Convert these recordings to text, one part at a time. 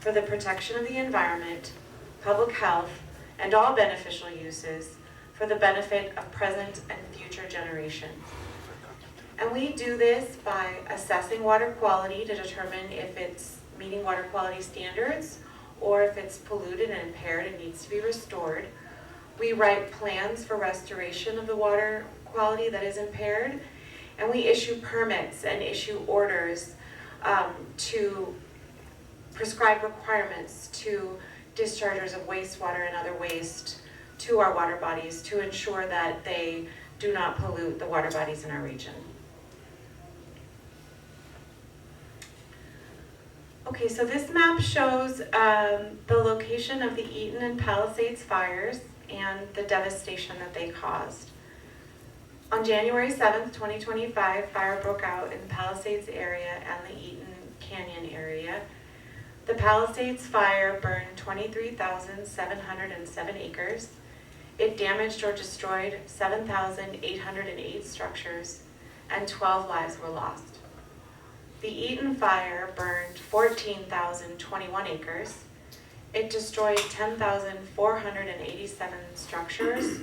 for the protection of the environment, public health, and all beneficial uses for the benefit of present and future generations. And we do this by assessing water quality to determine if it's meeting water quality standards or if it's polluted and impaired and needs to be restored. We write plans for restoration of the water quality that is impaired, and we issue permits and issue orders to prescribe requirements to dischargers of wastewater and other waste to our water bodies to ensure that they do not pollute the water bodies in our region. Okay, so this map shows the location of the Eaton and Palisades fires and the devastation that they caused. On January 7th, 2025, fire broke out in the Palisades area and the Eaton Canyon area. The Palisades fire burned 23,707 acres. It damaged or destroyed 7,808 structures, and 12 lives were lost. The Eaton fire burned 14,021 acres. It destroyed 10,487 structures,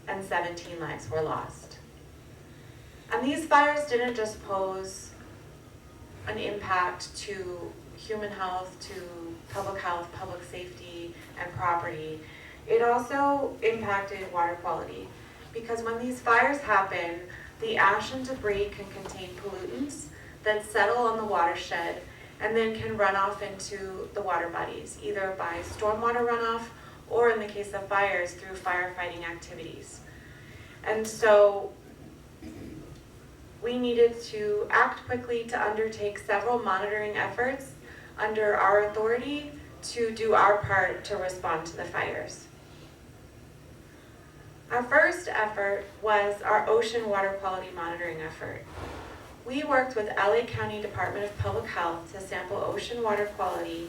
and 17 lives were lost. And these fires didn't just pose an impact to human health, to public health, public safety, and property. It also impacted water quality, because when these fires happen, the ash and debris can contain pollutants that settle on the watershed and then can run off into the water bodies, either by stormwater runoff or, in the case of fires, through firefighting activities. And so we needed to act quickly to undertake several monitoring efforts under our authority to do our part to respond to the fires. Our first effort was our ocean water quality monitoring effort. We worked with LA County Department of Public Health to sample ocean water quality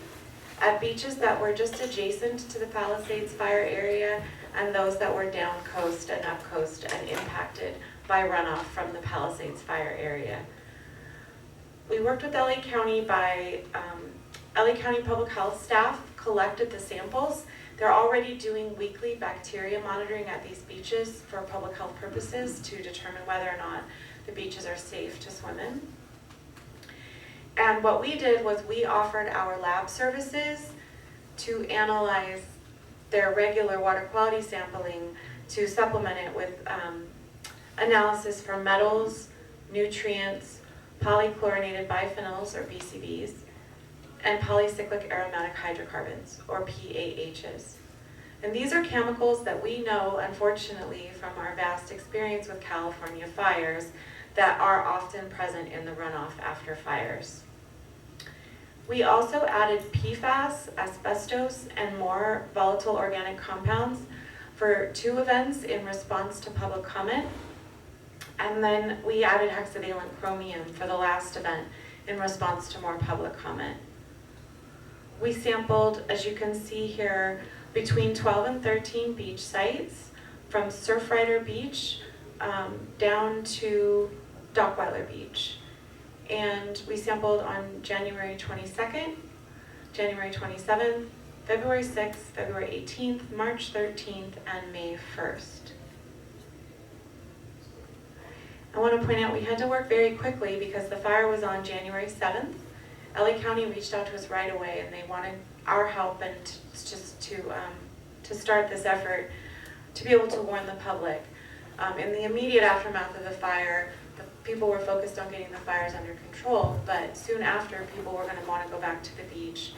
at beaches that were just adjacent to the Palisades fire area and those that were down coast and up coast and impacted by runoff from the Palisades fire area. We worked with LA County by LA County Public Health staff collected the samples. They're already doing weekly bacteria monitoring at these beaches for public health purposes to determine whether or not the beaches are safe to swim in. And what we did was we offered our lab services to analyze their regular water quality sampling to supplement it with analysis for metals, nutrients, polychlorinated biphenyls or BCBs, and polycyclic aromatic hydrocarbons or PAHs. And these are chemicals that we know, unfortunately, from our vast experience with California fires, that are often present in the runoff after fires. We also added PFAS, asbestos, and more volatile organic compounds for 2 events in response to public comment. And then we added hexavalent chromium for the last event in response to more public comment. We sampled, as you can see here, between 12 and 13 beach sites, from Surfrider Beach down to Dockweiler Beach. And we sampled on January 22nd, January 27th, February 6th, February 18th, March 13th, and May 1st. I want to point out we had to work very quickly because the fire was on January 7th. LA County reached out to us right away and they wanted our help and just to start this effort to be able to warn the public. In the immediate aftermath of the fire, the people were focused on getting the fires under control, but soon after, people were going to want to go back to the beach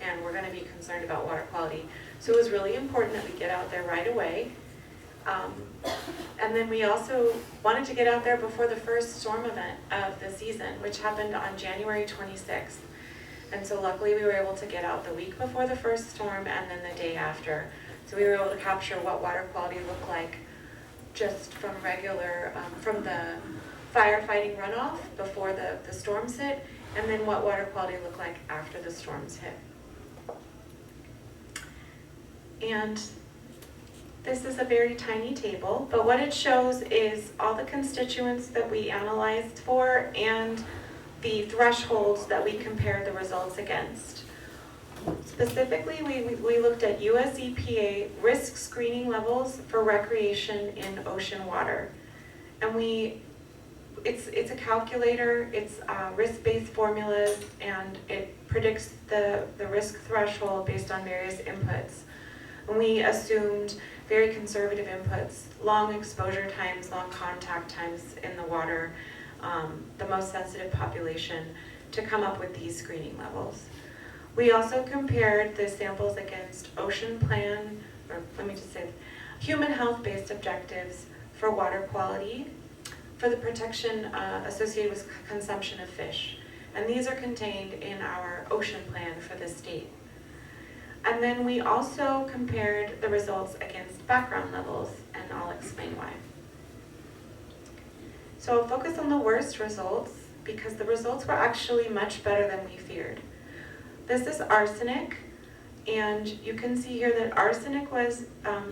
and we're going to be concerned about water quality. So it was really important that we get out there right away. And then we also wanted to get out there before the first storm event of the season, which happened on January 26th. And so luckily we were able to get out the week before the first storm and then the day after. So we were able to capture what water quality looked like just from regular, from the firefighting runoff before the storms hit, and then what water quality looked like after the storms hit. And this is a very tiny table, but what it shows is all the constituents that we analyzed for and the thresholds that we compared the results against. Specifically, we looked at US EPA risk screening levels for recreation in ocean water. And it's a calculator, it's risk-based formulas, and it predicts the risk threshold based on various inputs. And we assumed very conservative inputs, long exposure times, long contact times in the water, the most sensitive population, to come up with these screening levels. We also compared the samples against ocean plan, or let me just say, human health-based objectives for water quality, for the protection associated with consumption of fish. And these are contained in our ocean plan for the state. And then we also compared the results against background levels, and I'll explain why. So I'll focus on the worst results because the results were actually much better than we feared. This is arsenic, and you can see here that arsenic was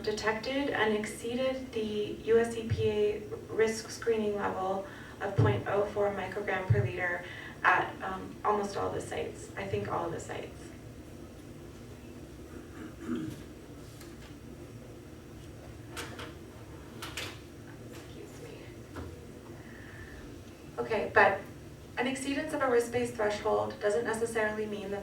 detected and exceeded the US EPA risk screening level of 0.04 microgram per liter at almost all the sites, I think all the sites. Excuse me. Okay, but an exceedance of a risk-based threshold doesn't necessarily mean that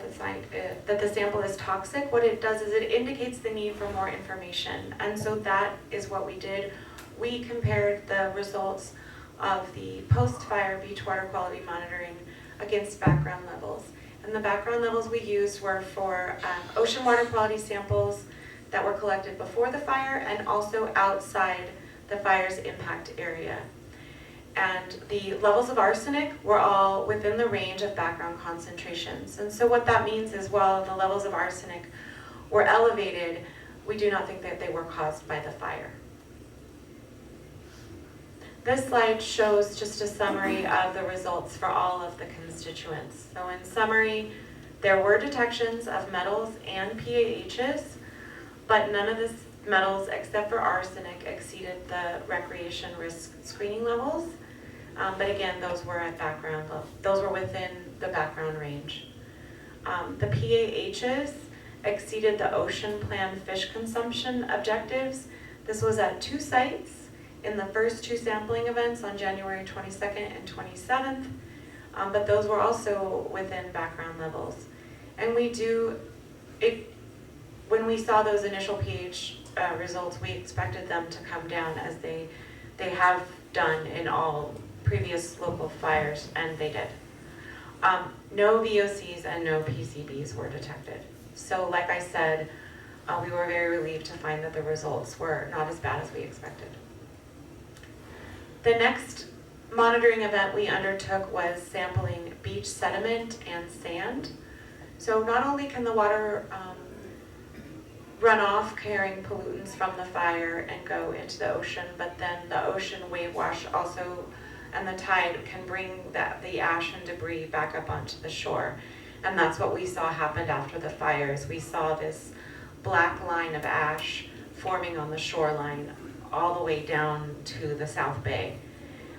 the sample is toxic. What it does is it indicates the need for more information. And so that is what we did. We compared the results of the post-fire beach water quality monitoring against background levels. And the background levels we used were for ocean water quality samples that were collected before the fire and also outside the fire's impact area. And the levels of arsenic were all within the range of background concentrations. And so what that means is while the levels of arsenic were elevated, we do not think that they were caused by the fire. This slide shows just a summary of the results for all of the constituents. So in summary, there were detections of metals and PAHs, but none of the metals except for arsenic exceeded the recreation risk screening levels. But again, those were at background level. Those were within the background range. The PAHs exceeded the ocean plan fish consumption objectives. This was at 2 sites in the first 2 sampling events on January 22nd and 27th, but those were also within background levels. And when we saw those initial pH results, we expected them to come down as they have done in all previous local fires, and they did. No VOCs and no PCBs were detected. So like I said, we were very relieved to find that the results were not as bad as we expected. The next monitoring event we undertook was sampling beach sediment and sand. So not only can the water run off carrying pollutants from the fire and go into the ocean, but then the ocean wave wash also and the tide can bring the ash and debris back up onto the shore. And that's what we saw happened after the fires. We saw this black line of ash forming on the shoreline all the way down to the South Bay.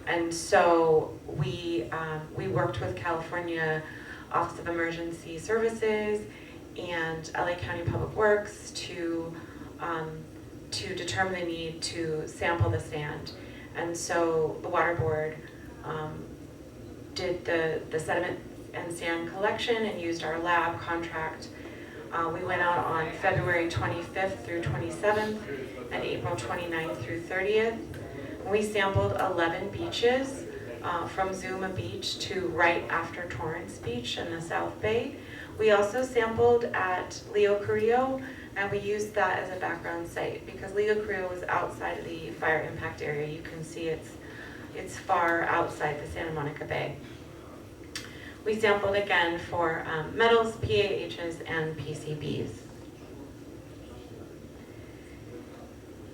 And so we worked with California Office of Emergency Services and LA County Public Works to determine the need to sample the sand. And so the Water Board did the sediment and sand collection and used our lab contract. We went out on February 25th through 27th and April 29th through 30th. We sampled 11 beaches from Zuma Beach to right after Torrance Beach in the South Bay. We also sampled at Leo Carrillo, and we used that as a background site because Leo Carrillo was outside of the fire impact area. You can see it's far outside the Santa Monica Bay. We sampled again for metals, PAHs, and PCBs.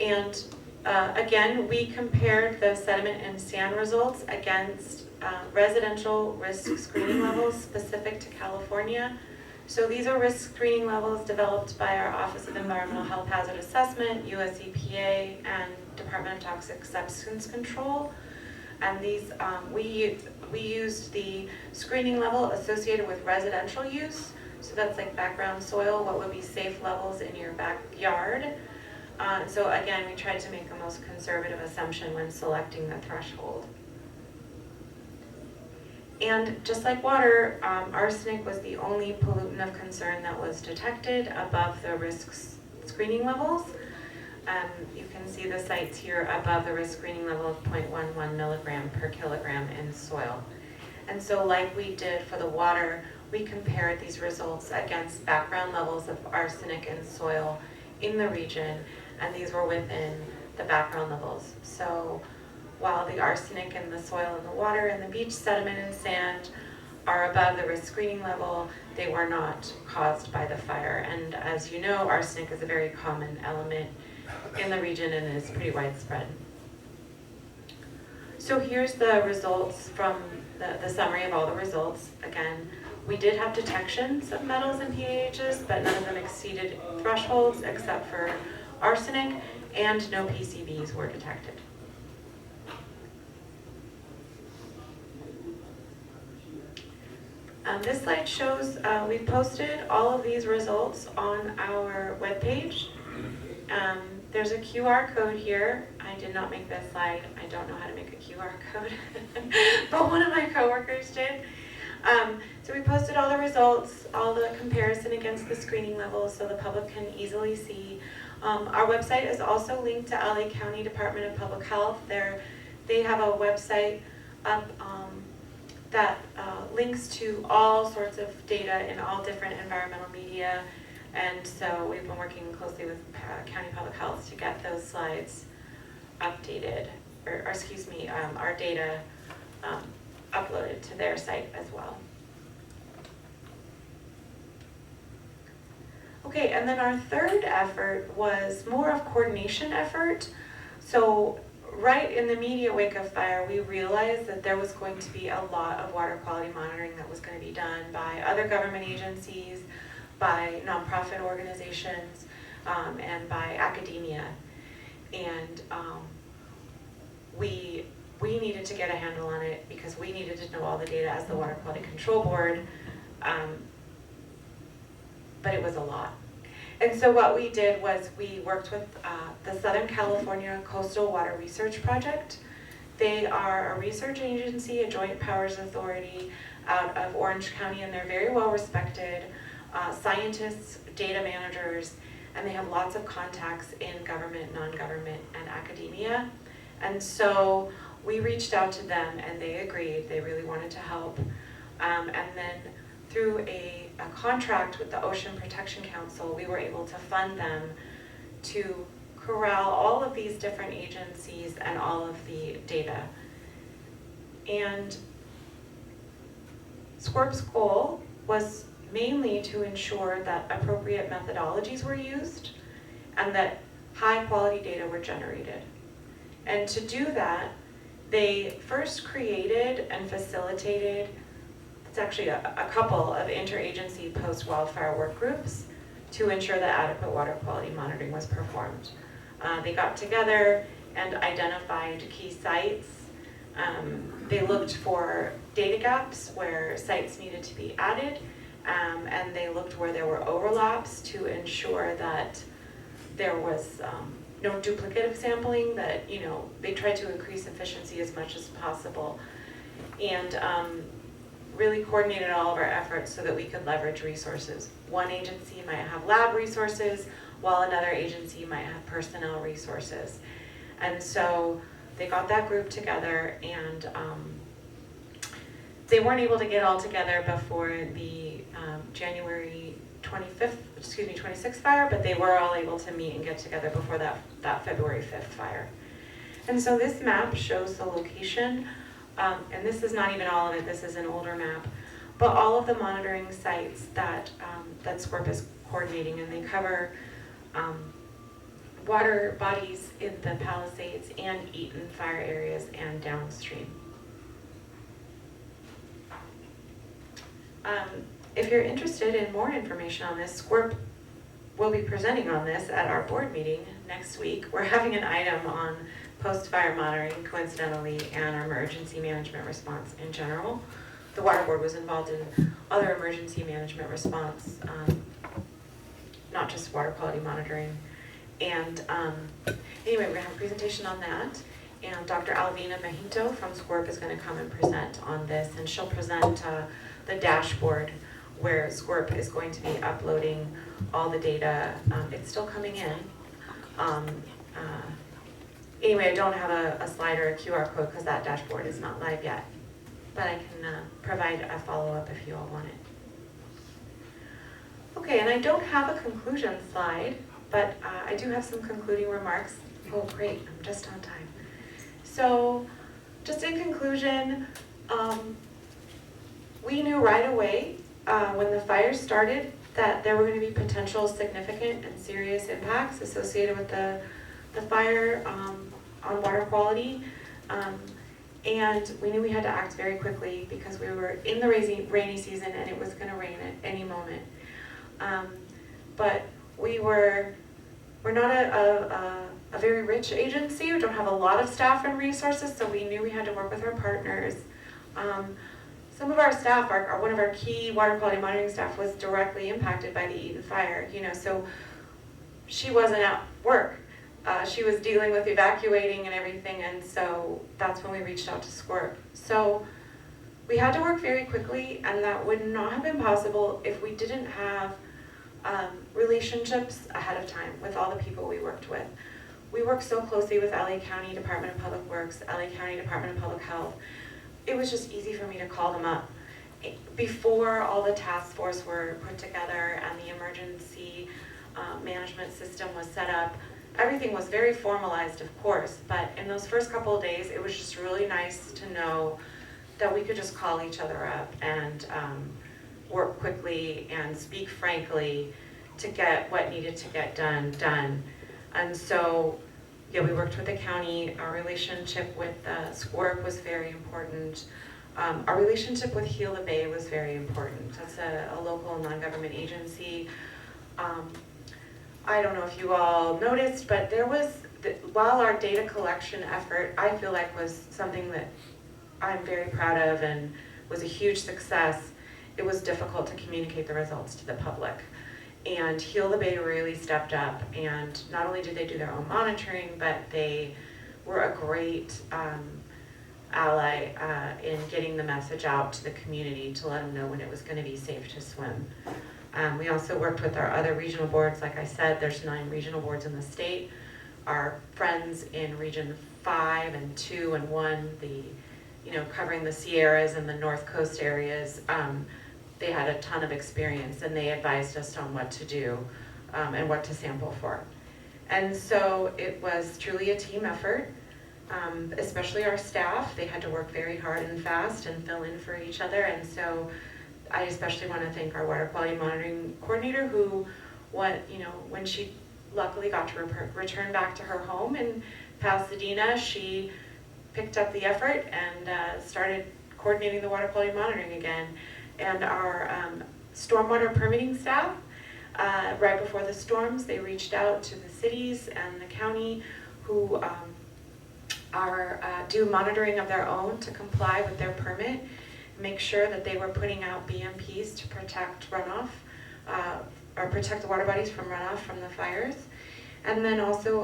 And again, we compared the sediment and sand results against residential risk screening levels specific to California. So these are risk screening levels developed by our Office of Environmental Health Hazard Assessment, US EPA, and Department of Toxic Substance Control. And these, we used the screening level associated with residential use. So that's like background soil, what would be safe levels in your backyard. So again, we tried to make the most conservative assumption when selecting the threshold. And just like water, arsenic was the only pollutant of concern that was detected above the risk screening levels. You can see the sites here above the risk screening level of 0.11 milligram per kilogram in soil. And so like we did for the water, we compared these results against background levels of arsenic in soil in the region, and these were within the background levels. So while the arsenic in the soil and the water and the beach sediment and sand are above the risk screening level, they were not caused by the fire. And as you know, arsenic is a very common element in the region and is pretty widespread. So here's the results from the summary of all the results. Again, we did have detections of metals and PAHs, but none of them exceeded thresholds except for arsenic, and no PCBs were detected. This slide shows we posted all of these results on our webpage. There's a QR code here. I did not make this slide. I don't know how to make a QR code, but one of my coworkers did. So we posted all the results, all the comparison against the screening levels so the public can easily see. Our website is also linked to LA County Department of Public Health. They have a website up that links to all sorts of data in all different environmental media. And so we've been working closely with County Public Health to get those slides updated, or excuse me, our data uploaded to their site as well. Okay, and then our third effort was more of coordination effort. So right in the immediate wake of fire, we realized that there was going to be a lot of water quality monitoring that was going to be done by other government agencies, by nonprofit organizations, and by academia. And we needed to get a handle on it because we needed to know all the data as the Water Quality Control Board, but it was a lot. And so what we did was we worked with the Southern California Coastal Water Research Project. They are a research agency, a joint powers authority out of Orange County, and they're very well respected. Scientists, data managers, and they have lots of contacts in government, non-government, and academia. And so we reached out to them and they agreed, they really wanted to help. And then through a contract with the Ocean Protection Council, we were able to fund them to corral all of these different agencies and all of the data. And SCORP's goal was mainly to ensure that appropriate methodologies were used and that high quality data were generated. And to do that, they first created and facilitated, it's actually a couple of interagency post-wildfire work groups to ensure that adequate water quality monitoring was performed. They got together and identified key sites. They looked for data gaps where sites needed to be added, and they looked where there were overlaps to ensure that there was no duplicative sampling, that they tried to increase efficiency as much as possible, and really coordinated all of our efforts so that we could leverage resources. One agency might have lab resources, while another agency might have personnel resources. And so they got that group together, and they weren't able to get all together before the January 26th fire, but they were all able to meet and get together before that February 5th fire. And so this map shows the location, and this is not even all of it, this is an older map, but all of the monitoring sites that SCORP is coordinating, and they cover water bodies in the Palisades and Eaton fire areas and downstream. If you're interested in more information on this, SCORP will be presenting on this at our board meeting next week. We're having an item on post-fire monitoring, coincidentally, and our emergency management response in general. The Water Board was involved in other emergency management response, not just water quality monitoring. And anyway, we're gonna have a presentation on that. And Dr. Alvina Mejito from SCORP is gonna come and present on this, and she'll present the dashboard where SCORP is going to be uploading all the data. It's still coming in. Anyway, I don't have a slide or a QR code because that dashboard is not live yet, but I can provide a follow-up if you all want it. Okay, and I don't have a conclusion slide, but I do have some concluding remarks. Oh, great, I'm just on time. So, just in conclusion, we knew right away when the fire started that there were going to be potential significant and serious impacts associated with the fire on water quality. And we knew we had to act very quickly because we were in the rainy season and it was going to rain at any moment. But we're not a very rich agency. We don't have a lot of staff and resources, so we knew we had to work with our partners. Some of our staff, one of our key water quality monitoring staff, was directly impacted by the Eden fire. So she wasn't at work. She was dealing with evacuating and everything, and so that's when we reached out to SCORP. So we had to work very quickly, and that would not have been possible if we didn't have relationships ahead of time with all the people we worked with. We worked so closely with LA County Department of Public Works, LA County Department of Public Health. It was just easy for me to call them up. Before all the task force were put together and the emergency management system was set up, everything was very formalized, of course, but in those first couple of days, it was just really nice to know that we could just call each other up and work quickly and speak frankly to get what needed to get done. And so, yeah, we worked with the county. Our relationship with SCORP was very important. Our relationship with Heal the Bay was very important. That's a local non-government agency. I don't know if you all noticed, but there was, while our data collection effort, I feel like was something that I'm very proud of and was a huge success, it was difficult to communicate the results to the public. And Heal the Bay really stepped up, and not only did they do their own monitoring, but they were a great ally in getting the message out to the community to let them know when it was going to be safe to swim. We also worked with our other regional boards. Like I said, there's 9 regional boards in the state. Our friends in Region 5 and 2 and 1, covering the Sierras and the North Coast areas, they had a ton of experience, and they advised us on what to do and what to sample for. And so it was truly a team effort, especially our staff. They had to work very hard and fast and fill in for each other. And so I especially want to thank our water quality monitoring coordinator who, when she luckily got to return back to her home in Pasadena, she picked up the effort and started coordinating the water quality monitoring again. And our stormwater permitting staff, right before the storms, they reached out to the cities and the county who do monitoring of their own to comply with their permit, make sure that they were putting out BMPs to protect runoff, or protect the water bodies from runoff from the fires. And then also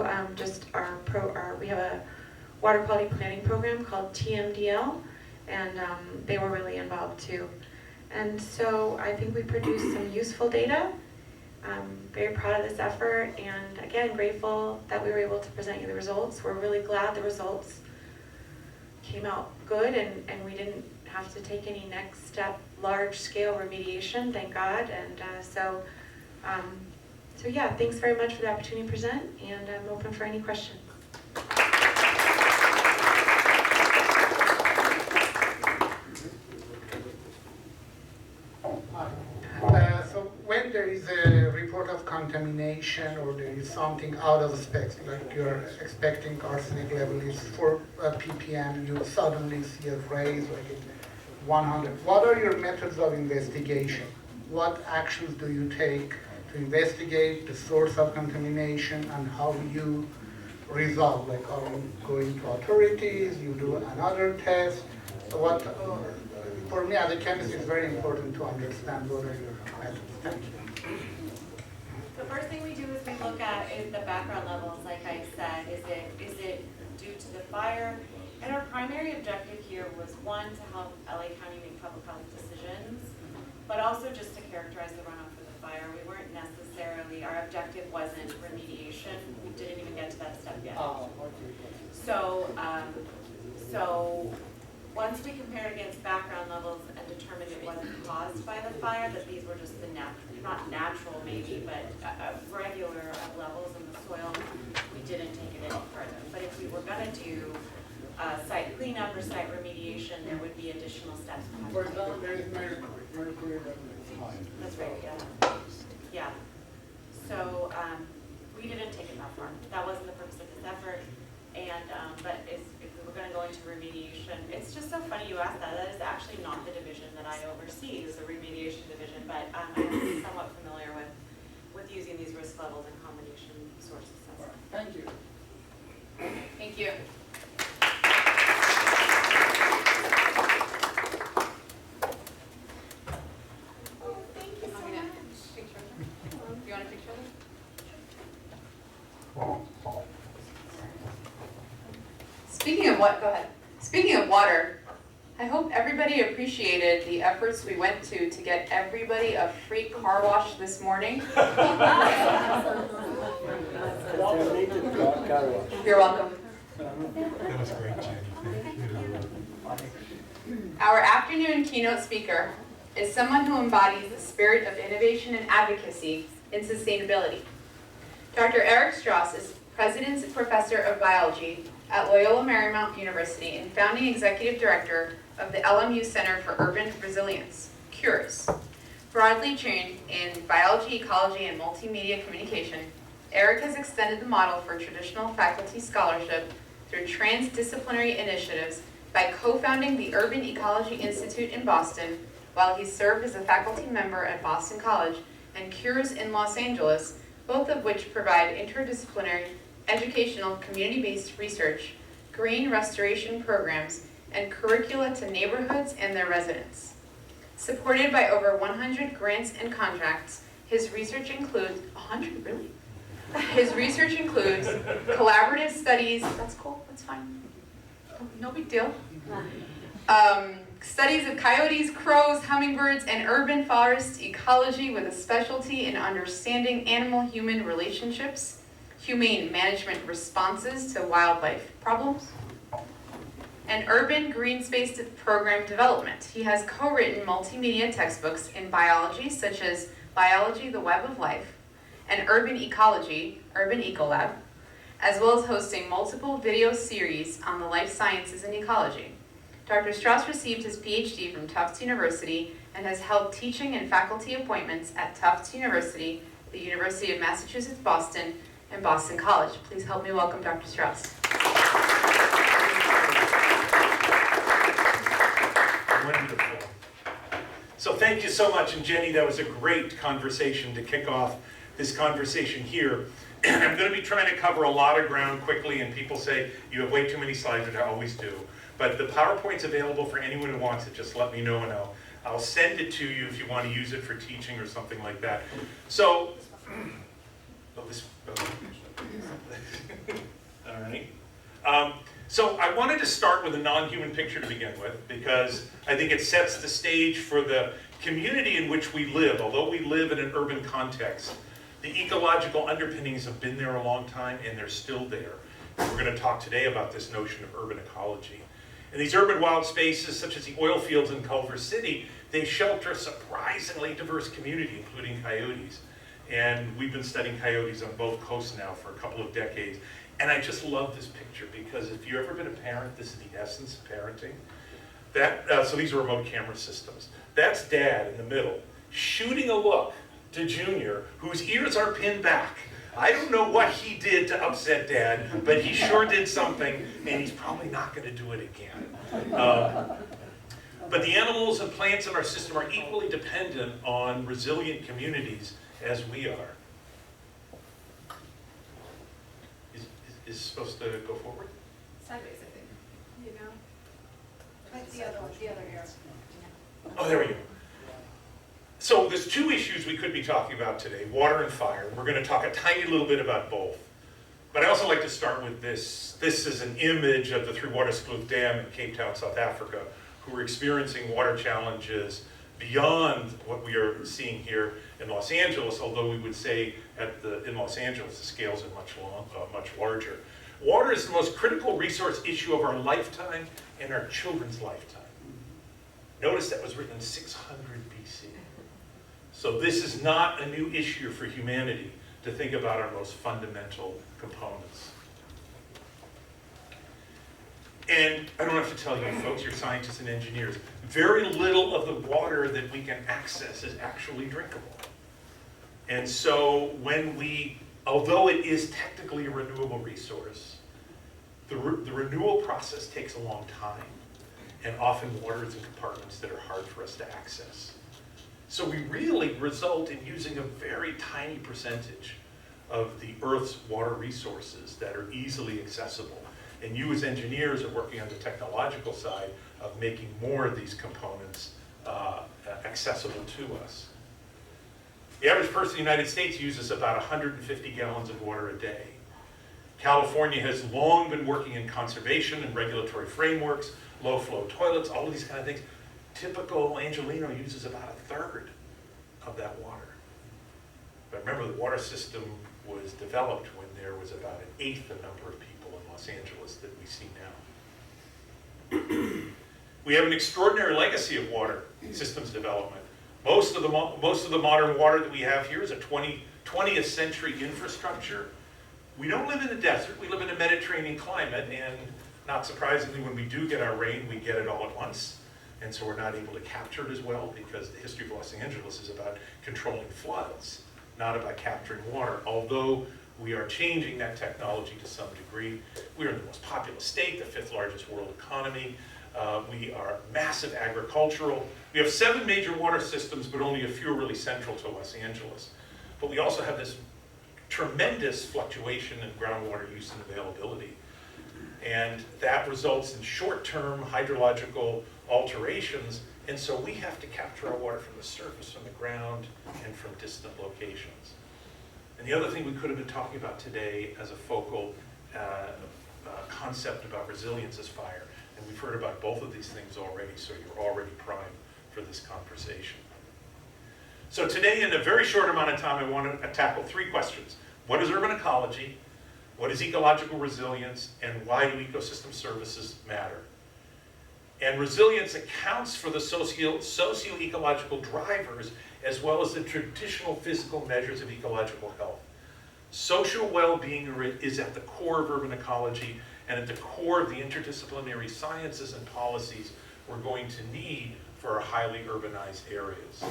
we have a water quality planning program called TMDL, and they were really involved too. And so I think we produced some useful data. I'm very proud of this effort, and again, grateful that we were able to present you the results. We're really glad the results came out good, and we didn't have to take any next step, large-scale remediation, thank God. And so yeah, thanks very much for the opportunity to present, and I'm open for any questions. So when there is a report of contamination or there is something out of specs, like you're expecting arsenic level is 4 ppm, you suddenly see a raise like in 100. What are your methods of investigation? What actions do you take to investigate the source of contamination, and how you resolve? Like, are you going to authorities? You do another test? What for me as a chemist, it's very important to understand what are your methods. Thank you. The first thing we do is we look at is the background levels, like I said, is it due to the fire? And our primary objective here was one, to help LA County make public health decisions, but also just to characterize the runoff of the fire. We weren't necessarily, our objective wasn't remediation. We didn't even get to that step yet. So, once we compared against background levels and determined it wasn't caused by the fire, that these were just the not natural maybe, but regular levels in the soil, we didn't take it any further. But if we were going to do site cleanup or site remediation, there would be additional steps. For example, there is mercury level is high. That's right, yeah. Yeah. So we didn't take it that far. That wasn't the purpose of this effort. And but if we were going to go into remediation, it's just so funny you asked that. That is actually not the division that I oversee, is the remediation division. But I'm somewhat familiar with using these risk levels and combination source assessment. Thank you. Thank you. Oh, thank you so much. Picture. You want a picture of it? Speaking of what? Go ahead. Speaking of water, I hope everybody appreciated the efforts we went to get everybody a free car wash this morning. You're welcome. That was great, Jenny. Our afternoon keynote speaker is someone who embodies the spirit of innovation and advocacy in sustainability. Dr. Eric Strauss is President and Professor of Biology at Loyola Marymount University and founding executive director of the LMU Center for Urban Resilience, CURES. Broadly trained in biology, ecology, and multimedia communication, Eric has extended the model for traditional faculty scholarship through transdisciplinary initiatives by co-founding the Urban Ecology Institute in Boston, while he served as a faculty member at Boston College and CURES in Los Angeles, both of which provide interdisciplinary, educational, community-based research, green restoration programs, and curricula to neighborhoods and their residents. Supported by over 100 grants and contracts, his research includes, 100 really? His research includes collaborative studies, that's cool, that's fine, no big deal. Studies of coyotes, crows, hummingbirds, and urban forest ecology with a specialty in understanding animal-human relationships, humane management responses to wildlife problems, and urban green space program development. He has co-written multimedia textbooks in biology, such as Biology, the Web of Life, and Urban Ecology, Urban Ecolab, as well as hosting multiple video series on the life sciences and ecology. Dr. Strauss received his PhD from Tufts University and has held teaching and faculty appointments at Tufts University, the University of Massachusetts Boston, and Boston College. Please help me welcome Dr. Strauss. Wonderful. So thank you so much, and Jenny, that was a great conversation to kick off this conversation here. I'm going to be trying to cover a lot of ground quickly, and people say you have way too many slides, and I always do. But the PowerPoint's available for anyone who wants it. Just let me know, and I'll send it to you if you want to use it for teaching or something like that. So, all right. So I wanted to start with a non-human picture to begin with, because I think it sets the stage for the community in which we live. Although we live in an urban context, the ecological underpinnings have been there a long time, and they're still there. And we're going to talk today about this notion of urban ecology. And these urban wild spaces, such as the oil fields in Culver City, they shelter a surprisingly diverse community, including coyotes. And we've been studying coyotes on both coasts now for a couple of decades. And I just love this picture, because if you've ever been a parent, this is the essence of parenting. So these are remote camera systems. That's Dad in the middle, shooting a look to Junior, whose ears are pinned back. I don't know what he did to upset Dad, but he sure did something, and he's probably not going to do it again. But the animals and plants in our system are equally dependent on resilient communities as we are. Is supposed to go forward? Sideways, I think. You know? The other arrow. Oh, there we go. So there's two issues we could be talking about today, water and fire. We're going to talk a tiny little bit about both. But I also like to start with this. This is an image of the Three Waterskloof Dam in Cape Town, South Africa, who are experiencing water challenges beyond what we are seeing here in Los Angeles, although we would say in Los Angeles the scales are much larger. Water is the most critical resource issue of our lifetime and our children's lifetime. Notice that was written in 600 BC. So this is not a new issue for humanity to think about our most fundamental components. And I don't have to tell you folks, you're scientists and engineers, very little of the water that we can access is actually drinkable. And so although it is technically a renewable resource, the renewal process takes a long time, and often water is in compartments that are hard for us to access. So we really result in using a very tiny percentage of the Earth's water resources that are easily accessible. And you as engineers are working on the technological side of making more of these components accessible to us. The average person in the United States uses about 150 gallons of water a day. California has long been working in conservation and regulatory frameworks, low flow toilets, all of these kind of things. Typical Angelino uses about a third of that water. But remember, the water system was developed when there was about an eighth the number of people in Los Angeles that we see now. We have an extraordinary legacy of water systems development. Most of the modern water that we have here is a 20th century infrastructure. We don't live in the desert, we live in a Mediterranean climate, and not surprisingly, when we do get our rain, we get it all at once. And so we're not able to capture it as well, because the history of Los Angeles is about controlling floods, not about capturing water. Although we are changing that technology to some degree. We are the most populous state, the 5th largest world economy. We are massive agricultural. We have 7 major water systems, but only a few are really central to Los Angeles. But we also have this tremendous fluctuation in groundwater use and availability. And that results in short-term hydrological alterations, and so we have to capture our water from the surface, from the ground, and from distant locations. And the other thing we could have been talking about today as a focal concept about resilience is fire. And we've heard about both of these things already, so you're already primed for this conversation. So today, in a very short amount of time, I want to tackle 3 questions. What is urban ecology? What is ecological resilience? And why do ecosystem services matter? And resilience accounts for the socio-ecological drivers as well as the traditional physical measures of ecological health. Social well-being is at the core of urban ecology and at the core of the interdisciplinary sciences and policies we're going to need for our highly urbanized areas.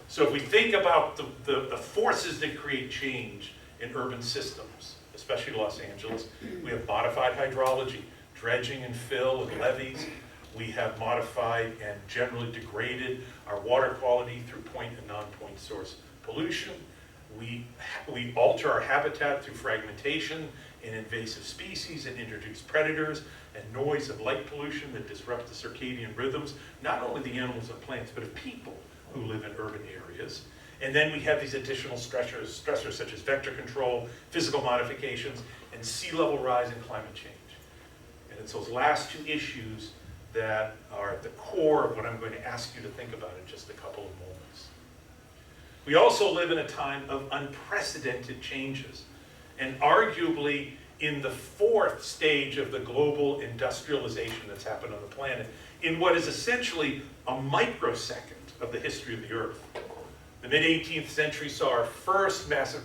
So if we think about the forces that create change in urban systems, especially Los Angeles, we have modified hydrology, dredging and fill and levees. We have modified and generally degraded our water quality through point and non-point source pollution. We alter our habitat through fragmentation and invasive species and introduce predators and noise and light pollution that disrupt the circadian rhythms, not only the animals and plants, but of people who live in urban areas. And then we have these additional stressors such as vector control, physical modifications, and sea level rise and climate change. And it's those last 2 issues that are at the core of what I'm going to ask you to think about in just a couple of moments. We also live in a time of unprecedented changes, and arguably in the 4th stage of the global industrialization that's happened on the planet, in what is essentially a microsecond of the history of the Earth. The mid-18th century saw our first massive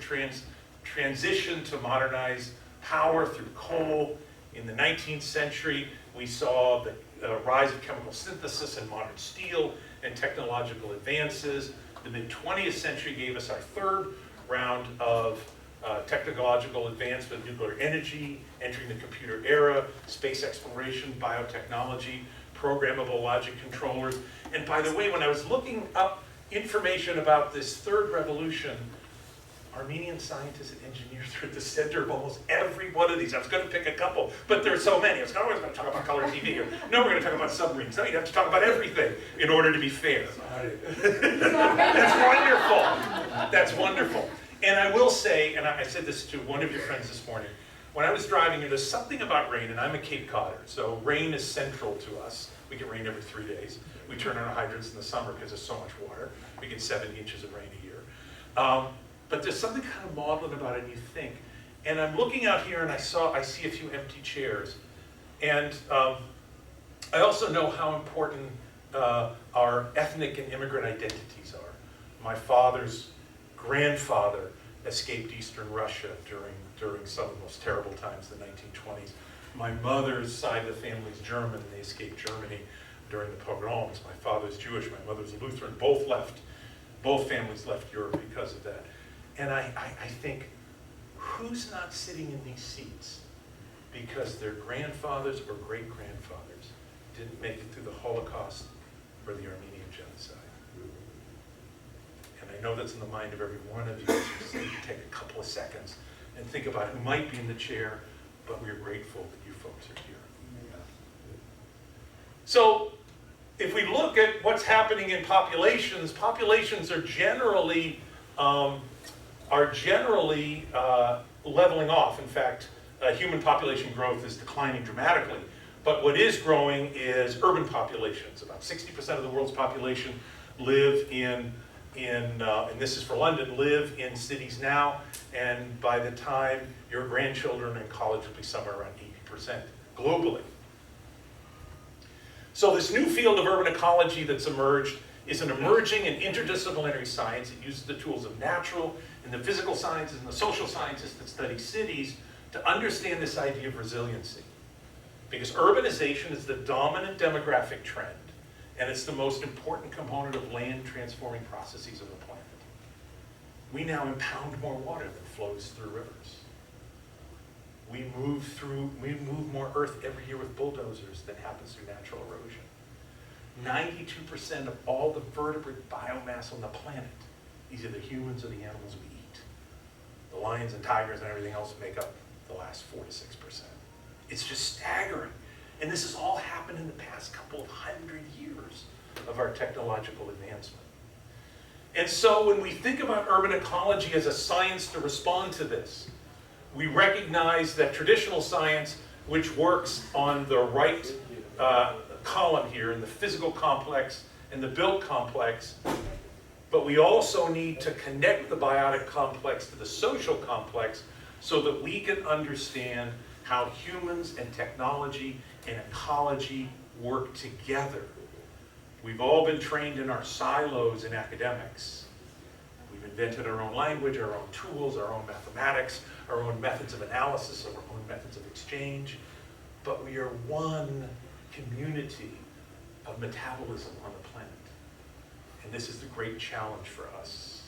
transition to modernized power through coal. In the 19th century, we saw the rise of chemical synthesis and modern steel and technological advances. The mid-20th century gave us our 3rd round of technological advancement, nuclear energy, entering the computer era, space exploration, biotechnology, programmable logic controllers. And by the way, when I was looking up information about this 3rd revolution, Armenian scientists and engineers are at the center of almost every one of these. I was going to pick a couple, but there's so many. I was always going to talk about color TV. Or, no, we're going to talk about submarines. No, you have to talk about everything in order to be fair. That's wonderful. That's wonderful. And I will say, and I said this to one of your friends this morning, when I was driving here, there's something about rain, and I'm a Cape Codder, so rain is central to us. We get rain every 3 days. We turn on our hydrants in the summer because there's so much water. We get 70 inches of rain a year. But there's something kind of maudlin about it, and you think. And I'm looking out here, and I see a few empty chairs. And I also know how important our ethnic and immigrant identities are. My father's grandfather escaped Eastern Russia during some of the most terrible times in the 1920s. My mother's side of the family is German, and they escaped Germany during the pogroms. My father's Jewish, my mother's Lutheran. Both families left Europe because of that. And I think, who's not sitting in these seats because their grandfathers or great-grandfathers didn't make it through the Holocaust or the Armenian genocide? And I know that's in the mind of every one of you, so you take a couple of seconds and think about who might be in the chair, but we're grateful that you folks are here. So, if we look at what's happening in populations, populations are generally leveling off. In fact, human population growth is declining dramatically. But what is growing is urban populations. About 60% of the world's population live in and this is for London, live in cities now. And by the time your grandchildren in college will be somewhere around 80% globally. So this new field of urban ecology that's emerged is an emerging and interdisciplinary science. It uses the tools of natural and the physical sciences and the social sciences that study cities to understand this idea of resiliency. Because urbanization is the dominant demographic trend, and it's the most important component of land transforming processes of the planet. We now impound more water than flows through rivers. We move more earth every year with bulldozers than happens through natural erosion. 92% of all the vertebrate biomass on the planet, these are the humans or the animals we eat. The lions and tigers and everything else make up the last 4 to 6%. It's just staggering. And this has all happened in the past couple of 100 years of our technological advancement. And so when we think about urban ecology as a science to respond to this, we recognize that traditional science, which works on the right column here in the physical complex and the built complex, but we also need to connect the biotic complex to the social complex so that we can understand how humans and technology and ecology work together. We've all been trained in our silos in academics. We've invented our own language, our own tools, our own mathematics, our own methods of analysis, our own methods of exchange, but we are one community of metabolism on the planet. And this is the great challenge for us.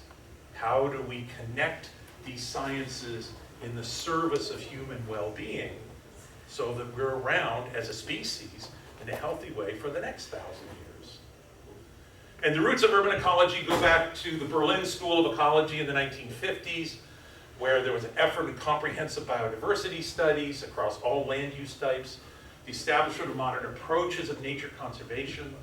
How do we connect these sciences in the service of human well-being so that we're around as a species in a healthy way for the next 1,000 years? And the roots of urban ecology go back to the Berlin School of Ecology in the 1950s, where there was an effort in comprehensive biodiversity studies across all land use types, the establishment of modern approaches of nature conservation,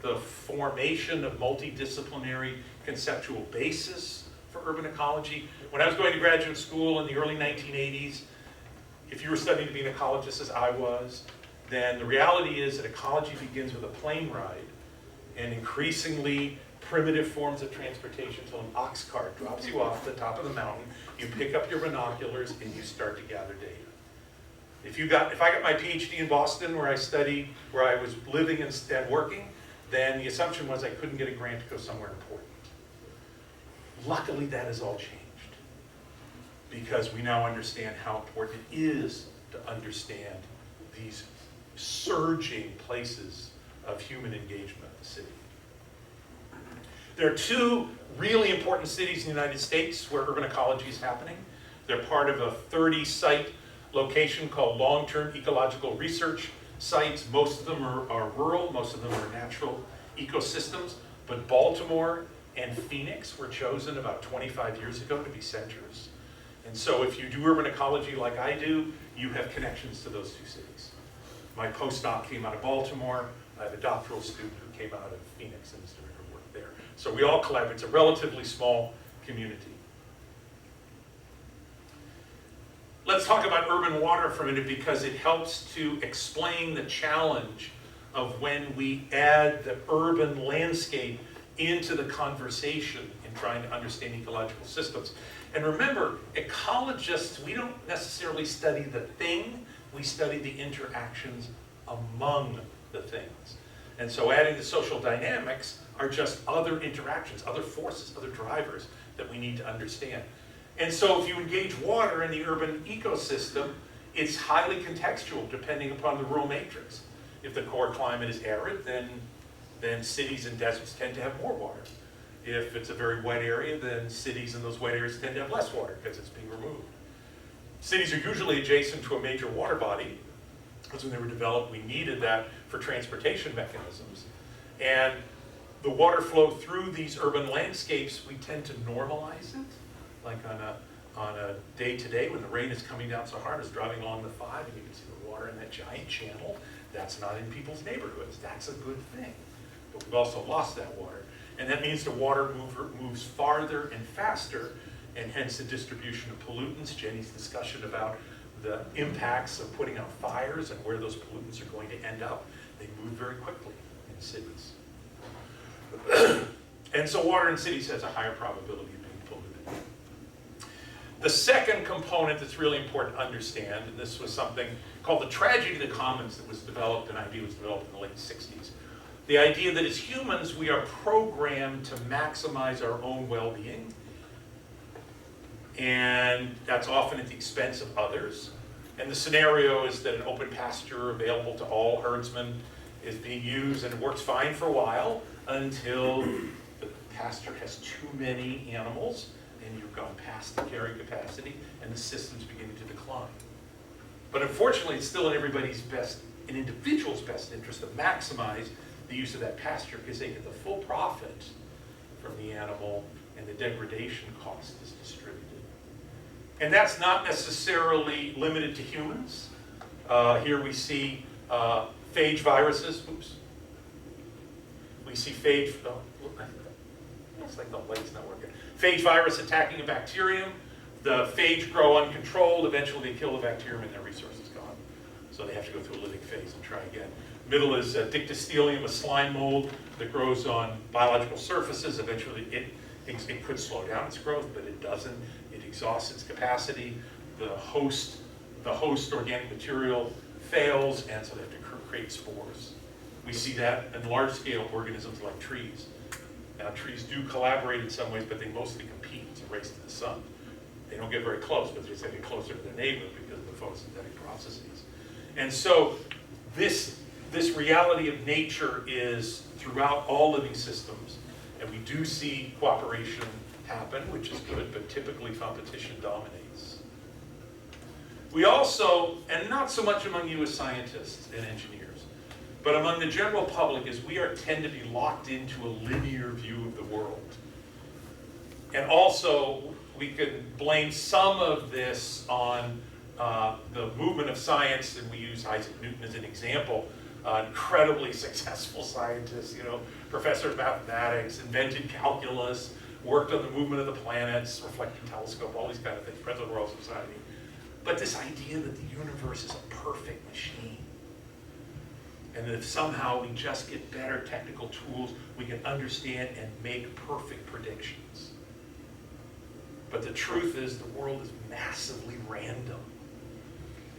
the formation of multidisciplinary conceptual basis for urban ecology. When I was going to graduate school in the early 1980s, if you were studying to be an ecologist as I was, then the reality is that ecology begins with a plane ride and increasingly primitive forms of transportation until an ox cart drops you off the top of the mountain, you pick up your binoculars, and you start to gather data. If I got my PhD in Boston, where I was living and working, then the assumption was I couldn't get a grant to go somewhere important. Luckily, that has all changed, because we now understand how important it is to understand these surging places of human engagement in the city. There are 2 really important cities in the United States where urban ecology is happening. They're part of a 30-site location called long-term ecological research sites. Most of them are rural, most of them are natural ecosystems, but Baltimore and Phoenix were chosen about 25 years ago to be centers. And so if you do urban ecology like I do, you have connections to those two cities. My postdoc came out of Baltimore. I have a doctoral student who came out of Phoenix and is doing her work there. So we all collaborate. It's a relatively small community. Let's talk about urban water for a minute because it helps to explain the challenge of when we add the urban landscape into the conversation in trying to understand ecological systems. And remember, ecologists, we don't necessarily study the thing, we study the interactions among the things. And so adding the social dynamics are just other interactions, other forces, other drivers that we need to understand. And so if you engage water in the urban ecosystem, it's highly contextual depending upon the rural matrix. If the core climate is arid, then cities and deserts tend to have more water. If it's a very wet area, then cities in those wet areas tend to have less water because it's being removed. Cities are usually adjacent to a major water body, because when they were developed, we needed that for transportation mechanisms. And the water flow through these urban landscapes, we tend to normalize it. Like on a day-to-day when the rain is coming down so hard, I was driving along the 5 and you can see the water in that giant channel. That's not in people's neighborhoods. That's a good thing. But we've also lost that water. And that means the water moves farther and faster, and hence the distribution of pollutants. Jenny's discussion about the impacts of putting out fires and where those pollutants are going to end up. They move very quickly in cities. And so water in cities has a higher probability of being polluted. The second component that's really important to understand, and this was something called the tragedy of the commons that was developed, an idea was developed in the late 60s. The idea that as humans, we are programmed to maximize our own well-being, and that's often at the expense of others. And the scenario is that an open pasture available to all herdsmen is being used, and it works fine for a while until the pasture has too many animals, and you've gone past the carrying capacity, and the system's beginning to decline. But unfortunately, it's still in everybody's best, an individual's best interest to maximize the use of that pasture because they get the full profit from the animal and the degradation cost is distributed. And that's not necessarily limited to humans. Here we see phage viruses. Oops. We see phage, looks like the light's not working. Phage virus attacking a bacterium. The phage grow uncontrolled. Eventually they kill the bacterium and their resource is gone. So they have to go through a living phase and try again. Middle is Dictyostelium, a slime mold that grows on biological surfaces. Eventually it could slow down its growth, but it doesn't. It exhausts its capacity. The host organic material fails, and so they have to create spores. We see that in large-scale organisms like trees. Now, trees do collaborate in some ways, but they mostly compete. It's a race to the sun. They don't get very close, but they just get closer to their neighbor because of the photosynthetic processes. And so this reality of nature is throughout all living systems, and we do see cooperation happen, which is good, but typically competition dominates. We also, and not so much among you as scientists and engineers, but among the general public, is we tend to be locked into a linear view of the world. And also, we could blame some of this on the movement of science, and we use Isaac Newton as an example. Incredibly successful scientist, professor of mathematics, invented calculus, worked on the movement of the planets, reflecting telescope, all these kind of things, President of the Royal Society. But this idea that the universe is a perfect machine, and that if somehow we just get better technical tools, we can understand and make perfect predictions. But the truth is the world is massively random.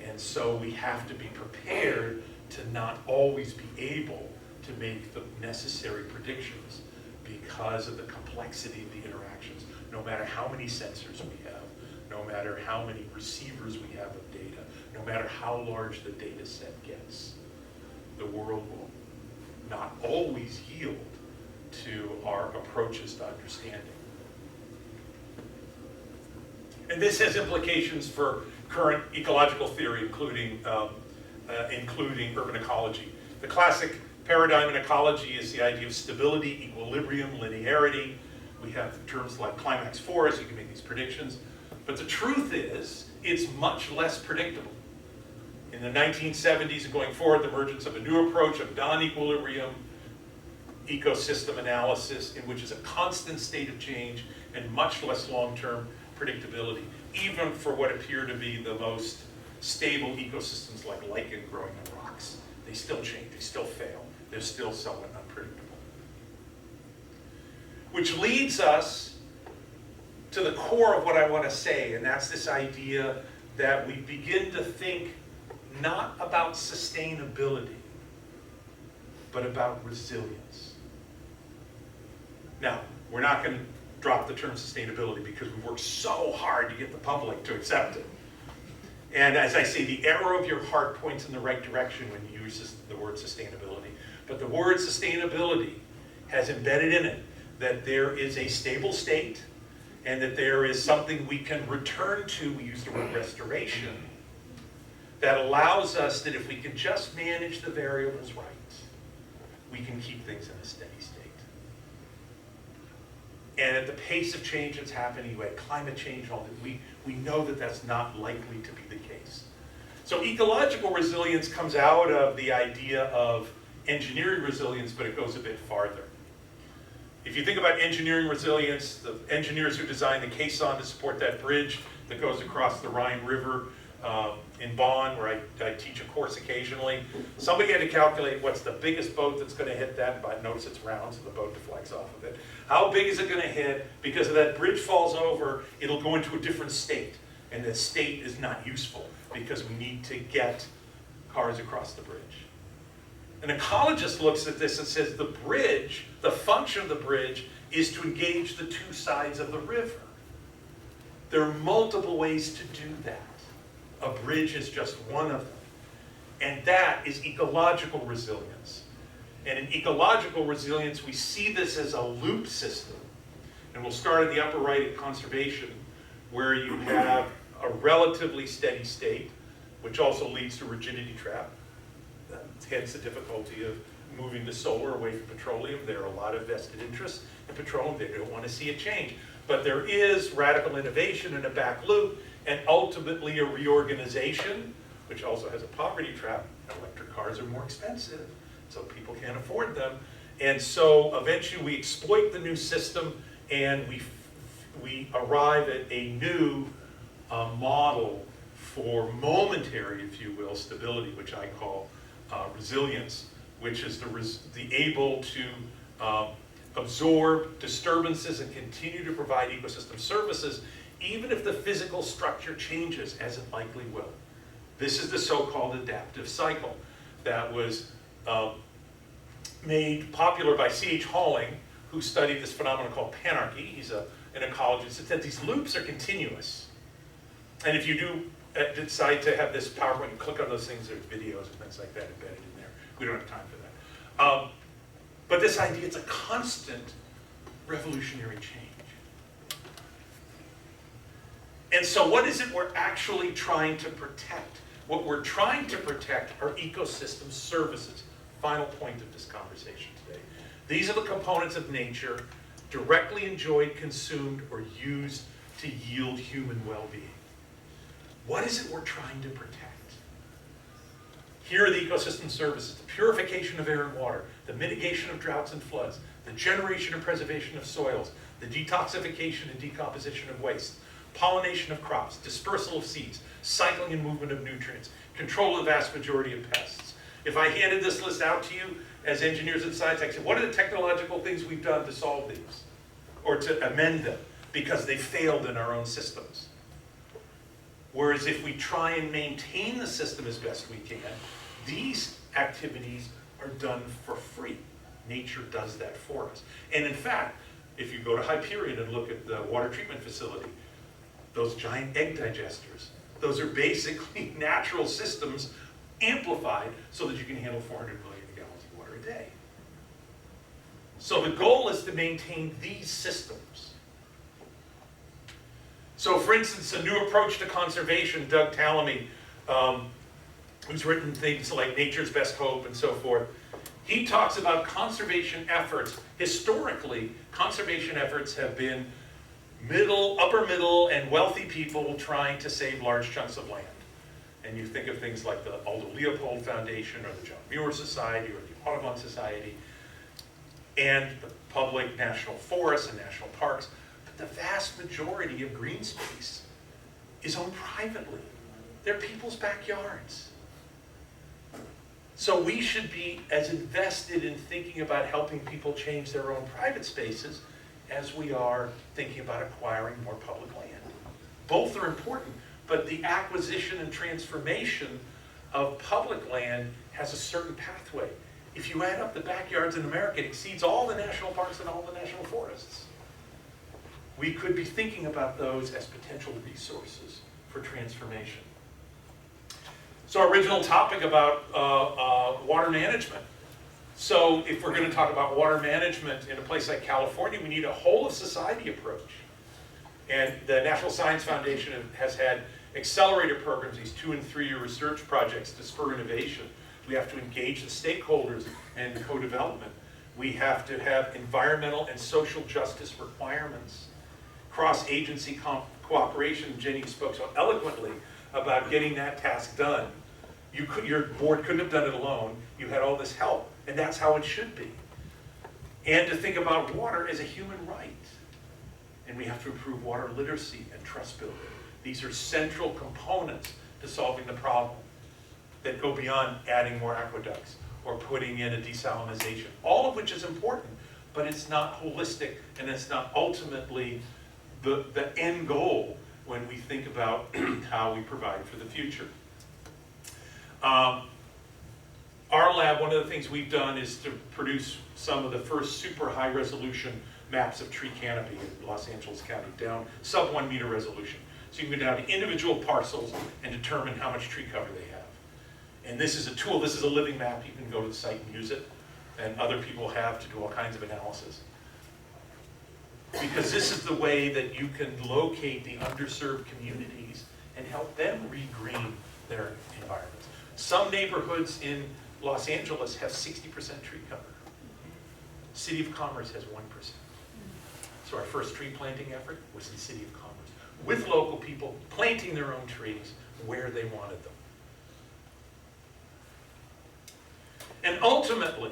And so we have to be prepared to not always be able to make the necessary predictions because of the complexity of the interactions. No matter how many sensors we have, no matter how many receivers we have of data, no matter how large the data set gets, the world will not always yield to our approaches to understanding. And this has implications for current ecological theory, including urban ecology. The classic paradigm in ecology is the idea of stability, equilibrium, linearity. We have terms like climax forest, you can make these predictions. But the truth is, it's much less predictable. In the 1970s and going forward, the emergence of a new approach of non-equilibrium ecosystem analysis, in which is a constant state of change and much less long-term predictability, even for what appear to be the most stable ecosystems like lichen growing in rocks. They still change, they still fail, they're still somewhat unpredictable. Which leads us to the core of what I want to say, and that's this idea that we begin to think not about sustainability, but about resilience. Now, we're not going to drop the term sustainability because we've worked so hard to get the public to accept it. And as I say, the arrow of your heart points in the right direction when you use the word sustainability. But the word sustainability has embedded in it that there is a stable state and that there is something we can return to, we use the word restoration, that allows us that if we can just manage the variables right, we can keep things in a steady state. And at the pace of change that's happening, like climate change and all that, we know that that's not likely to be the case. So ecological resilience comes out of the idea of engineering resilience, but it goes a bit farther. If you think about engineering resilience, the engineers who designed the caisson to support that bridge that goes across the Rhine River in Bonn, where I teach a course occasionally, somebody had to calculate what's the biggest boat that's going to hit that, but notice it's round, so the boat deflects off of it. How big is it going to hit? Because if that bridge falls over, it'll go into a different state, and that state is not useful because we need to get cars across the bridge. An ecologist looks at this and says the bridge, the function of the bridge, is to engage the two sides of the river. There are multiple ways to do that. A bridge is just one of them. And that is ecological resilience. And in ecological resilience, we see this as a loop system. And we'll start at the upper right at conservation, where you have a relatively steady state, which also leads to rigidity trap. Hence the difficulty of moving the solar away from petroleum. There are a lot of vested interests in petroleum. They don't want to see it change. But there is radical innovation in a back loop, and ultimately a reorganization, which also has a poverty trap. Electric cars are more expensive, so people can't afford them. And so eventually we exploit the new system, and we arrive at a new model for momentary, if you will, stability, which I call resilience, which is the able to absorb disturbances and continue to provide ecosystem services, even if the physical structure changes, as it likely will. This is the so-called adaptive cycle that was made popular by C.H. Halling, who studied this phenomenon called panarchy. He's an ecologist. It said these loops are continuous. And if you do decide to have this PowerPoint, you click on those things, there's videos and things like that embedded in there. We don't have time for that. But this idea, it's a constant revolutionary change. And so what is it we're actually trying to protect? What we're trying to protect are ecosystem services. Final point of this conversation today. These are the components of nature directly enjoyed, consumed, or used to yield human well-being. What is it we're trying to protect? Here are the ecosystem services: the purification of air and water, the mitigation of droughts and floods, the generation and preservation of soils, the detoxification and decomposition of waste, pollination of crops, dispersal of seeds, cycling and movement of nutrients, control of the vast majority of pests. If I handed this list out to you as engineers in science, I'd say, what are the technological things we've done to solve these? Or to amend them, because they failed in our own systems. Whereas if we try and maintain the system as best we can, these activities are done for free. Nature does that for us. And in fact, if you go to Hyperion and look at the water treatment facility, those giant egg digesters, those are basically natural systems amplified so that you can handle 400 million gallons of water a day. So the goal is to maintain these systems. So for instance, a new approach to conservation, Doug Tallamy, who's written things like Nature's Best Hope and so forth, He talks about conservation efforts. Historically, conservation efforts have been upper middle, and wealthy people trying to save large chunks of land. And you think of things like the Aldo Leopold Foundation, or the John Muir Society, or the Audubon Society, and the public national forests and national parks. But the vast majority of green space is owned privately. They're people's backyards. So we should be as invested in thinking about helping people change their own private spaces as we are thinking about acquiring more public land. Both are important, but the acquisition and transformation of public land has a certain pathway. If you add up the backyards in America, it exceeds all the national parks and all the national forests. We could be thinking about those as potential resources for transformation. So our original topic about water management. So if we're going to talk about water management in a place like California, we need a whole of society approach. And the National Science Foundation has had accelerator programs, these 2- and 3-year research projects to spur innovation. We have to engage the stakeholders and co-development. We have to have environmental and social justice requirements. Cross-agency cooperation. Jenny spoke so eloquently about getting that task done. Your board couldn't have done it alone. You had all this help, and that's how it should be. And to think about water as a human right. And we have to improve water literacy and trust building. These are central components to solving the problem that go beyond adding more aqueducts or putting in a desalinization, all of which is important, but it's not holistic, and it's not ultimately the end goal when we think about how we provide for the future. Our lab, one of the things we've done is to produce some of the first super high resolution maps of tree canopy in Los Angeles County, down sub 1 meter resolution. So you can go down to individual parcels and determine how much tree cover they have. And this is a tool, this is a living map. You can go to the site and use it, and other people have to do all kinds of analysis. Because this is the way that you can locate the underserved communities and help them regreen their environments. Some neighborhoods in Los Angeles have 60% tree cover. City of Commerce has 1%. So our first tree planting effort was in City of Commerce, with local people planting their own trees where they wanted them. And ultimately,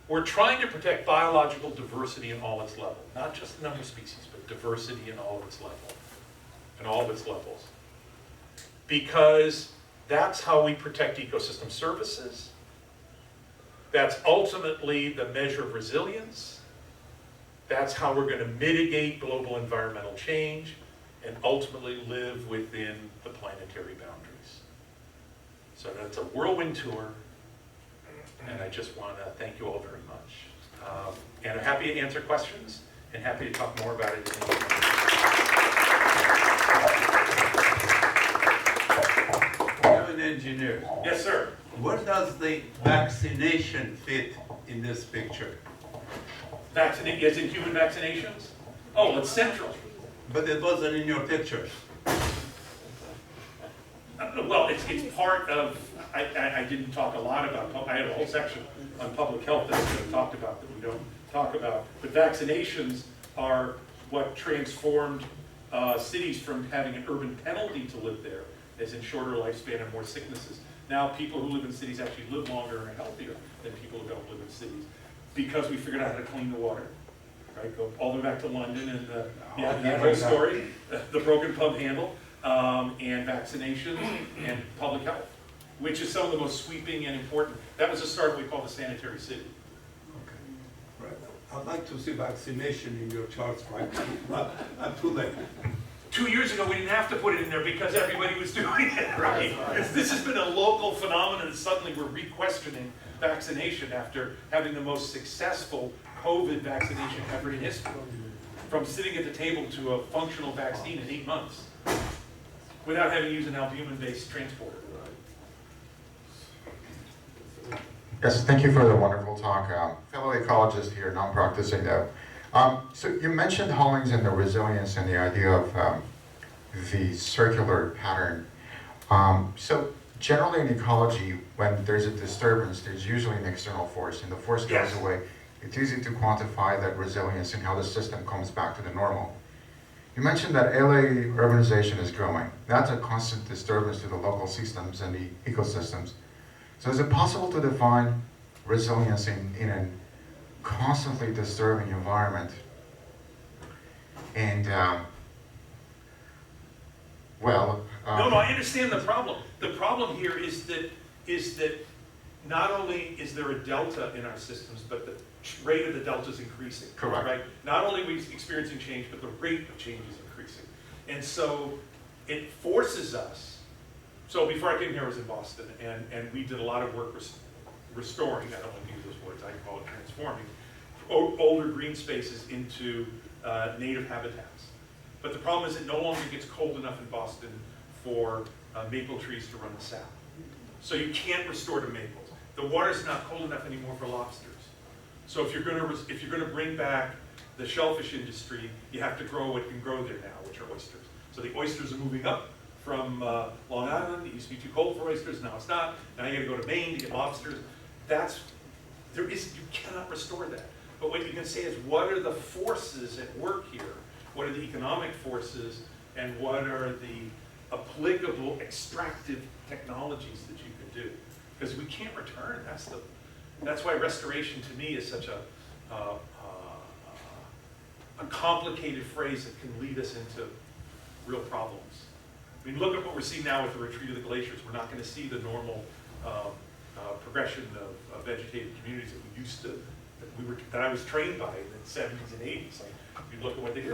we're trying to protect biological diversity in all its levels, not just the number of species, but diversity in all of its levels, because that's how we protect ecosystem services. That's ultimately the measure of resilience. That's how we're going to mitigate global environmental change and ultimately live within the planetary boundaries. So that's a whirlwind tour, and I just want to thank you all very much. And I'm happy to answer questions and happy to talk more about it. I'm an engineer. Yes, sir. Where does the vaccination fit in this picture? Yes, in human vaccinations? Oh, it's central. But it wasn't in your pictures. Well, it's part of, I didn't talk a lot about, I had a whole section on public health that I could have talked about that we don't talk about. But vaccinations are what transformed cities from having an urban penalty to live there, as in shorter lifespan and more sicknesses. Now people who live in cities actually live longer and are healthier than people who don't live in cities, because we figured out how to clean the water. Right, go all the way back to London and that whole story, the broken pump handle, and vaccinations and public health, which is some of the most sweeping and important. That was the start of what we call the sanitary city. Okay, right. I'd like to see vaccination in your charts, right? But I'm too late. 2 years ago, we didn't have to put it in there because everybody was doing it, right? This has been a local phenomenon, and suddenly we're re-questioning vaccination after having the most successful COVID vaccination effort in history. From sitting at the table to a functional vaccine in 8 months without having to use an albumin-based transporter. Yes, thank you for the wonderful talk. Fellow ecologist here, non-practicing though. So you mentioned Hollings and the resilience and the idea of the circular pattern. So generally in ecology, when there's a disturbance, there's usually an external force, and the force goes Yes. away. It's easy to quantify that resilience and how the system comes back to the normal. You mentioned that LA urbanization is growing. That's a constant disturbance to the local systems and the ecosystems. So is it possible to define resilience in a constantly disturbing environment? And, No, I understand the problem. The problem here is that not only is there a delta in our systems, but the rate of the delta is increasing. Correct. Right? Not only are we experiencing change, but the rate of change is increasing. And so it forces us. So before I came here, I was in Boston, and we did a lot of work restoring, I don't want to use those words, I call it transforming, older green spaces into native habitats. But the problem is it no longer gets cold enough in Boston for maple trees to run south. So you can't restore the maples. The water's not cold enough anymore for lobsters. So if you're going to bring back the shellfish industry, you have to grow what can grow there now, which are oysters. So the oysters are moving up from Long Island. It used to be too cold for oysters. Now it's not. Now you got to go to Maine to get lobsters. You cannot restore that. But what you can say is, what are the forces at work here? What are the economic forces, and what are the applicable extractive technologies that you could do? Because we can't return. That's why restoration to me is such a complicated phrase that can lead us into real problems. I mean, look at what we're seeing now with the retreat of the glaciers. We're not going to see the normal progression of vegetated communities that we used to, that I was trained by in the 70s and 80s. Like, you look at what they do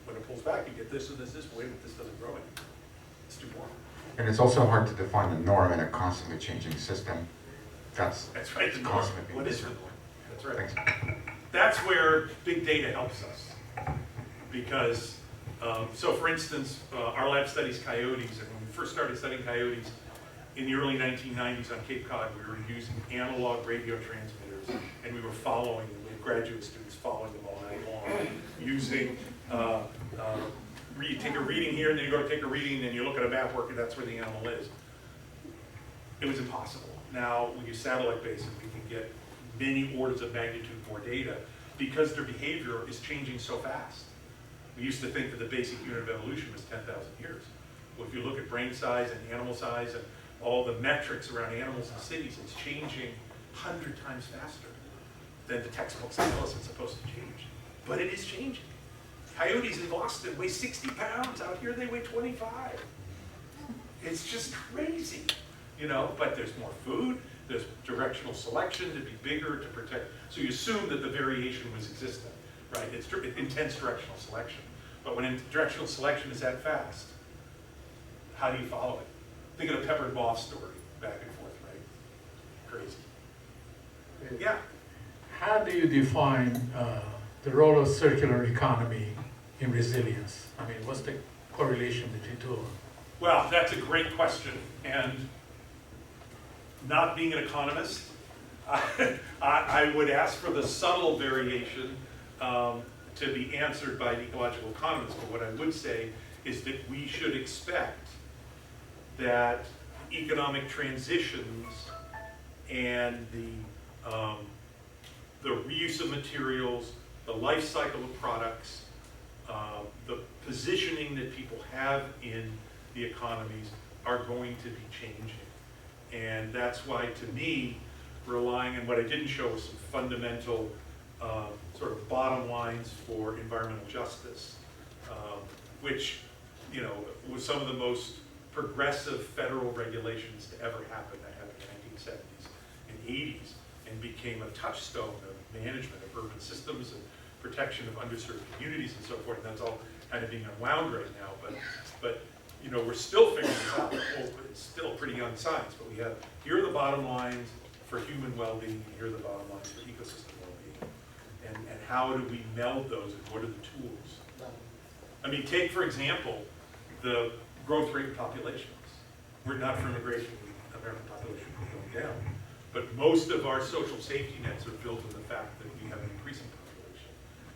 when it pulls back, you get this and this way, but this doesn't grow anymore. It's too warm. and it's also hard to define the norm in a constantly changing system. That's right. The norm. constantly being What is the disturbed. norm? That's right. Thanks. That's where big data helps us. Because, so for instance, our lab studies coyotes, and when we first started studying coyotes in the early 1990s on Cape Cod, we were using analog radio transmitters, and we were following them. We had graduate students following them all night long, using, you take a reading here, and then you go to take a reading, and you look at a map work, and that's where the animal is. It was impossible. Now, we use satellite-based, and we can get many orders of magnitude more data because their behavior is changing so fast. We used to think that the basic unit of evolution was 10,000 years. Well, if you look at brain size and animal size and all the metrics around animals and cities, it's changing 100 times faster than the textbooks tell us it's supposed to change. But it is changing. Coyotes in Boston weigh 60 pounds. Out here, they weigh 25. It's just crazy, you know, but there's more food. There's directional selection to be bigger, to protect. So you assume that the variation was existent, right? It's intense directional selection. But when directional selection is that fast, how do you follow it? Think of the peppered moth story, back and forth, right? Crazy. Yeah. How do you define the role of circular economy in resilience? I mean, what's the correlation between the two? Well, that's a great question. And not being an economist, I would ask for the subtle variation to be answered by an ecological economist. But what I would say is that we should expect that economic transitions and the reuse of materials, the life cycle of products, the positioning that people have in the economies are going to be changing. And that's why, to me, relying on what I didn't show was some fundamental sort of bottom lines for environmental justice, which, you know, was some of the most progressive federal regulations to ever happen. That happened in the 1970s and 80s and became a touchstone of management of urban systems and protection of underserved communities and so forth. And that's all kind of being unwound right now. But you know, we're still figuring this out. Well, it's still pretty young science, but here are the bottom lines for human well-being, and here are the bottom lines for ecosystem well-being. And how do we meld those, and what are the tools? I mean, take, for example, the growth rate of populations. We're not for immigration, the American population is going down. But most of our social safety nets are built on the fact that we have an increasing population,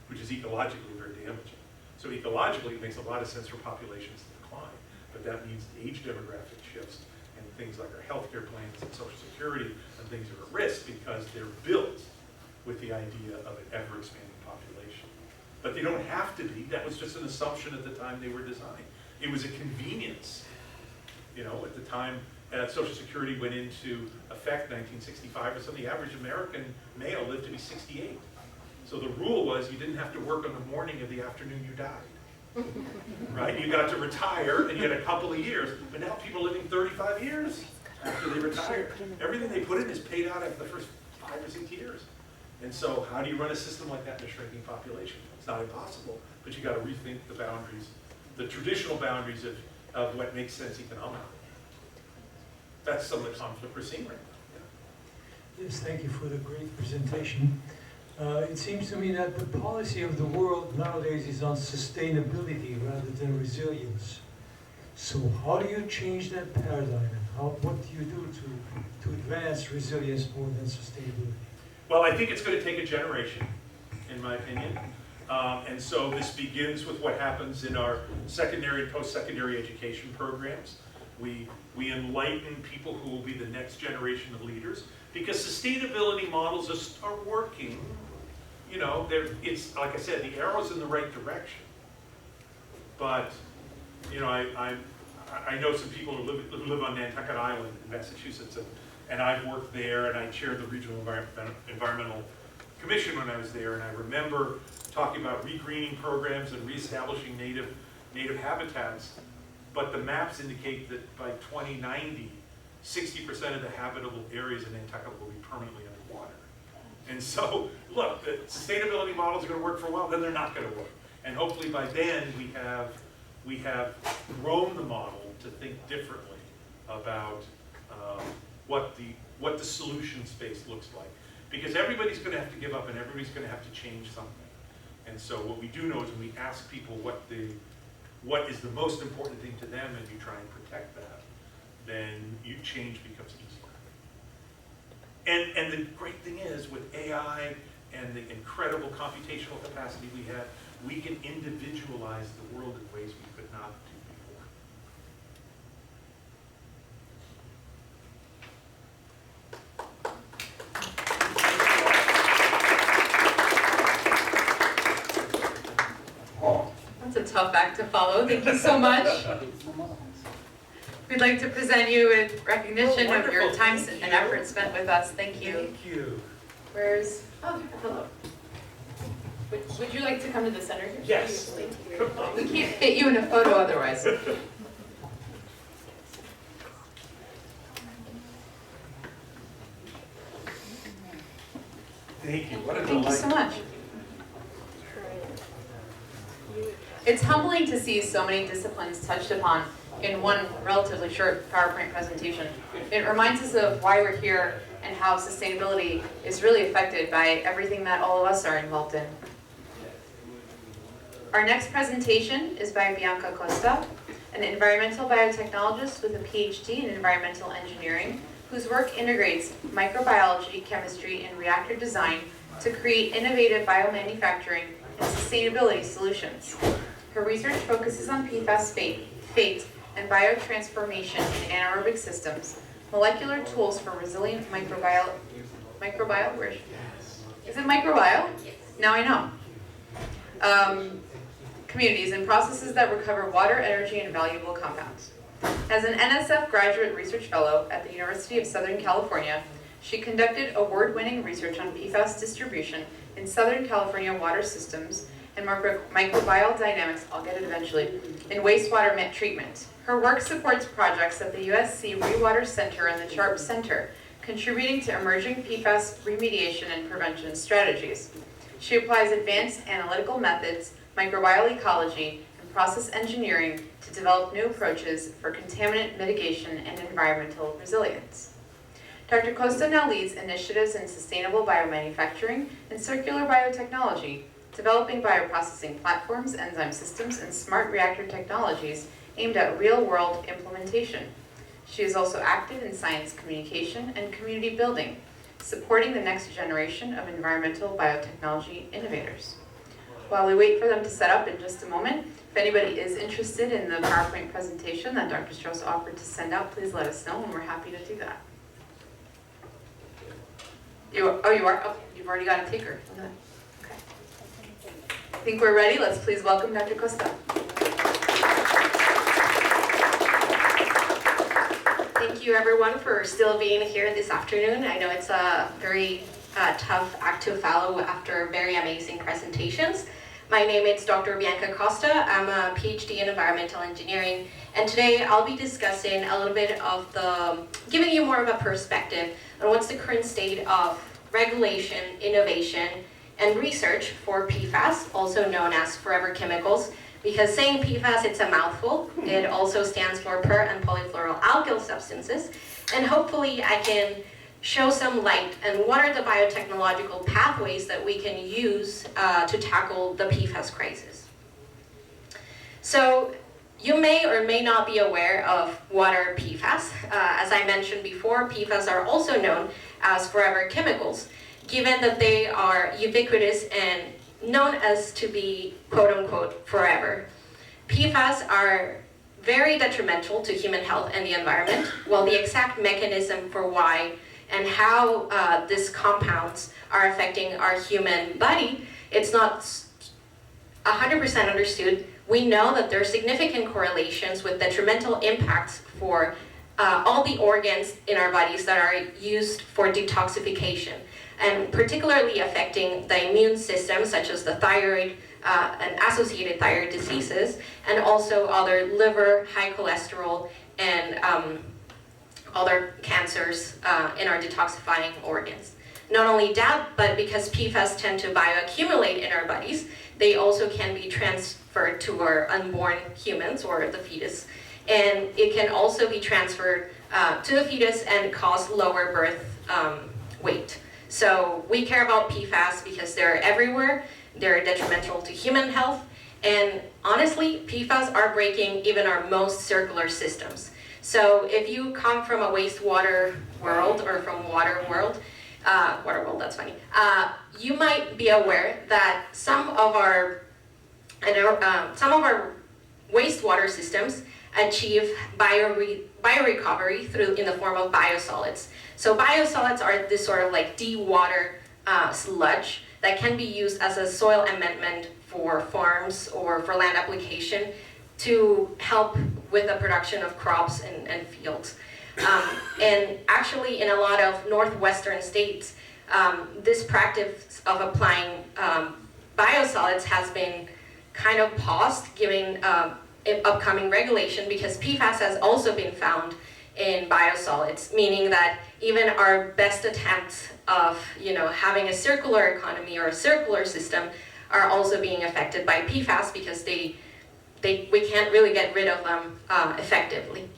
which is ecologically very damaging. So ecologically, it makes a lot of sense for populations to decline. But that means age demographic shifts, and and things like our healthcare plans and Social Security and things are at risk because they're built with the idea of an ever-expanding population. But they don't have to be. That was just an assumption at the time they were designed. It was a convenience. You know, at the time Social Security went into effect, 1965 or something, the average American male lived to be 68. So the rule was you didn't have to work on the morning of the afternoon you died. Right? You got to retire and you had a couple of years. But now people are living 35 years after they retire. Everything they put in is paid out after the first 5 or 6 years. And so how do you run a system like that in a shrinking population? It's not impossible, but you got to rethink the boundaries, the traditional boundaries of what makes sense economically. That's some of the conflict we're seeing right now. Yes, thank you for the great presentation. It seems to me that the policy of the world nowadays is on sustainability rather than resilience. So how do you change that paradigm, and what do you do to advance resilience more than sustainability? Well, I think it's going to take a generation, in my opinion. And so this begins with what happens in our secondary and post-secondary education programs. We enlighten people who will be the next generation of leaders, because sustainability models are working. You know, it's like I said, the arrow's in the right direction. But you know, I know some people who live on Nantucket Island in Massachusetts, and I've worked there, and I chaired the Regional Environmental Commission when I was there, and I remember talking about regreening programs and reestablishing native habitats. But the maps indicate that by 2090, 60% of the habitable areas in Nantucket will be permanently underwater. And so, look, the sustainability models are going to work for a while, then they're not going to work. And hopefully by then we have grown the model to think differently about what the solution space looks like. Because everybody's going to have to give up and everybody's going to have to change something. And so what we do know is when we ask people what is the most important thing to them and you try and protect that, then change becomes easier. And the great thing is, with AI and the incredible computational capacity we have, we can individualize the world in ways we could not do before. That's a tough act to follow. Thank you so much. We'd like to present you with recognition of your time and effort spent with us. Thank you. Thank you. Hello. Would you like to come to the center here? Yes. We can't fit you in a photo otherwise. Thank you. What a Thank you so much. It's humbling to see so many disciplines touched upon in one relatively short PowerPoint presentation. It reminds us of why we're here and how sustainability is really affected by everything that all of us are involved in. Our next presentation is by Bianca Costa, an environmental biotechnologist with a PhD in environmental engineering, whose work integrates microbiology, chemistry, and reactor design to create innovative biomanufacturing and sustainability solutions. Her research focuses on PFAS fate and biotransformation in anaerobic systems, molecular tools for resilient microbial, is it microbial? Now I know. Communities and processes that recover water, energy, and valuable compounds. As an NSF Graduate Research Fellow at the University of Southern California, she conducted award-winning research on PFAS distribution in Southern California water systems and microbial dynamics, I'll get it eventually, in wastewater treatment. Her work supports projects at the USC Rewater Center and the CHARP Center, contributing to emerging PFAS remediation and prevention strategies. She applies advanced analytical methods, microbial ecology, and process engineering to develop new approaches for contaminant mitigation and environmental resilience. Dr. Costa now leads initiatives in sustainable biomanufacturing and circular biotechnology, developing bioprocessing platforms, enzyme systems, and smart reactor technologies aimed at real-world implementation. She is also active in science communication and community building, supporting the next generation of environmental biotechnology innovators. while we wait for them to set up in just a moment, if anybody is interested in the PowerPoint presentation that Dr. Strauss offered to send out, please let us know, and we're happy to do that. You are? Oh, you've already got a taker. Okay. I think we're ready. Let's please welcome Dr. Costa. Thank you everyone for still being here this afternoon. I know it's a very tough act to follow after very amazing presentations. My name is Dr. Bianca Costa. I'm a PhD in environmental engineering, and today I'll be discussing a little bit of giving you more of a perspective on what's the current state of regulation, innovation, and research for PFAS, also known as forever chemicals. Because saying PFAS, it's a mouthful. It also stands for per and polyfluoroalkyl substances. And hopefully I can show some light on what are the biotechnological pathways that we can use to tackle the PFAS crisis. So you may or may not be aware of what are PFAS. As I mentioned before, PFAS are also known as forever chemicals, given that they are ubiquitous and known as to be quote-unquote forever. PFAS are very detrimental to human health and the environment, while the exact mechanism for why and how these compounds are affecting our human body, it's not 100% understood. We know that there are significant correlations with detrimental impacts for all the organs in our bodies that are used for detoxification, and particularly affecting the immune system, such as the thyroid and associated thyroid diseases, and also other liver, high cholesterol, and other cancers in our detoxifying organs. Not only that, but because PFAS tend to bioaccumulate in our bodies, they also can be transferred to our unborn humans or the fetus. And it can also be transferred to the fetus and cause lower birth weight. So we care about PFAS because they're everywhere, they're detrimental to human health, and honestly, PFAS are breaking even our most circular systems. So if you come from a wastewater world or from water world, that's funny, you might be aware that some of our wastewater systems achieve biorecovery in the form of biosolids. So biosolids are this sort of like de-water sludge that can be used as a soil amendment for farms or for land application to help with the production of crops and fields. And actually in a lot of northwestern states, this practice of applying biosolids has been kind of paused given upcoming regulation, because PFAS has also been found in biosolids, meaning that even our best attempts of having a circular economy or a circular system are also being affected by PFAS because we can't really get rid of them effectively.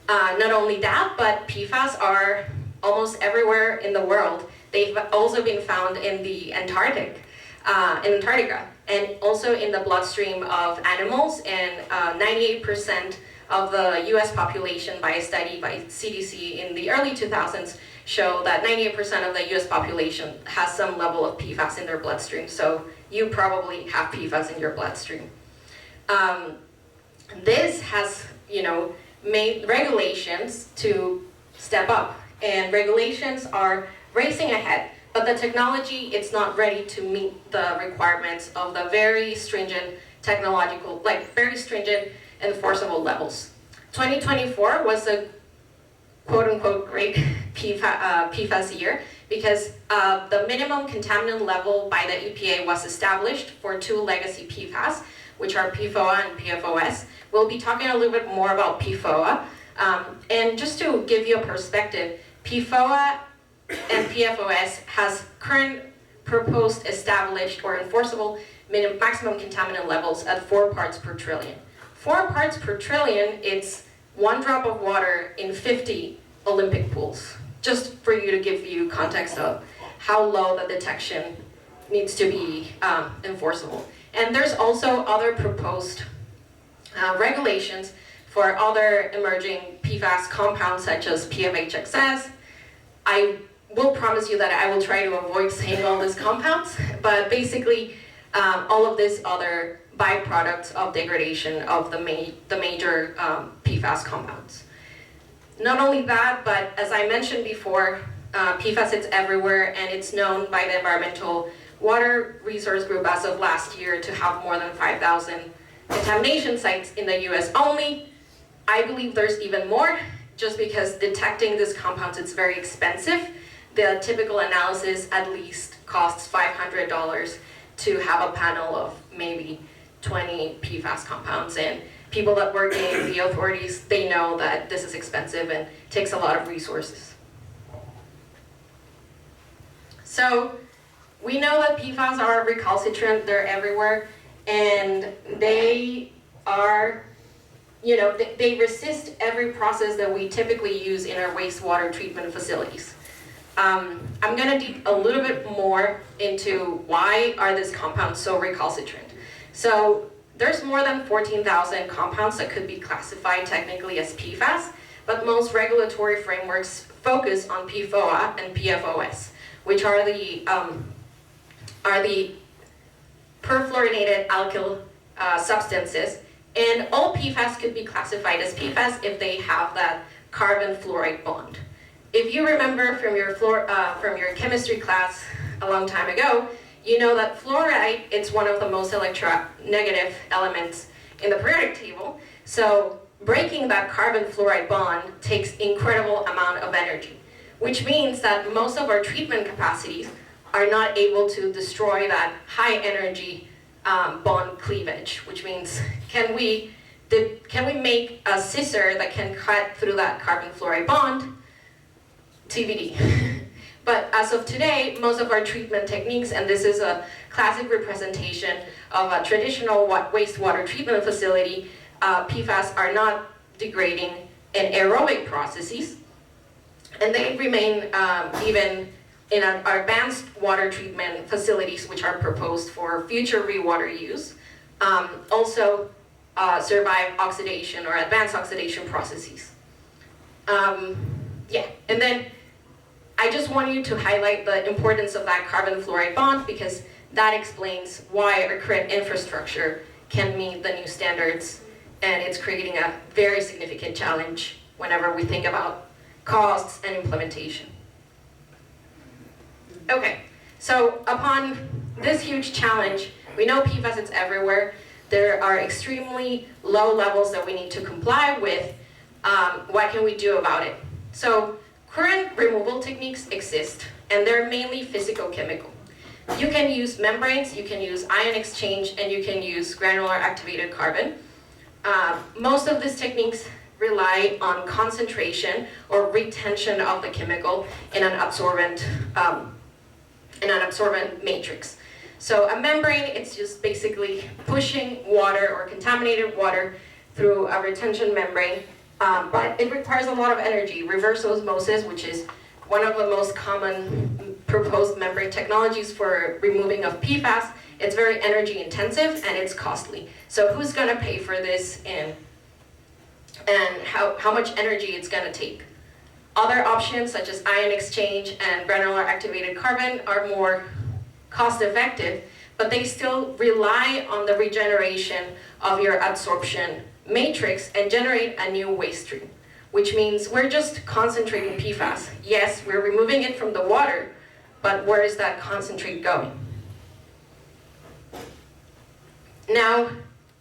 Not only that, but PFAS are almost everywhere in the world. They've also been found in the Antarctica, and also in the bloodstream of animals, and 98% of the US population, by a study by CDC in the early 2000s, show that 98% of the US population has some level of PFAS in their bloodstream. So you probably have PFAS in your bloodstream. This has, made regulations to step up, and regulations are racing ahead. But the technology, it's not ready to meet the requirements of the very stringent very stringent enforceable levels. 2024 was a quote-unquote great PFAS year because the minimum contaminant level by the EPA was established for two legacy PFAS, which are PFOA and PFOS. We'll be talking a little bit more about PFOA. And just to give you a perspective, PFOA and PFOS has current proposed established or enforceable maximum contaminant levels at 4 parts per trillion. 4 parts per trillion, it's 1 drop of water in 50 Olympic pools. Just for you to give you context of how low the detection needs to be enforceable. And there's also other proposed regulations for other emerging PFAS compounds such as PFHXS, will promise you that I will try to avoid saying all these compounds, but basically all of these other byproducts of degradation of the major PFAS compounds. Not only that, but as I mentioned before, PFAS is everywhere, and it's known by the Environmental Water Resource Group as of last year to have more than 5,000 contamination sites in the US only. I believe there's even more, just because detecting these compounds is very expensive. The typical analysis at least costs $500 to have a panel of maybe 20 PFAS compounds, and people that work in the authorities, they know that this is expensive and takes a lot of resources. So we know that PFAS are recalcitrant, they're everywhere, and they are, they resist every process that we typically use in our wastewater treatment facilities. I'm gonna dig a little bit more into why are these compounds so recalcitrant. So there's more than 14,000 compounds that could be classified technically as PFAS, but most regulatory frameworks focus on PFOA and PFOS, which are the perfluorinated alkyl substances, and all PFAS could be classified as PFAS if they have that carbon fluoride bond. If you remember from your chemistry class a long time ago, you know that fluoride, it's one of the most electronegative elements in the periodic table. So breaking that carbon fluoride bond takes incredible amount of energy, which means that most of our treatment capacities are not able to destroy that high energy bond cleavage, which means can we make a scissor that can cut through that carbon fluoride bond? TBD. But as of today, most of our treatment techniques, and this is a classic representation of a traditional wastewater treatment facility, PFAS are not degrading in aerobic processes, and they remain even in our advanced water treatment facilities, which are proposed for future rewater use, also survive oxidation or advanced oxidation processes. And then I just want you to highlight the importance of that carbon fluoride bond, because that explains why our current infrastructure can meet the new standards, and it's creating a very significant challenge whenever we think about costs and implementation. Okay, so upon this huge challenge, we know PFAS is everywhere. There are extremely low levels that we need to comply with. What can we do about it? So current removal techniques exist, and they're mainly physicochemical. You can use membranes, you can use ion exchange, and you can use granular activated carbon. Most of these techniques rely on concentration or retention of the chemical in an absorbent matrix. So a membrane, it's just basically pushing water or contaminated water through a retention membrane, but it requires a lot of energy. Reverse osmosis, which is one of the most common proposed membrane technologies for removing of PFAS, it's very energy intensive and it's costly. So who's gonna pay for this, and how much energy it's gonna take? Other options such as ion exchange and granular activated carbon are more cost effective, but they still rely on the regeneration of your absorption matrix and generate a new waste stream, which means we're just concentrating PFAS. Yes, we're removing it from the water, but where is that concentrate going? Now,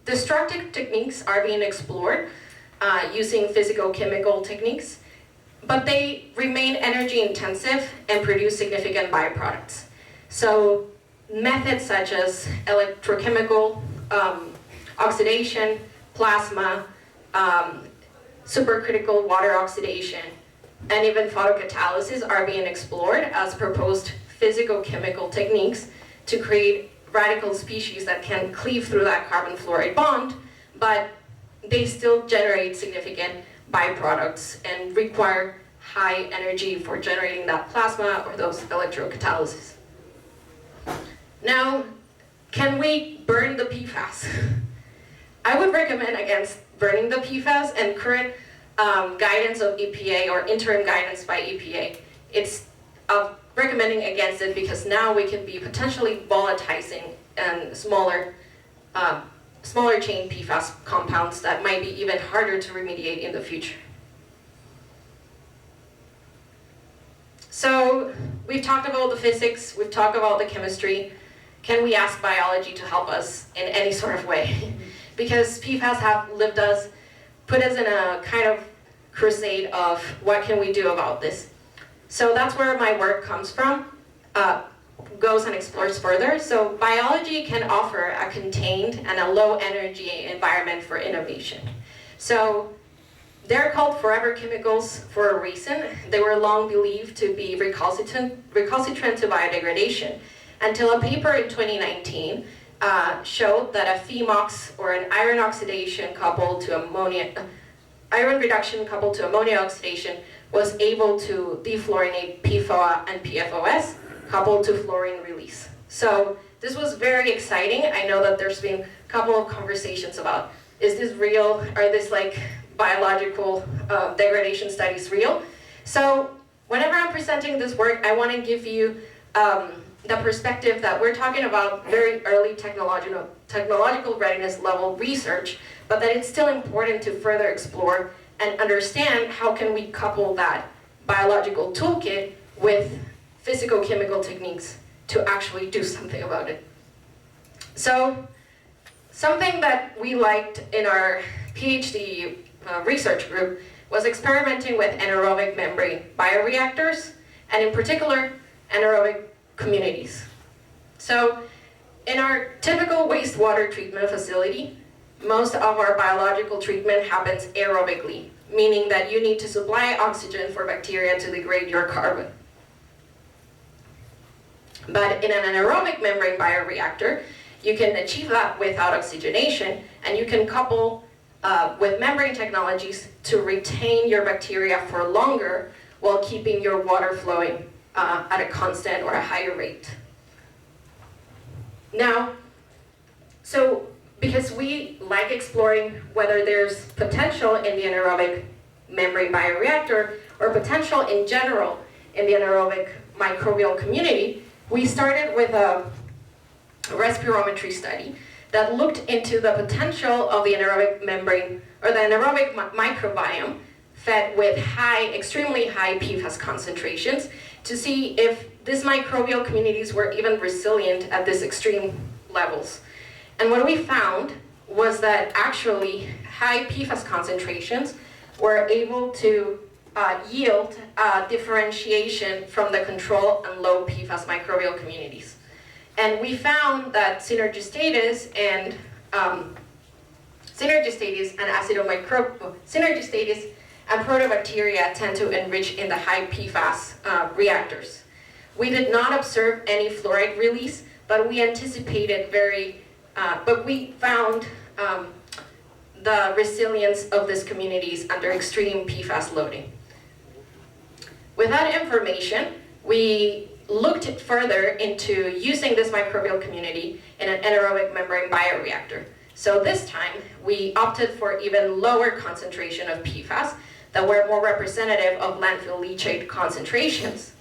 destructive techniques are being explored using physicochemical techniques, but they remain energy intensive and produce significant byproducts. So methods such as electrochemical oxidation, plasma, supercritical water oxidation, and even photocatalysis are being explored as proposed physicochemical techniques to create radical species that can cleave through that carbon fluoride bond, but they still generate significant byproducts and require high energy for generating that plasma or those electrocatalysis. Now, can we burn the PFAS? I would recommend against burning the PFAS, and current guidance of EPA or interim guidance by EPA, it's recommending against it because now we can be potentially volatilizing and smaller chain PFAS compounds that might be even harder to remediate in the future. So we've talked about the physics, we've talked about the chemistry. Can we ask biology to help us in any sort of way? Because PFAS have put us in a kind of crusade of what can we do about this. So that's where my work comes from, goes and explores further. So biology can offer a contained and a low energy environment for innovation. So they're called forever chemicals for a reason. They were long believed to be recalcitrant to biodegradation, until a paper in 2019 showed that a PHMOX, or an iron oxidation coupled to iron reduction coupled to ammonia oxidation, was able to defluorinate PFOA and PFOS coupled to fluorine release. So this was very exciting. I know that there's been a couple of conversations about, is this real? Are this like biological degradation studies real? So whenever I'm presenting this work, I want to give you the perspective that we're talking about very early technological readiness level research, but that it's still important to further explore and understand how can we couple that biological toolkit with physicochemical techniques to actually do something about it. So something that we liked in our PhD research group was experimenting with anaerobic membrane bioreactors, and in particular, anaerobic communities. So in our typical wastewater treatment facility, most of our biological treatment happens aerobically, meaning that you need to supply oxygen for bacteria to degrade your carbon. But in an anaerobic membrane bioreactor, you can achieve that without oxygenation, and you can couple with membrane technologies to retain your bacteria for longer while keeping your water flowing at a constant or a higher rate. Now, so because we like exploring whether there's potential in the anaerobic membrane bioreactor or potential in general in the anaerobic microbial community, we started with a respirometry study that looked into the potential of the anaerobic membrane or the anaerobic microbiome fed with extremely high PFAS concentrations to see if these microbial communities were even resilient at these extreme levels. And what we found was that actually high PFAS concentrations were able to yield differentiation from the control and low PFAS microbial communities. And we found that synergistatis and protobacteria tend to enrich in the high PFAS reactors. We did not observe any fluoride release, but we anticipated but we found the resilience of these communities under extreme PFAS loading. With that information, we looked further into using this microbial community in an anaerobic membrane bioreactor. So this time, we opted for even lower concentration of PFAS that were more representative of landfill leachate concentrations.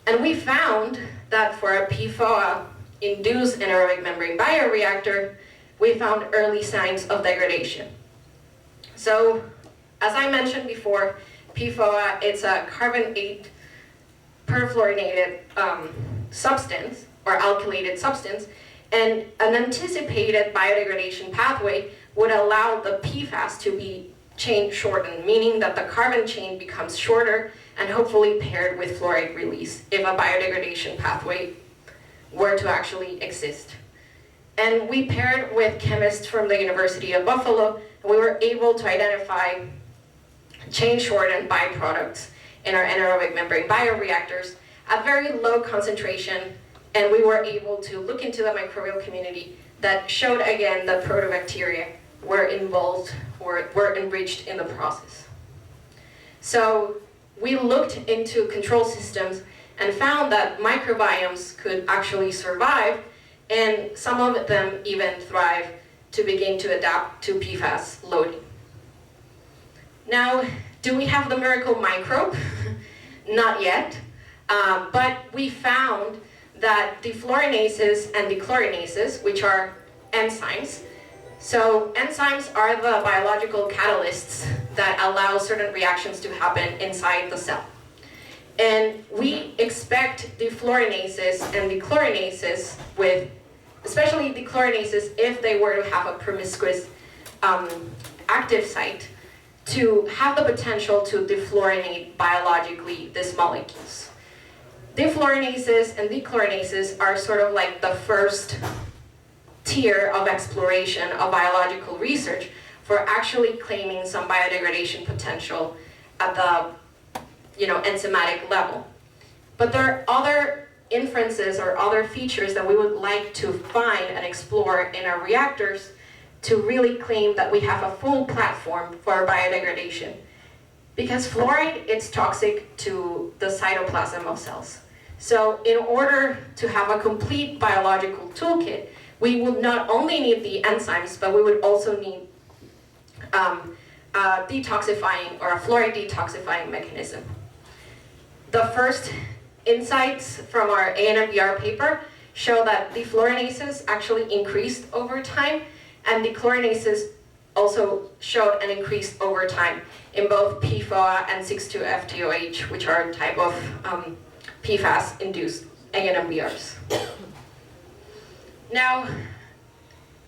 And we found that for a PFOA-induced anaerobic membrane bioreactor, we found early signs of degradation. So, as I mentioned before, PFOA, it's a carbon-8 perfluorinated substance, or alkylated substance, and an anticipated biodegradation pathway would allow the PFAS to be chain shortened, meaning that the carbon chain becomes shorter and hopefully paired with fluoride release if a biodegradation pathway were to actually exist. And we paired with chemists from the University of Buffalo, and we were able to identify chain-shortened byproducts in our anaerobic membrane bioreactors at very low concentration, and we were able to look into the microbial community that showed again that protobacteria were involved or were enriched in the process. So we looked into control systems and found that microbiomes could actually survive, and some of them even thrive to begin to adapt to PFAS loading. Now, do we have the miracle microbe? Not yet. But we found that defluorinases and dechlorinases, which are enzymes, so enzymes are the biological catalysts that allow certain reactions to happen inside the cell. And we expect defluorinases and dechlorinases especially dechlorinases, if they were to have a promiscuous active site, to have the potential to defluorinate biologically these molecules. Defluorinases and dechlorinases are sort of like the first tier of exploration of biological research for actually claiming some biodegradation potential at the enzymatic level. But there are other inferences or other features that we would like to find and explore in our reactors to really claim that we have a full platform for biodegradation. Because fluoride, it's toxic to the cytoplasm of cells. So in order to have a complete biological toolkit, we would not only need the enzymes, but we would also need a detoxifying or a fluoride detoxifying mechanism. The first insights from our ANMBR paper show that defluorinases actually increased over time, and dechlorinases also showed an increase over time in both PFOA and 6,2-FTOH, which are a type of PFAS-induced ANMBRs. Now,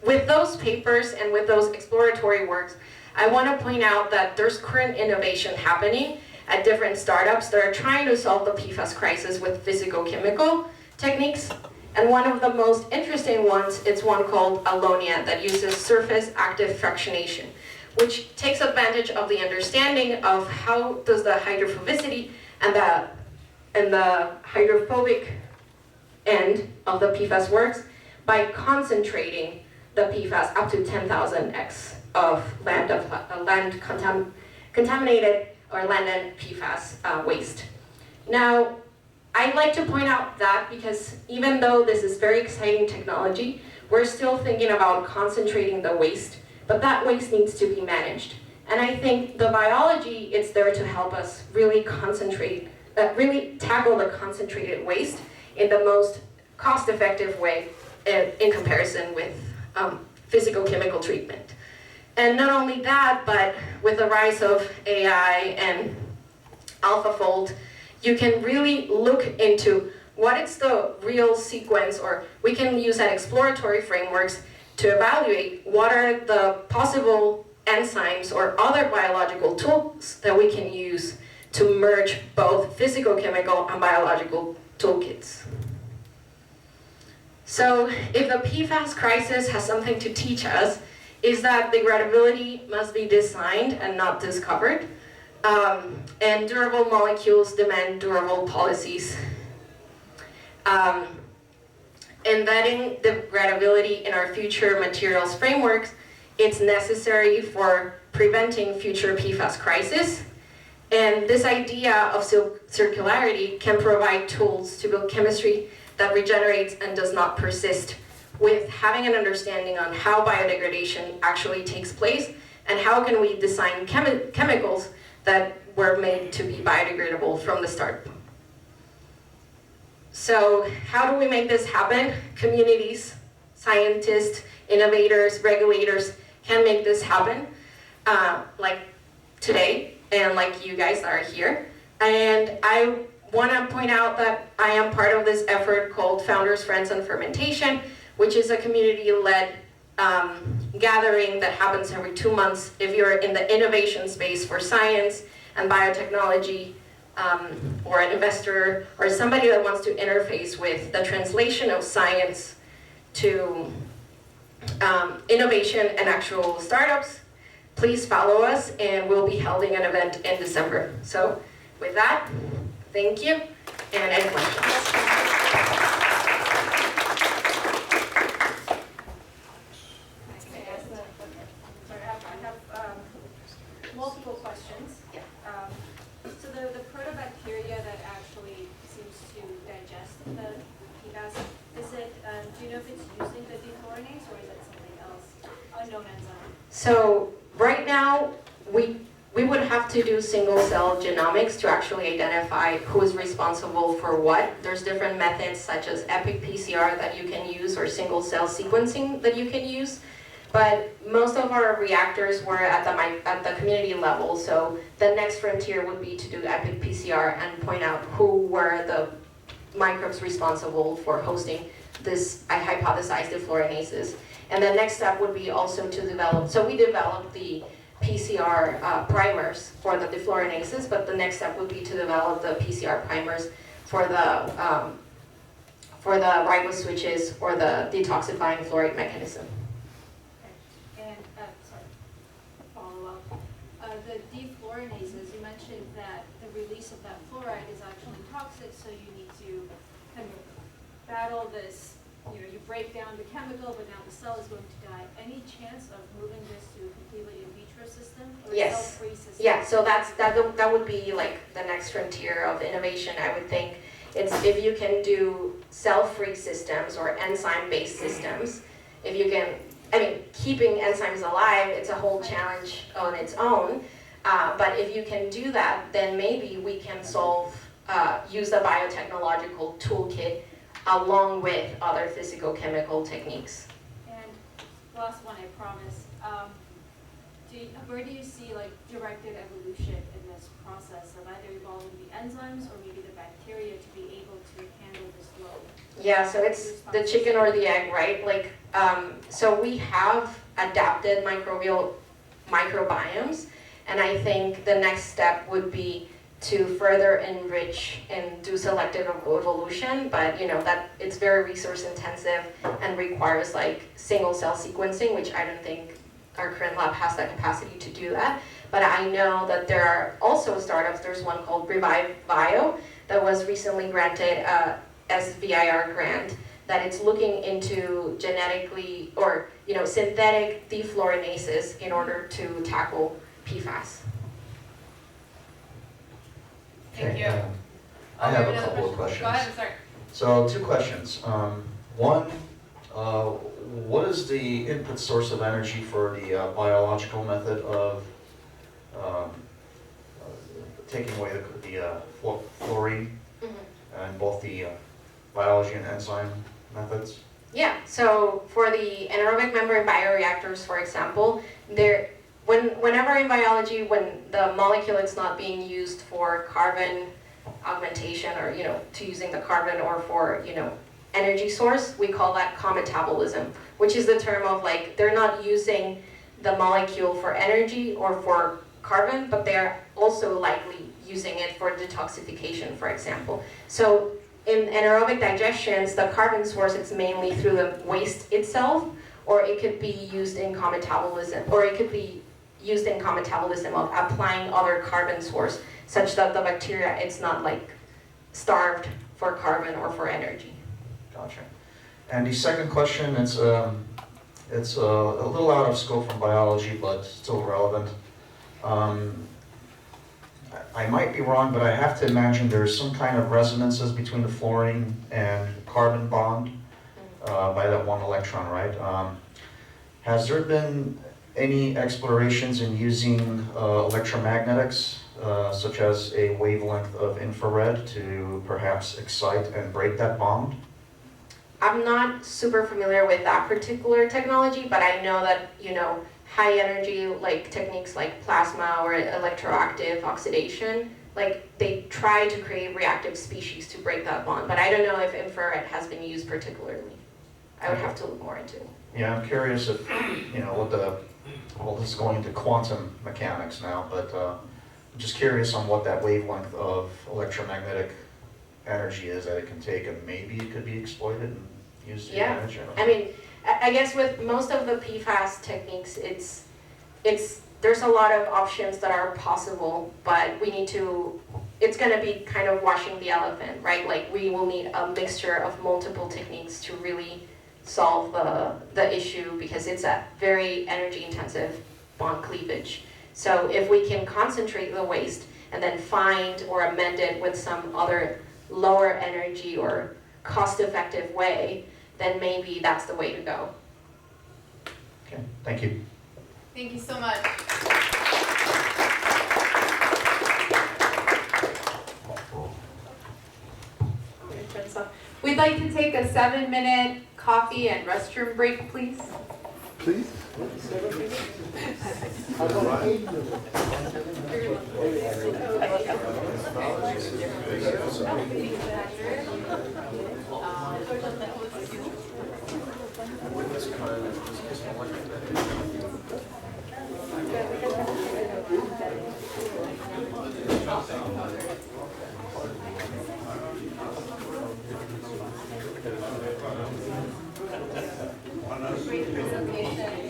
with those papers and with those exploratory works, I want to point out that there's current innovation happening at different startups that are trying to solve the PFAS crisis with physicochemical techniques. And one of the most interesting ones is one called Allonia that uses surface active fractionation, which takes advantage of the understanding of how does the hydrophobicity and the hydrophobic end of the PFAS works by concentrating the PFAS up to 10,000x of land contaminated or landed PFAS waste. Now, I'd like to point out that because even though this is very exciting technology, we're still thinking about concentrating the waste, but that waste needs to be managed. And I think the biology is there to help us really really tackle the concentrated waste in the most cost-effective way in comparison with physical-chemical treatment. And not only that, but with the rise of AI and AlphaFold, you can really look into what is the real sequence, or we can use that exploratory frameworks to evaluate what are the possible enzymes or other biological tools that we can use to merge both physicochemical and biological toolkits. So if the PFAS crisis has something to teach us, is that degradability must be designed and not discovered. And durable molecules demand durable policies. Embedding degradability in our future materials frameworks, it's necessary for preventing future PFAS crisis. And this idea of circularity can provide tools to build chemistry that regenerates and does not persist, with having an understanding on how biodegradation actually takes place and how can we design chemicals that were made to be biodegradable from the start. So how do we make this happen? Communities, scientists, innovators, regulators can make this happen, like today, and like you guys are here. And I want to point out that I am part of this effort called Founders, Friends, and Fermentation, which is a community-led gathering that happens every 2 months if you're in the innovation space for science and biotechnology, or an investor, or somebody that wants to interface with the translation of science to innovation and actual startups. Please follow us, and we'll be holding an event in December. So with that, thank you, and any questions? Multiple questions. Yeah. So the protobacteria that actually seems to digest the PFAS, do you know if it's using the defluorinase or is it something else, unknown enzyme? So right now, we would have to do single cell genomics to actually identify who is responsible for what. There's different methods such as EPIC PCR that you can use or single cell sequencing that you can use. But most of our reactors were at the community level, so the next frontier would be to do EPIC PCR and point out who were the microbes responsible for hosting this, I hypothesized, defluorinases. And the next step would be also to develop, so we developed the PCR primers for the defluorinases, but the next step would be to develop the PCR primers for the ribose switches or the detoxifying fluoride mechanism. And, sorry, follow up. The defluorinases, you mentioned that the release of that fluoride is actually toxic, so you need to kind of battle this, you break down the chemical, but now the cell is going to die. Any chance of moving this to a completely in vitro system or Yes. cell-free system? Yeah, so that would be like the next frontier of innovation, I would think. It's if you can do cell-free systems or enzyme-based systems, if you can, I mean, keeping enzymes alive, it's a whole challenge on its own. But if you can do that, then maybe we can use the biotechnological toolkit along with other physicochemical techniques. And last one, I promise. Where do you see like directed evolution in this process of either evolving the enzymes or maybe the bacteria to be able to handle this load? Yeah, so it's the chicken or the egg, right? Like, so we have adapted microbiomes, and I think the next step would be to further enrich and do selective evolution, but that it's very resource intensive and requires like single cell sequencing, which I don't think our current lab has the capacity to do that. But I know that there are also startups. There's one called Revive Bio that was recently granted a SBIR grant that it's looking into genetically or synthetic defluorinases in order to tackle PFAS. Thank you. I Oh, have we a another couple of question. questions. Go ahead, I'm sorry. So 2 questions. One, what is the input source of energy for the biological method of taking away the fluorine and both the biology and enzyme methods? Yeah, so for the anaerobic membrane bioreactors, for example, whenever in biology, when the molecule is not being used for carbon augmentation or, to using the carbon or for, energy source, we call that co-metabolism, which is the term of like, they're not using the molecule for energy or for carbon, but they're also likely using it for detoxification, for example. So in anaerobic digestions, the carbon source is mainly through the waste itself, or it could be used in co-metabolism, or it could be used in co-metabolism of applying other carbon source, such that the bacteria, it's not like starved for carbon or for energy. Gotcha. And the second question, it's a little out of scope from biology, but still relevant. I might be wrong, but I have to imagine there's some kind of resonances between the fluorine and carbon bond by that one electron, right? Has there been any explorations in using electromagnetics, such as a wavelength of infrared, to perhaps excite and break that bond? I'm not super familiar with that particular technology, but I know that, high energy like techniques like plasma or electroactive oxidation, like they try to create reactive species to break that bond, but I don't know if infrared has been used particularly. I would have to look more into it. Yeah, I'm curious if, well, this is going into quantum mechanics now, but I'm just curious on what that wavelength of electromagnetic energy is that it can take, and maybe it could be exploited and used to Yeah, manage it. I mean, I guess with most of the PFAS techniques, there's a lot of options that are possible, but it's gonna be kind of washing the elephant, right? Like we will need a mixture of multiple techniques to really solve the issue, because it's a very energy intensive bond cleavage. So if we can concentrate the waste and then find or amend it with some other lower energy or cost-effective way, then maybe that's the way to go. Okay, thank you. Thank you so much. We'd like to take a 7-minute coffee and restroom break, please. Please? Great presentation.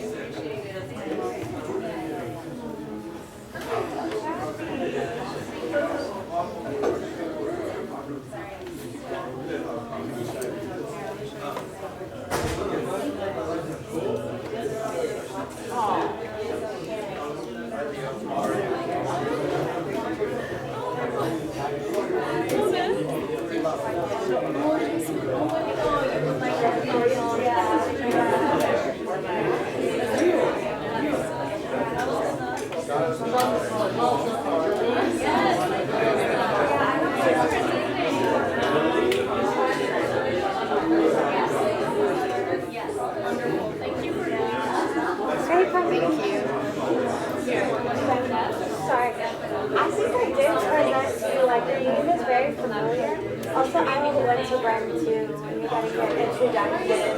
Sorry. I think I did present to you, like, your name is very familiar. Also, I went to Brem too, and you gotta get introduction.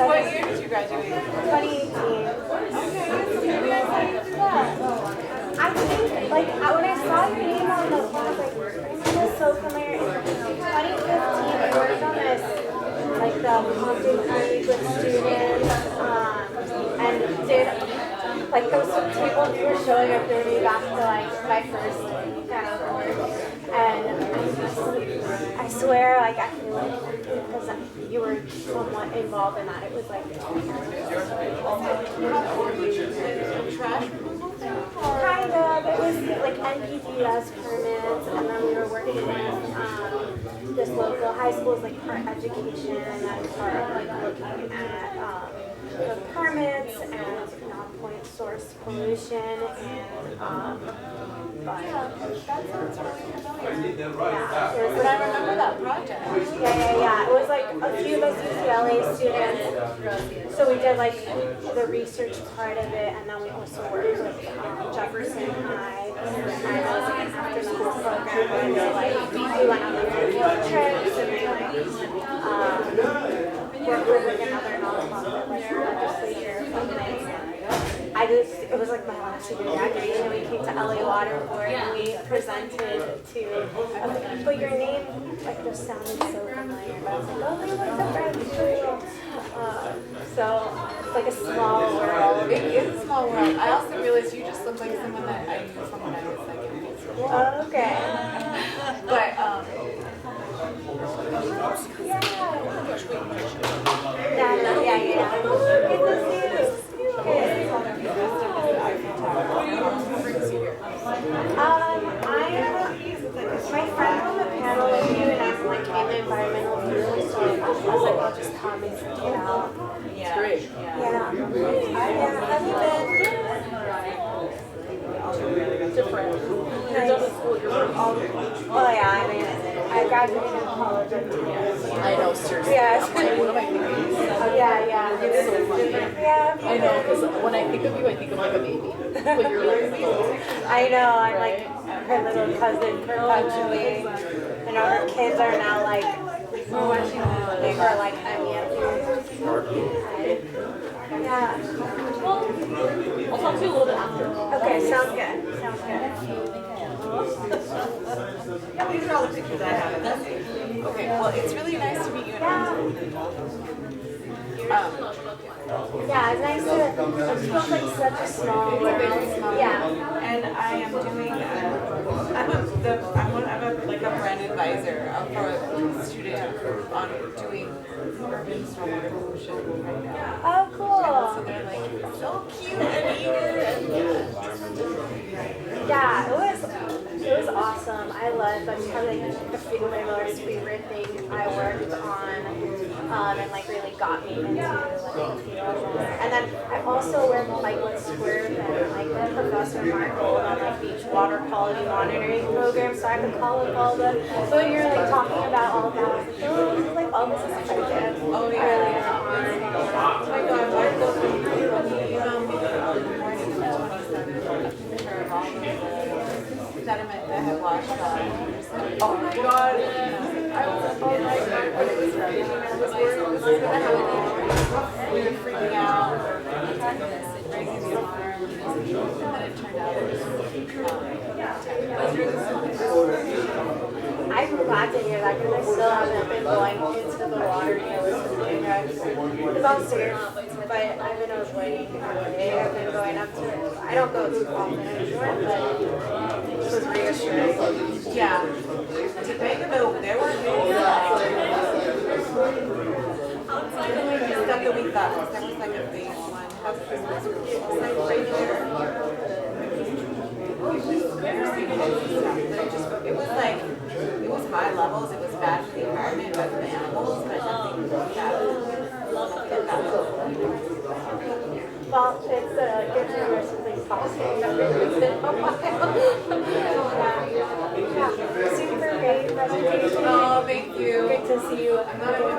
What year did you graduate? 2018. I think, like, when I saw your name on the phone, I was like, this is so familiar. In 2015, I worked on this, like, the Compton County with students, and did, like, there was some people who were showing up for me back to, like, my first kind of work. And I swear, like, I feel like, because you were somewhat involved in that, it was like, Trash removal? kind of, it was like NPDES permits, and then we were working with this local high schools, like, for education, and for, like, looking at the permits and non-point source pollution, and but That sounds really familiar. yeah, But I remember that project. yeah. It was like a few of us UCLA students. So we did like the research part of it, and then we also worked with Jefferson High, and it was like an after-school program where they like we went on like field trips and they like worked with like another nonprofit like legislature from there. It was like my last year of graduation, we came to LA Water Board and we presented to, but your name like just sounded so familiar, but I was like, oh, they look different too. So it's like a small world. It is a small world. I also realized you just look like someone that I knew from when I was like in high school. Oh, okay. But Yeah. Good to see you. My friend on the panel with you, and I'm like in the environmental field, so I was like, I'll just come and check it out. it's great. Yeah. Have you been? Different. You're done with school, you're working. Oh yeah, I mean, I graduated college. I know, seriously. Yeah. I'm like, what am I thinking? Oh, yeah. It's so funny. Yeah. I know, because when I think of you, I think of like a baby. But you're like an adult. I know, I'm like her little cousin perpetually. And our kids are now like, they are like, I'm yeah. Well, I'll talk to you a little bit after. Okay, sounds good. Yeah, these are all the pictures I have. That's it. Okay, well, it's really nice to meet you. Yeah, it's nice to, it feels like such a small world. Yeah. And I am doing, I'm like a brand advisor for a student on doing urban stormwater pollution right now. Oh, cool. So they're like so cute and eager and Yeah, it was awesome. awesome. I love, that's probably like my most favorite thing I worked on, and like really got me into like the field. And then I also worked like with Squirt and like with Professor Mark Gold on like beach water quality monitoring program. So I could call up all the, so when you're like talking about all that, I was like, oh, this is like all this is effective. Oh yeah. Earlier on. Oh my God, Mark Gold, that I had watched. Oh my God! I was like, oh my God! When it was raining, I was worried it was gonna happen. We were freaking out. Raising the alarm, and then it turned out it I'm glad to hear that because I still haven't been going into the water to listen to drugs. It's all serious, but I've been avoiding it. I've been going up to, I don't go too often anymore, but it was reassuring. Yeah. Tobago, there were stuff that we thought there was like a big one. It was like right there. It was like, it was high levels, it was bad for the environment, bad for the animals, but nothing that. Well, it's good to hear something positive. Yeah, super great presentation. Oh, thank you. Great to see you. I'm not even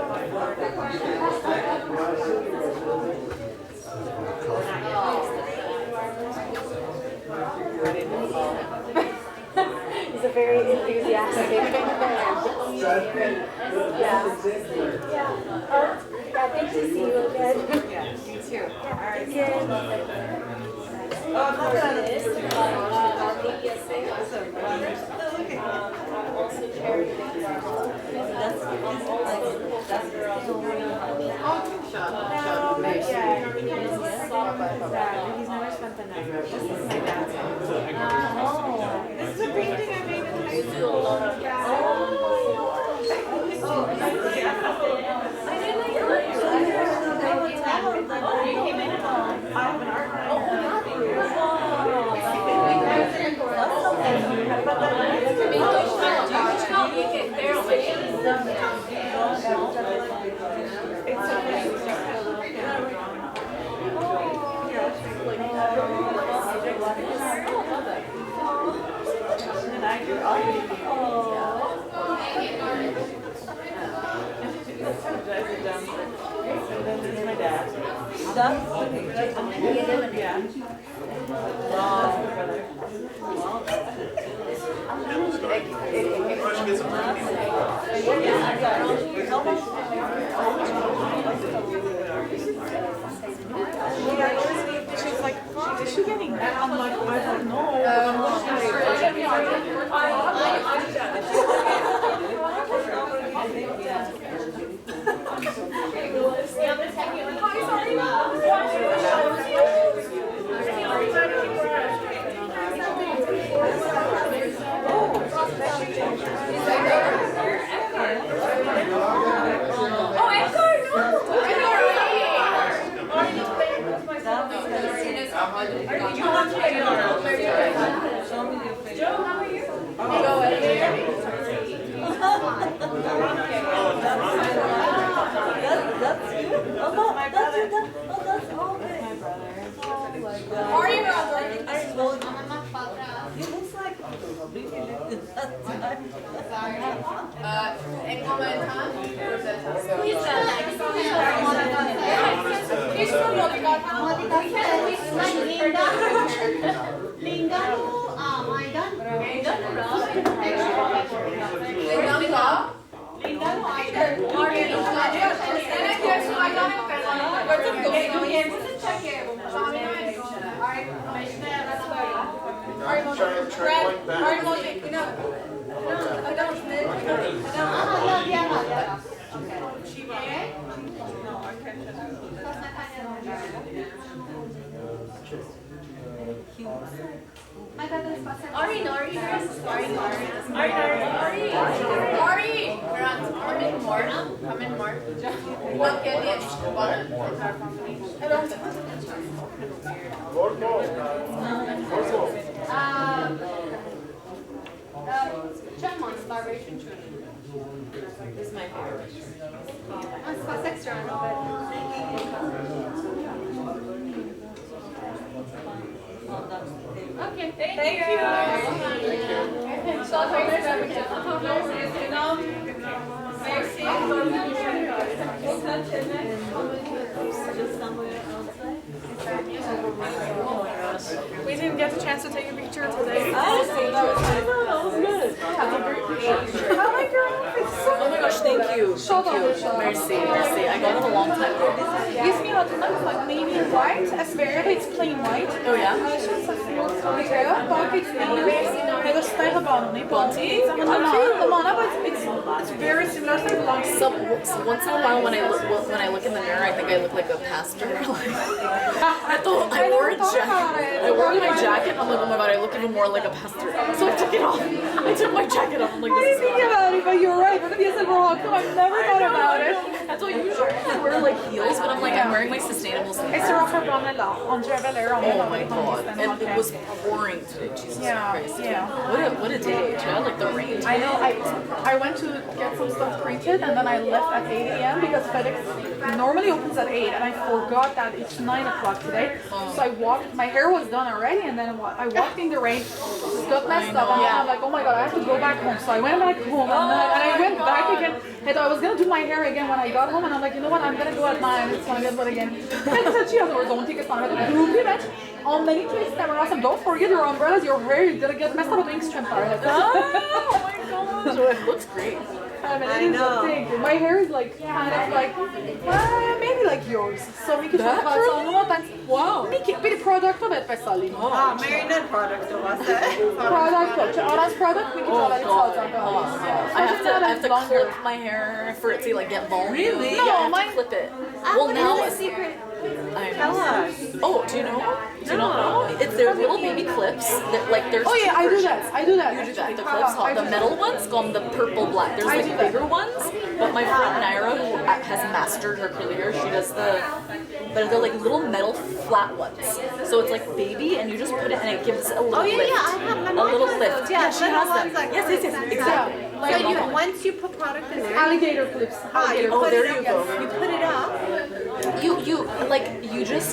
He's a very enthusiastic. Yeah. Yeah. Oh, yeah, good to see you again. Yeah, you too. All right. Again. Oh, I'm not gonna this. He's never spent the night. This is my dad's house. This is a painting I made in high school. I have an art. My dad. Yeah. She's like, is she getting mad? I'm like, I don't know. Any comment, huh? He's from Monica. Linda, Maidan. Ari, come in more. What can you Vibration tuning. This is my favorite. That's cost extra, I know, Okay, thank you. So, We didn't get the chance to take a picture today. That was good. Have a great picture. I like your outfit so Oh my gosh, thank you. Thank you. Merci, merci. I got it a long time ago. Gives me a like maybe white, especially it's plain white. Oh yeah? Bak it's maybe the style about Bonti. It's very similar to the So once in a while when I look in the mirror, I think I look like a pastor. I wore a jacket. I wore my jacket. I'm like, oh my god, I look even more like a pastor. So I took it off. I took my jacket off. I'm like, I this didn't think about it, but you're right. But if you said wrong, I've never thought about it. That's what usually I wear like heels, but I'm like, I'm wearing my sustainable sneakers. It's a from on Traveler. Oh my god, and it was pouring today. Jesus Christ. Yeah. What a day. I like the rain. I know. I went to get some stuff printed and then I left at 8 a.m. because FedEx normally opens at 8 and I forgot that it's 9 o'clock today. So I walked. My hair was done already and then I walked in the rain. Just got messed up and I'm like, oh my god, I have to go back home. So I went back home and I went back again. And I was gonna do my hair again when I got home and I'm like, you know what? I'm gonna go at 9. It's gonna get wet again. And she has don't take a time. On many places that were awesome. Don't forget your umbrellas, your hair, you're gonna get messed up with ink strip. Oh my god. So it looks great. I know. My hair is like kind of like maybe like yours. So we could talk about some wow. Be the product of it, Pesali. Marina product of us. Product, Ara's product. We can talk about it. I have to clip my hair for it to like get volume. Really? No, yeah, I have to clip it. Well, now it's secret. Tell us. Oh, do you know? Do you not know? It's their little baby clips that like there's. Oh yeah, I do that. I do that. You do that. The clips, the metal ones called the purple black. There's like bigger ones, but my friend Naira, who has mastered her curly hair, she does they're like little metal flat ones. So it's like baby, and you just put it, and it gives a little lift. I have them. A little lift. Yeah, she has them. Like Yes, exactly. So once you put product in there, alligator clips. There you go. You put it up.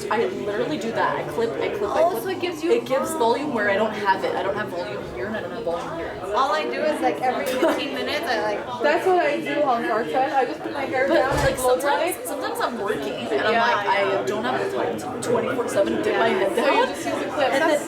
I literally do that. I clip. So it gives you. It gives volume where I don't have it. I don't have volume here, and I don't have volume here. All I do is like every 15 minutes, I like. That's what I do on Cartwheel. I just put my hair down. But like sometimes I'm working, and I'm like I don't have the time to 24/7 dip my head down. So you just use a clip. And then,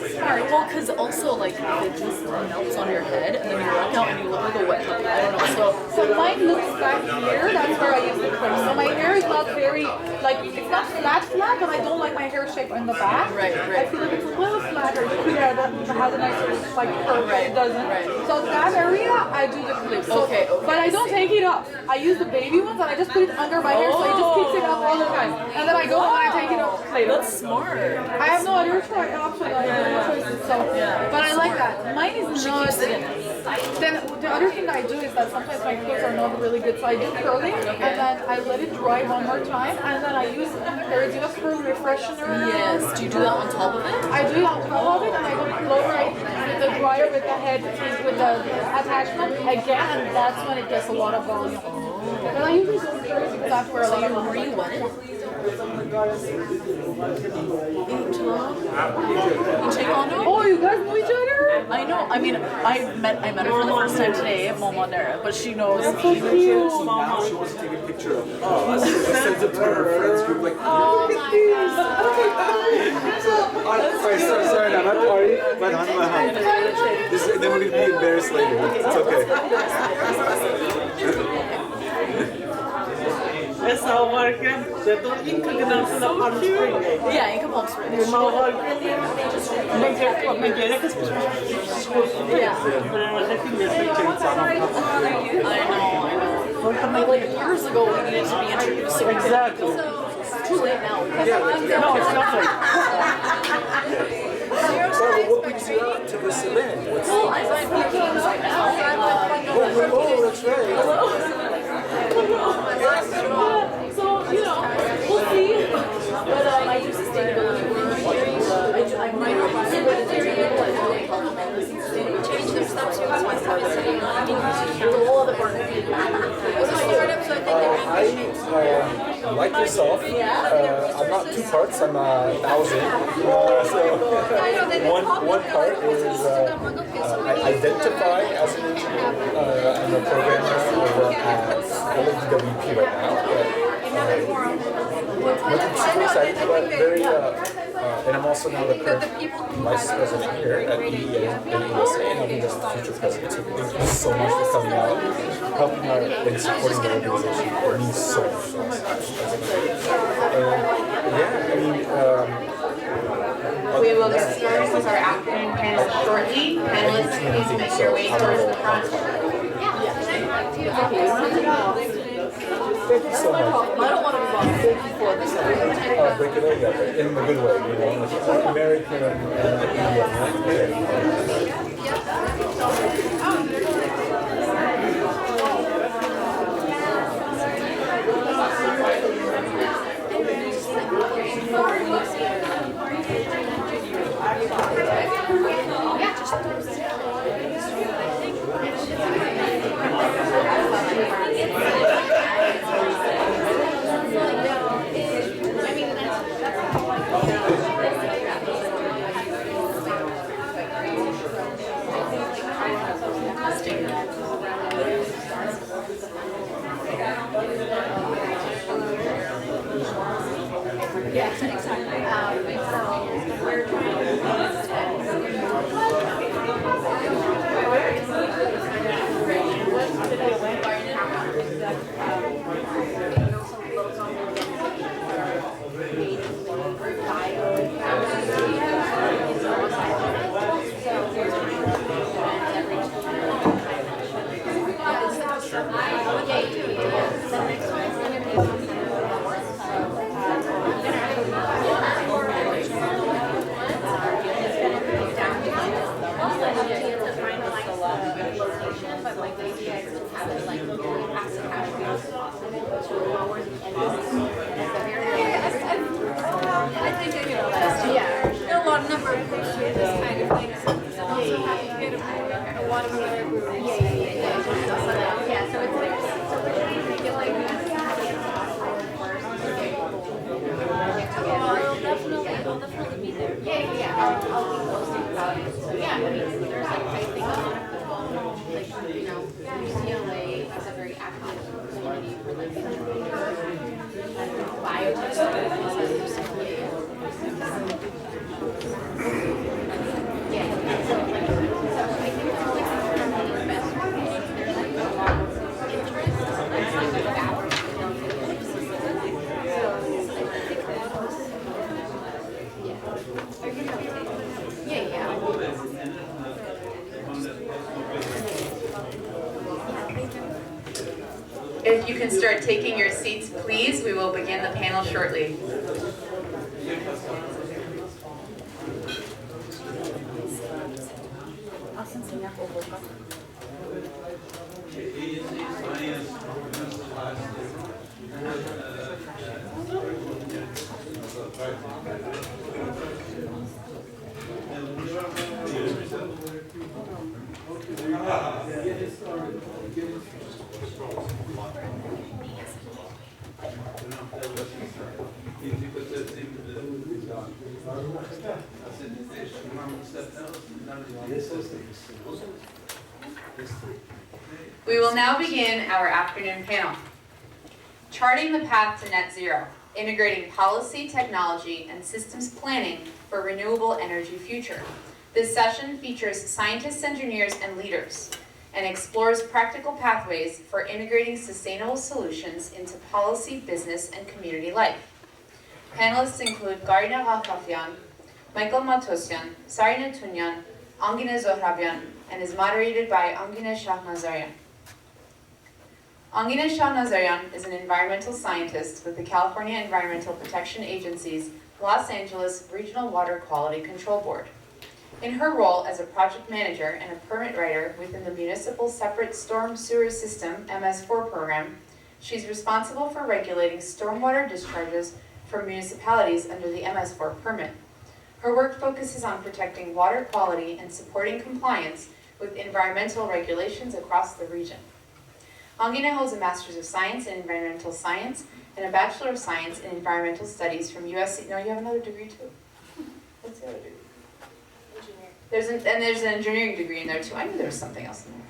well, because also like it just melts on your head, and then you work out and you look like a wet puppy. I don't know. So mine looks back here. That's where I use the clip. So my hair is not very it's not flat, but I don't like my hair shape in the back. Right. I feel like it's a little flatter. Yeah, that has a nice like curve. Right. It doesn't. Right. So that area, I do the clip. So, Okay. But I don't take it up. I use the baby ones and I just put it under my hair, so it just keeps it up all the time. And then I go home and I take it off later. That's smart. I have no other option. I have no choices. So, but I like that. Mine is not. Then the other thing I do is that sometimes my clothes are not really good, so I do curling and then I let it dry one more time, and then I use Peridina Curl Refreshener. Yes. Do you do that on top of it? I do it on top of it, and I go blow right with the dryer with the head with the attachment again, and that's when it gets a lot of volume. But I usually don't curl because that's where a lot of volume. You wet it? Oh, you guys know each other? I know. I mean, I met her for the first time today at Momondera, but she knows. That's so cute. Now she wants to take a picture of us. She sends it to her friends group like, oh my god. sorry, I'm not sorry, but I'm not. Then we're going to be embarrassed later. It's okay. varken de Inka gdansen av Palm Springs. Yeah, Inka Palm Springs. Man har men gerek is yeah. I know. Like years ago, we needed to be introduced. So exactly. It's too late now. No, it's not late. So what brings you out to this event? Well, I'm speaking right now. Oh, that's right. So, you know, we'll see. But I do sustainability work. I might be sustainability. Change their stuff. Like yourself, I'm not two parts, I'm 1,000. So one part is I identify as an engineer. I'm a programmer over at LADWP right now. Nothing super exciting, but very, and I'm also now the current vice president here at EEA in USA, and I'll be the future president. So thank you so much for coming out, helping out, and supporting the organization. It means so much to us. Yeah, I mean, We will get started with our afternoon panel shortly. Panelists, please make your way towards the front. thank you so much. I don't want to be bothered. Thank you for this. Break it over, yeah, in a good way, you know, like American and Indian. Yes, exactly. So we're If you can start taking your seats, please, we will begin the panel shortly. We will now begin our afternoon panel. Charting the path to net zero, integrating policy, technology, and systems planning for renewable energy future. This session features scientists, engineers, and leaders, and explores practical pathways for integrating sustainable solutions into policy, business, and community life. Panelists include Garina Rafafyan, Michael Matosyan, Sarina Tunyan, Angine Zohrabian, and is moderated by Angine Shahnazarian. Angine Shahnazarian is an environmental scientist with the California Environmental Protection Agency's Los Angeles Regional Water Quality Control Board. In her role as a project manager and a permit writer within the Municipal Separate Storm Sewer System MS4 program, she's responsible for regulating stormwater discharges for municipalities under the MS4 permit. Her work focuses on protecting water quality and supporting compliance with environmental regulations across the region. Angina holds a Master's of Science in Environmental Science and a Bachelor of Science in Environmental Studies from USC. No, you have another degree too. What's the other degree? Engineering. There's an engineering degree in there too. I knew there was something else in there.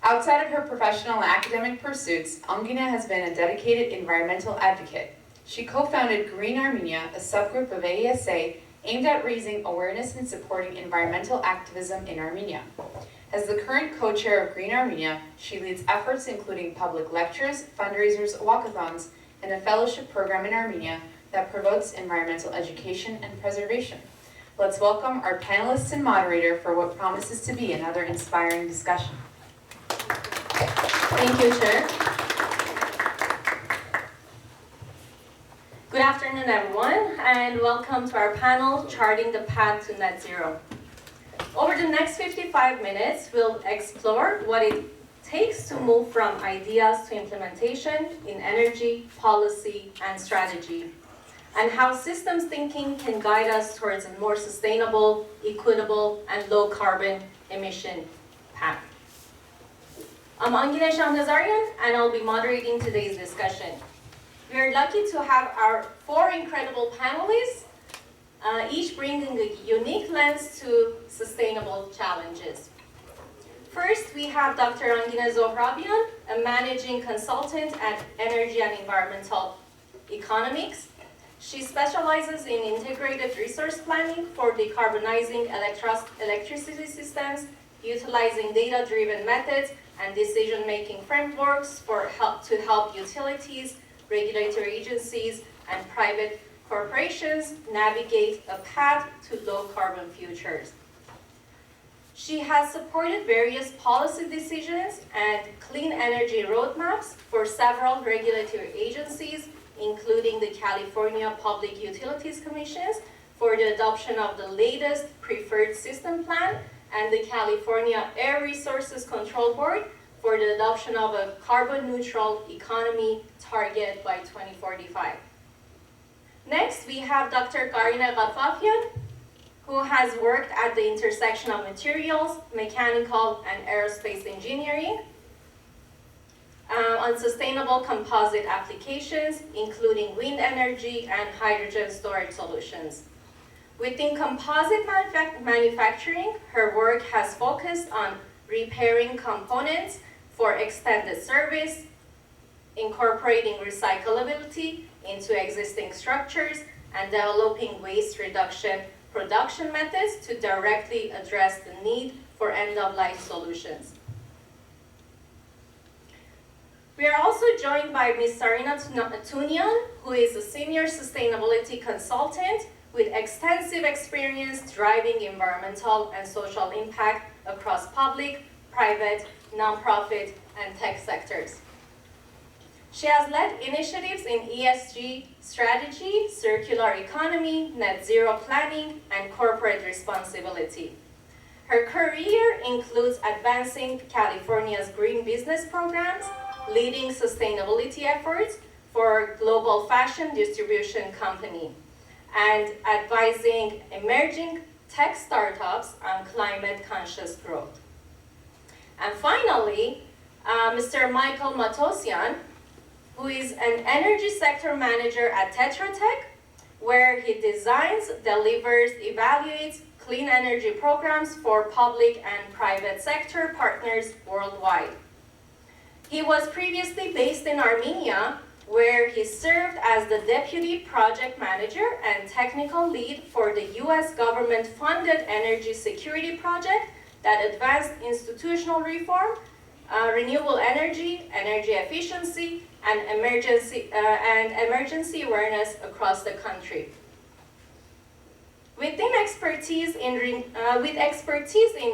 Outside of her professional and academic pursuits, Angina has been a dedicated environmental advocate. She co-founded Green Armenia, a subgroup of AESA aimed at raising awareness and supporting environmental activism in Armenia. As the current co-chair of Green Armenia, she leads efforts including public lectures, fundraisers, walkathons, and a fellowship program in Armenia that promotes environmental education and preservation. Let's welcome our panelists and moderator for what promises to be another inspiring discussion. Thank you, Chair. Good afternoon, everyone, and welcome to our panel, Charting the Path to Net Zero. Over the next 55 minutes, we'll explore what it takes to move from ideas to implementation in energy, policy, and strategy, and how systems thinking can guide us towards a more sustainable, equitable, and low-carbon emission path. I'm Angina Shahnazarian, and I'll be moderating today's discussion. We are lucky to have our 4 incredible panelists, each bringing a unique lens to sustainable challenges. First, we have Dr. Angina Zohrabian, a managing consultant at Energy and Environmental Economics. She specializes in integrated resource planning for decarbonizing electricity systems, utilizing data-driven methods and decision-making frameworks to help utilities, regulatory agencies, and private corporations navigate a path to low-carbon futures. She has supported various policy decisions and clean energy roadmaps for several regulatory agencies, including the California Public Utilities Commission for the adoption of the latest Preferred System Plan and the California Air Resources Control Board for the adoption of a carbon-neutral economy target by 2045. Next, we have Dr. Karina Ghafafian, who has worked at the intersection of materials, mechanical, and aerospace engineering on sustainable composite applications, including wind energy and hydrogen storage solutions. Within composite manufacturing, her work has focused on repairing components for extended service, incorporating recyclability into existing structures, and developing waste reduction production methods to directly address the need for end-of-life solutions. We are also joined by Ms. Sarina Tunian, who is a senior sustainability consultant with extensive experience driving environmental and social impact across public, private, nonprofit, and tech sectors. She has led initiatives in ESG strategy, circular economy, net zero planning, and corporate responsibility. Her career includes advancing California's green business programs, leading sustainability efforts for a global fashion distribution company, and advising emerging tech startups on climate-conscious growth. And finally, Mr. Michael Matosian, who is an energy sector manager at Tetra Tech, where he designs, delivers, evaluates clean energy programs for public and private sector partners worldwide. He was previously based in Armenia, where he served as the deputy project manager and technical lead for the US government-funded energy security project that advanced institutional reform, renewable energy, energy efficiency, and emergency awareness across the country. With expertise in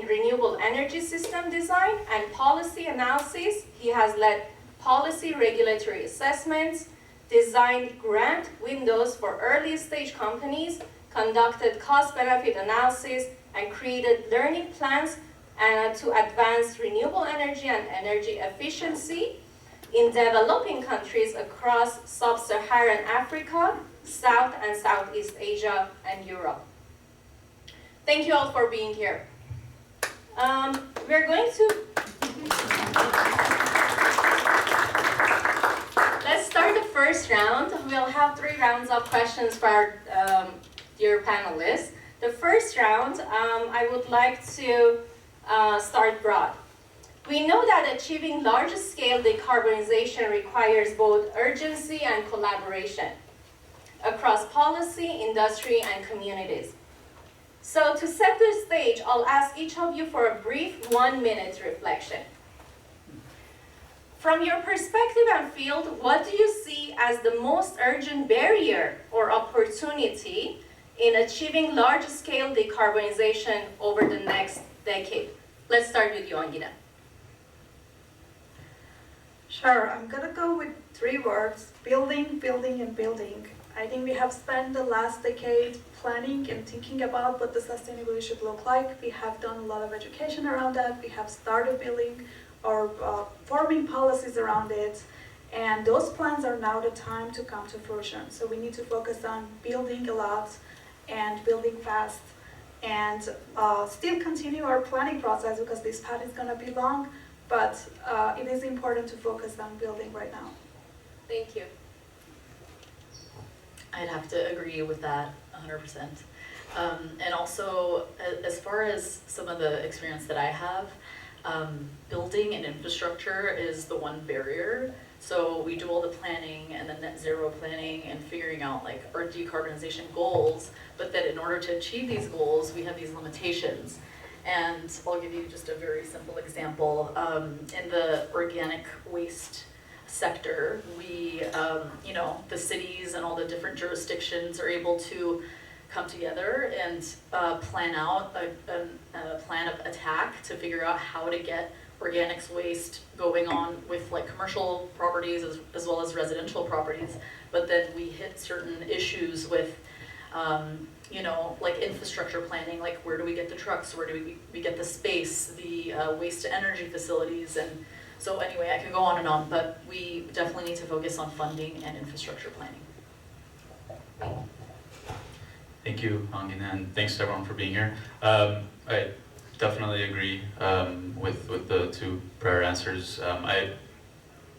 renewable energy system design and policy analysis, he has led policy regulatory assessments, designed grant windows for early stage companies, conducted cost-benefit analysis, and created learning plans to advance renewable energy and energy efficiency in developing countries across sub-Saharan Africa, South and Southeast Asia, and Europe. Thank you all for being here. We're going to let's start the first round. We'll have 3 rounds of questions for our dear panelists. The first round, I would like to start broad. We know that achieving large-scale decarbonization requires both urgency and collaboration across policy, industry, and communities. So to set the stage, I'll ask each of you for a brief 1-minute reflection. From your perspective and field, what do you see as the most urgent barrier or opportunity in achieving large-scale decarbonization over the next decade? Let's start with you, Angina. Sure, I'm gonna go with 3 words: building, building, and building. I think we have spent the last decade planning and thinking about what the sustainability should look like. We have done a lot of education around that. We have started building or forming policies around it. And those plans are now the time to come to fruition. So we need to focus on building a lot and building fast and still continue our planning process, because this path is gonna be long, but it is important to focus on building right now. Thank you. I'd have to agree with that 100%. And also, as far as some of the experience that I have, building and infrastructure is the one barrier. So we do all the planning and the net zero planning and figuring out like our decarbonization goals, but that in order to achieve these goals, we have these limitations. And I'll give you just a very simple example. In the organic waste sector, we, the cities and all the different jurisdictions are able to come together and plan out a plan of attack to figure out how to get organics waste going on with like commercial properties as well as residential properties. But then we hit certain issues with like infrastructure planning, like where do we get the trucks, where do we get the space, the waste to energy facilities. And so anyway, I could go on and on, but we definitely need to focus on funding and infrastructure planning. Thank you, Angina, and thanks to everyone for being here. I definitely agree with the 2 prior answers.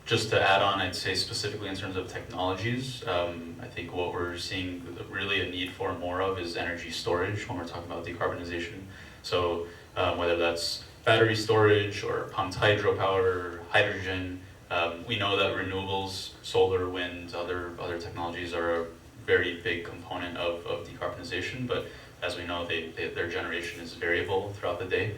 Just to add on, I'd say specifically in terms of technologies, I think what we're seeing really a need for more of is energy storage when we're talking about decarbonization. So whether that's battery storage or pumped hydropower, hydrogen, we know that renewables, solar, wind, other technologies are a very big component of decarbonization, but as we know, their generation is variable throughout the day.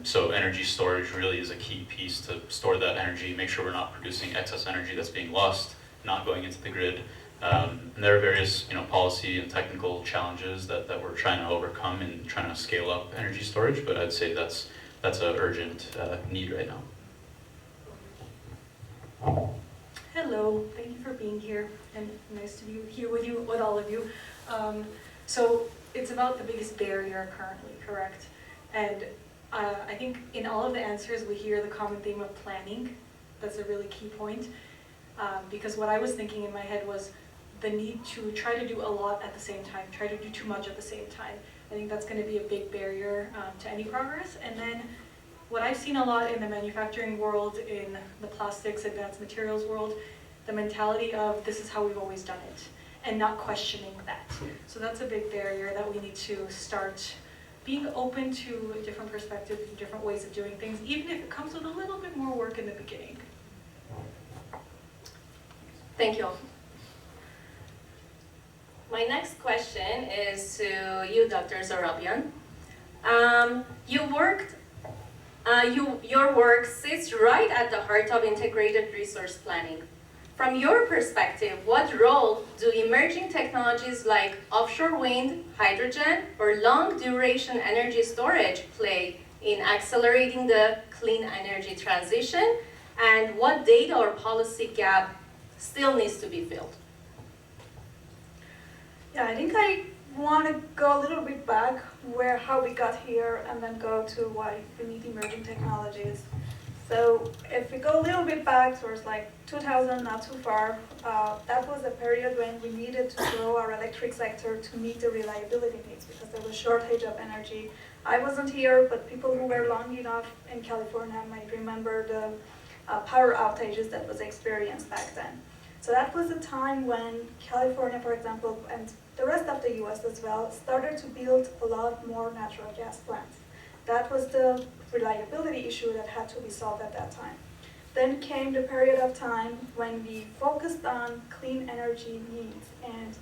So energy storage really is a key piece to store that energy, make sure we're not producing excess energy that's being lost, not going into the grid. And there are various policy and technical challenges that we're trying to overcome in trying to scale up energy storage, but I'd say that's an urgent need right now. Hello, thank you for being here, and nice to be here with all of you. So it's about the biggest barrier currently, correct? And I think in all of the answers we hear the common theme of planning. That's a really key point, because what I was thinking in my head was the need to try to do a lot at the same time, try to do too much at the same time. I think that's going to be a big barrier to any progress. And then what I've seen a lot in the manufacturing world, in the plastics, advanced materials world, the mentality of this is how we've always done it, and not questioning that. So that's a big barrier that we need to start being open to different perspectives, different ways of doing things, even if it comes with a little bit more work in the beginning. Thank you. My next question is to you, Dr. Zorabian. Your work sits right at the heart of integrated resource planning. From your perspective, what role do emerging technologies like offshore wind, hydrogen, or long-duration energy storage play in accelerating the clean energy transition, and what data or policy gap still needs to be filled? Yeah, I think I want to go a little bit back how we got here, and then go to why we need emerging technologies. So if we go a little bit back towards like 2000, not too far, that was a period when we needed to grow our electric sector to meet the reliability needs because there was shortage of energy. I wasn't here, but people who were long enough in California might remember the power outages that was experienced back then. So that was a time when California, for example, and the rest of the US as well, started to build a lot more natural gas plants. That was the reliability issue that had to be solved at that time. Then came the period of time when we focused on clean energy needs and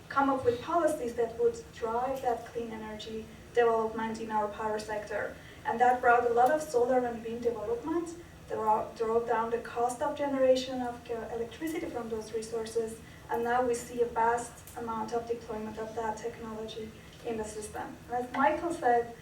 come up with policies that would drive that clean energy development in our power sector. And that brought a lot of solar and wind development, drove down the cost of generation of electricity from those resources, and now we see a vast amount of deployment of that technology in the system. As Michael said,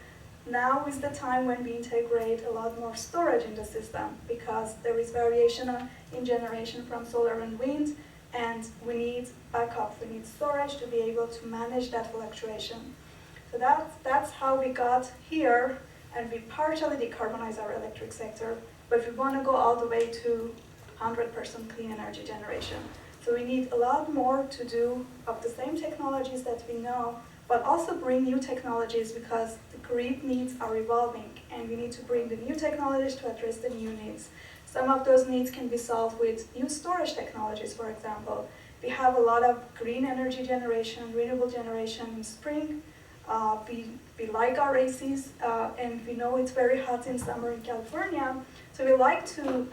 now is the time when we integrate a lot more storage in the system because there is variation in generation from solar and wind, and we need backup, we need storage to be able to manage that fluctuation. So that's how we got here, and we partially decarbonize our electric sector, but we want to go all the way to 100% clean energy generation. So we need a lot more to do of the same technologies that we know, but also bring new technologies because the grid needs are evolving and we need to bring the new technologies to address the new needs. Some of those needs can be solved with new storage technologies, for example. We have a lot of green energy generation, renewable generation in spring. We like our ACs and we know it's very hot in summer in California. So we like to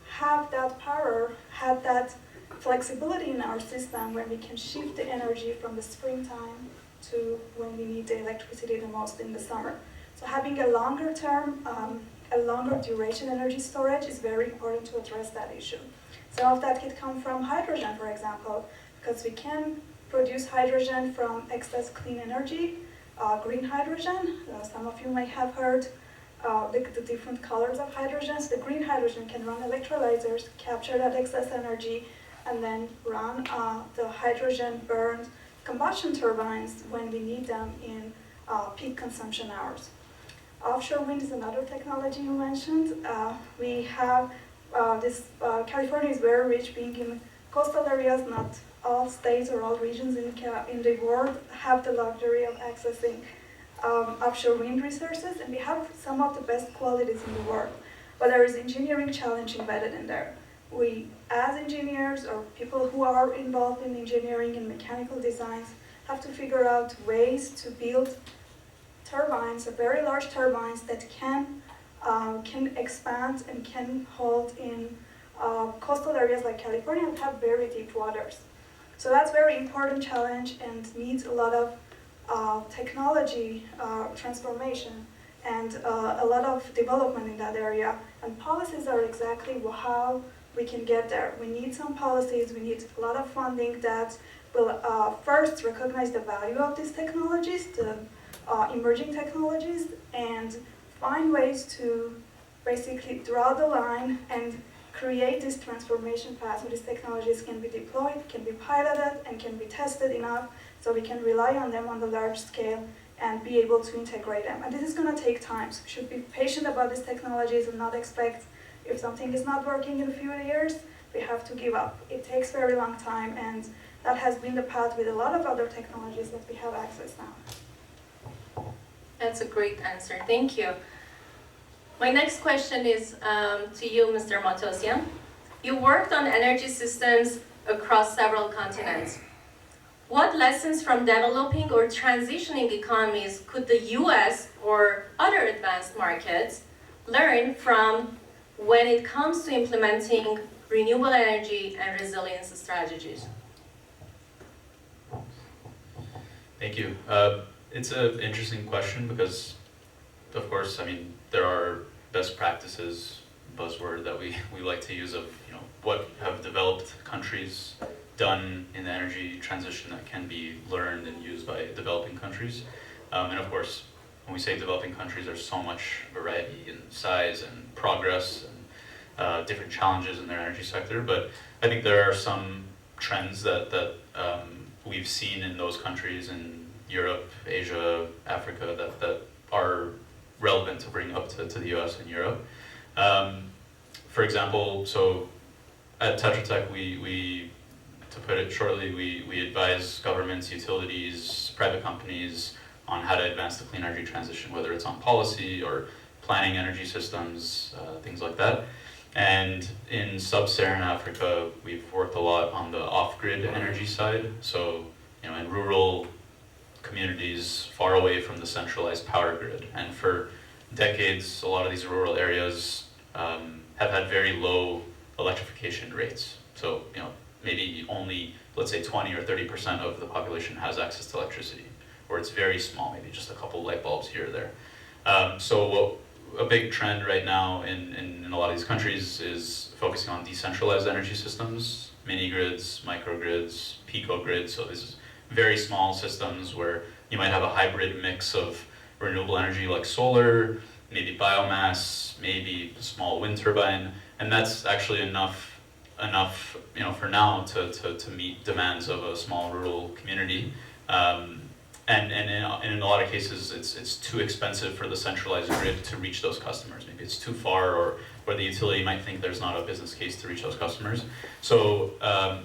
have that power, have that flexibility in our system where we can shift the energy from the springtime to when we need the electricity the most in the summer. So having a longer term, a longer duration energy storage is very important to address that issue. Some of that could come from hydrogen, for example, because we can produce hydrogen from excess clean energy, green hydrogen. Some of you may have heard the different colors of hydrogens. The green hydrogen can run electrolyzers, capture that excess energy, and then run the hydrogen burned combustion turbines when we need them in peak consumption hours. Offshore wind is another technology you mentioned. We have California is very rich being in coastal areas. Not all states or all regions in the world have the luxury of accessing offshore wind resources, and we have some of the best qualities in the world. But there is engineering challenge embedded in there. We, as engineers or people who are involved in engineering and mechanical designs, have to figure out ways to build turbines, very large turbines that can expand and can hold in coastal areas like California and have very deep waters. So that's a very important challenge and needs a lot of technology transformation and a lot of development in that area. And policies are exactly how we can get there. We need some policies, we need a lot of funding that will first recognize the value of these technologies, the emerging technologies, and find ways to basically draw the line and create this transformation path so these technologies can be deployed, can be piloted, and can be tested enough so we can rely on them on the large scale and be able to integrate them. And this is going to take time, so we should be patient about these technologies and not expect if something is not working in a few years, we have to give up. It takes very long time, and that has been the path with a lot of other technologies that we have access now. That's a great answer, thank you. My next question is to you, Mr. Matosian. You worked on energy systems across several continents. What lessons from developing or transitioning economies could the US or other advanced markets learn from when it comes to implementing renewable energy and resilience strategies? Thank you. It's an interesting question because, of course, I mean, there are best practices, buzzword that we like to use of, what have developed countries done in the energy transition that can be learned and used by developing countries. And of course, when we say developing countries, there's so much variety in size and progress and different challenges in their energy sector. But I think there are some trends that we've seen in those countries in Europe, Asia, Africa that are relevant to bring up to the US and Europe. For example, so at Tetra Tech, we to put it shortly, we advise governments, utilities, private companies on how to advance the clean energy transition, whether it's on policy or planning energy systems, things like that. And in sub-Saharan Africa, we've worked a lot on the off-grid energy side. So, in rural communities far away from the centralized power grid. And for decades, a lot of these rural areas have had very low electrification rates. So, maybe only, let's say 20 or 30% of the population has access to electricity, or it's very small, maybe just a couple light bulbs here or there. A big trend right now in a lot of these countries is focusing on decentralized energy systems, mini grids, microgrids, pico grids. So these very small systems where you might have a hybrid mix of renewable energy like solar, maybe biomass, maybe a small wind turbine, and that's actually enough, for now to meet demands of a small rural community. And in a lot of cases, it's too expensive for the centralized grid to reach those customers. Maybe it's too far, or the utility might think there's not a business case to reach those customers. So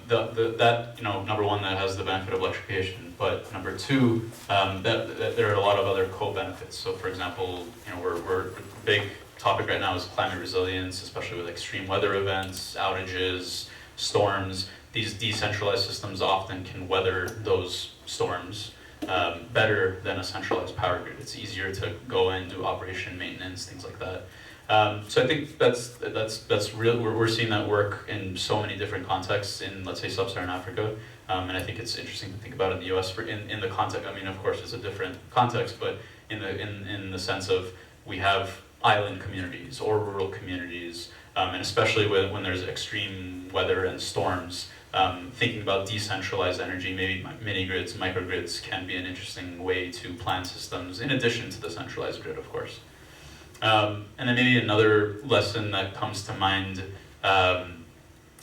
that number one, that has the benefit of electrification. But number two, that there are a lot of other co-benefits. So for example, we're big topic right now is climate resilience, especially with extreme weather events, outages, storms. These decentralized systems often can weather those storms better than a centralized power grid. It's easier to go in, do operation maintenance, things like that. So I think that's real. We're seeing that work in so many different contexts in, let's say, sub-Saharan Africa, and I think it's interesting to think about in the U.S. in the context. I mean, of course, it's a different context, but in the sense of we have island communities or rural communities, and especially when there's extreme weather and storms. Thinking about decentralized energy, maybe mini grids, microgrids can be an interesting way to plan systems in addition to the centralized grid, of course. And then maybe another lesson that comes to mind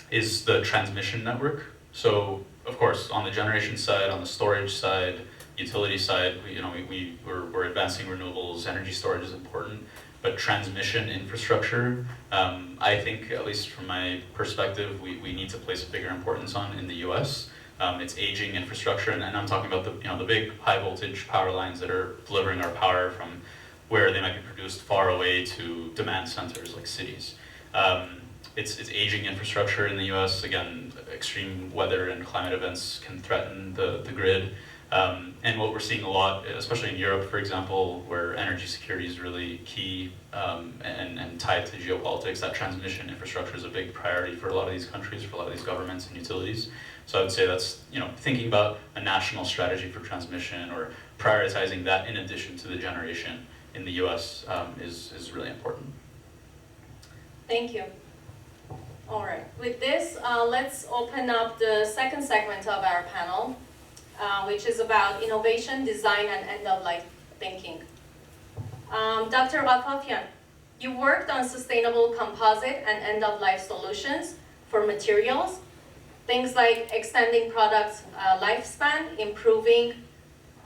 is the transmission network. So, of course, on the generation side, on the storage side, utility side, we're advancing renewables, energy storage is important. But transmission infrastructure, I think, at least from my perspective, we need to place a bigger importance on in the U.S. It's aging infrastructure, and I'm talking about the big high voltage power lines that are delivering our power from where they might be produced far away to demand centers like cities. It's aging infrastructure in the U.S. Again, extreme weather and climate events can threaten the grid. And what we're seeing a lot, especially in Europe, for example, where energy security is really key and tied to geopolitics, that transmission infrastructure is a big priority for a lot of these countries, for a lot of these governments and utilities. So I would say that's, thinking about a national strategy for transmission or prioritizing that in addition to the generation in the US is really important. Thank you. All right, with this, let's open up the second segment of our panel. Which is about innovation, design, and end-of-life thinking. Dr. Vafafian, you worked on sustainable composite and end-of-life solutions for materials, things like extending products' lifespan, improving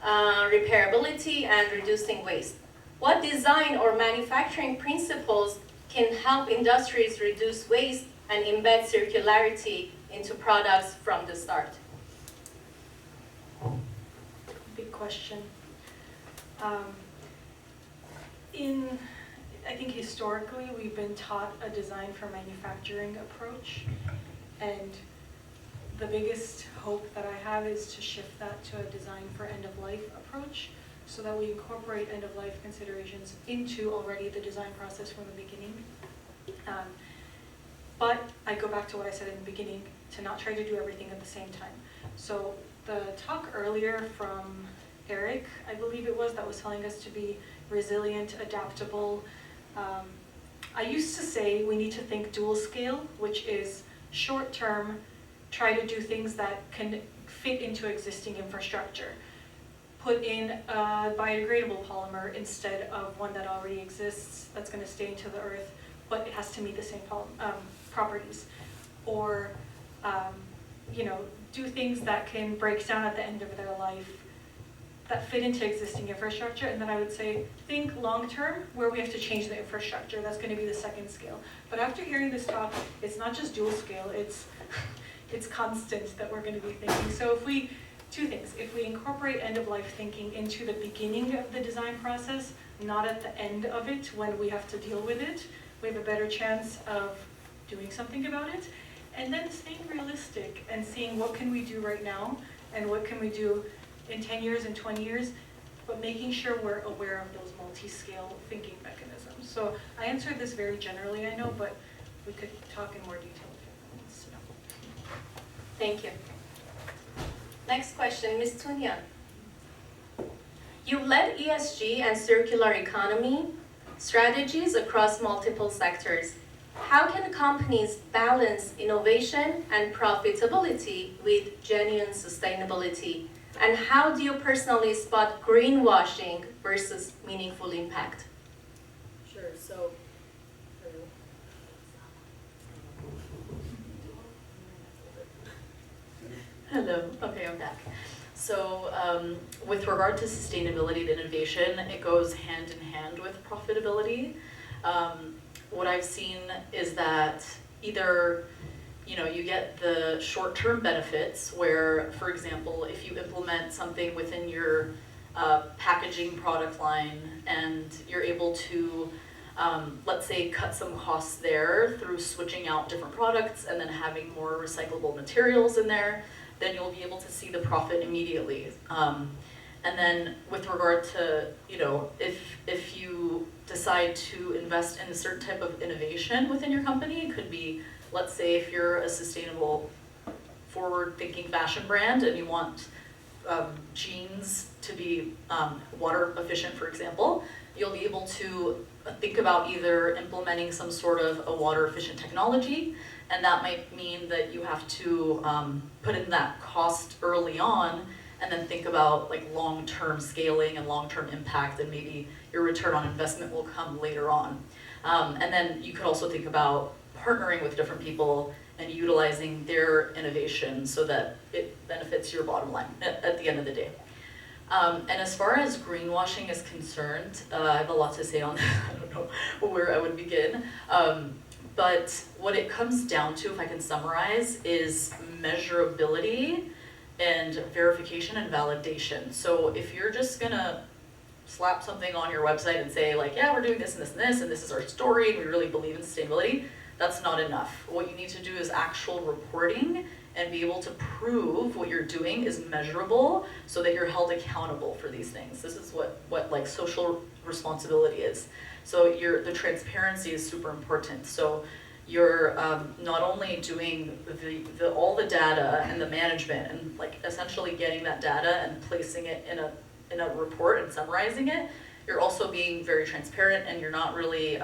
repairability, and reducing waste. What design or manufacturing principles can help industries reduce waste and embed circularity into products from the start? Big question. I think historically we've been taught a design for manufacturing approach, and the biggest hope that I have is to shift that to a design for end-of-life approach, so that we incorporate end-of-life considerations into already the design process from the beginning. But I go back to what I said in the beginning, to not try to do everything at the same time. So the talk earlier from Eric, I believe it was, that was telling us to be resilient, adaptable. I used to say we need to think dual scale, which is short term, try to do things that can fit into existing infrastructure. Put in a biodegradable polymer instead of one that already exists that's going to stay into the earth, but it has to meet the same properties. Or do things that can break down at the end of their life that fit into existing infrastructure, and then I would say, think long-term, where we have to change the infrastructure. That's gonna be the second scale. But after hearing this talk, it's not just dual scale, it's constant that we're gonna be thinking. So two things, if we incorporate end-of-life thinking into the beginning of the design process, not at the end of it when we have to deal with it, we have a better chance of doing something about it. And then staying realistic and seeing what can we do right now and what can we do in 10 years and 20 years, but making sure we're aware of those multi-scale thinking mechanisms. So I answered this very generally, I know, but we could talk in more detail if anyone wants to know. Thank you. Next question, Ms. Tunyan. You led ESG and circular economy strategies across multiple sectors. How can companies balance innovation and profitability with genuine sustainability? And how do you personally spot greenwashing versus meaningful impact? Sure, so hello, okay, I'm back. So with regard to sustainability and innovation, it goes hand in hand with profitability. What I've seen is that either you get the short-term benefits where, for example, if you implement something within your packaging product line and you're able to, let's say, cut some costs there through switching out different products and then having more recyclable materials in there, then you'll be able to see the profit immediately. And then with regard to, if you decide to invest in a certain type of innovation within your company, it could be, let's say if you're a sustainable, forward-thinking fashion brand and you want jeans to be water efficient, for example, you'll be able to think about either implementing some sort of a water efficient technology, and that might mean that you have to put in that cost early on and then think about like long-term scaling and long-term impact, and maybe your return on investment will come later on. And then you could also think about partnering with different people and utilizing their innovation so that it benefits your bottom line at the end of the day. And as far as greenwashing is concerned, I have a lot to say on that. I don't know where I would begin. But what it comes down to, if I can summarize, is measurability and verification and validation. So if you're just gonna slap something on your website and say like, yeah, we're doing this and this and this, and this is our story, and we really believe in sustainability, that's not enough. What you need to do is actual reporting and be able to prove what you're doing is measurable so that you're held accountable for these things. This is what like social responsibility is. So the transparency is super important. So you're not only doing all the data and the management and like essentially getting that data and placing it in a report and summarizing it, you're also being very transparent, and you're not really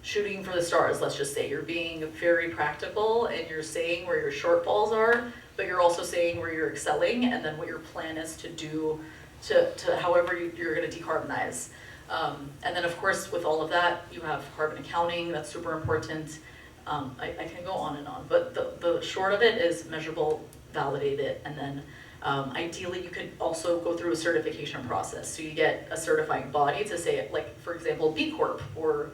shooting for the stars, let's just say. You're being very practical, and you're saying where your shortfalls are, but you're also saying where you're excelling, and then what your plan is to do to however you're gonna decarbonize. And then of course, with all of that, you have carbon accounting, that's super important. I can go on and on, but the short of it is measurable, validate it, and then ideally you could also go through a certification process. So you get a certifying body to say, like, for example, B Corp or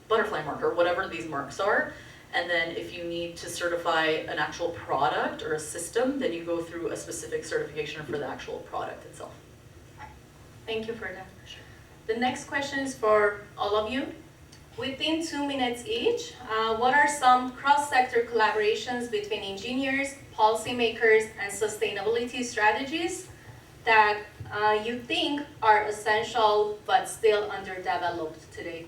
Butterfly Mark or whatever these marks are. And then if you need to certify an actual product or a system, then you go through a specific certification for the actual product itself. Thank you for that. The next question is for all of you. Within 2 minutes each, what are some cross-sector collaborations between engineers, policymakers, and sustainability strategies that you think are essential but still underdeveloped today?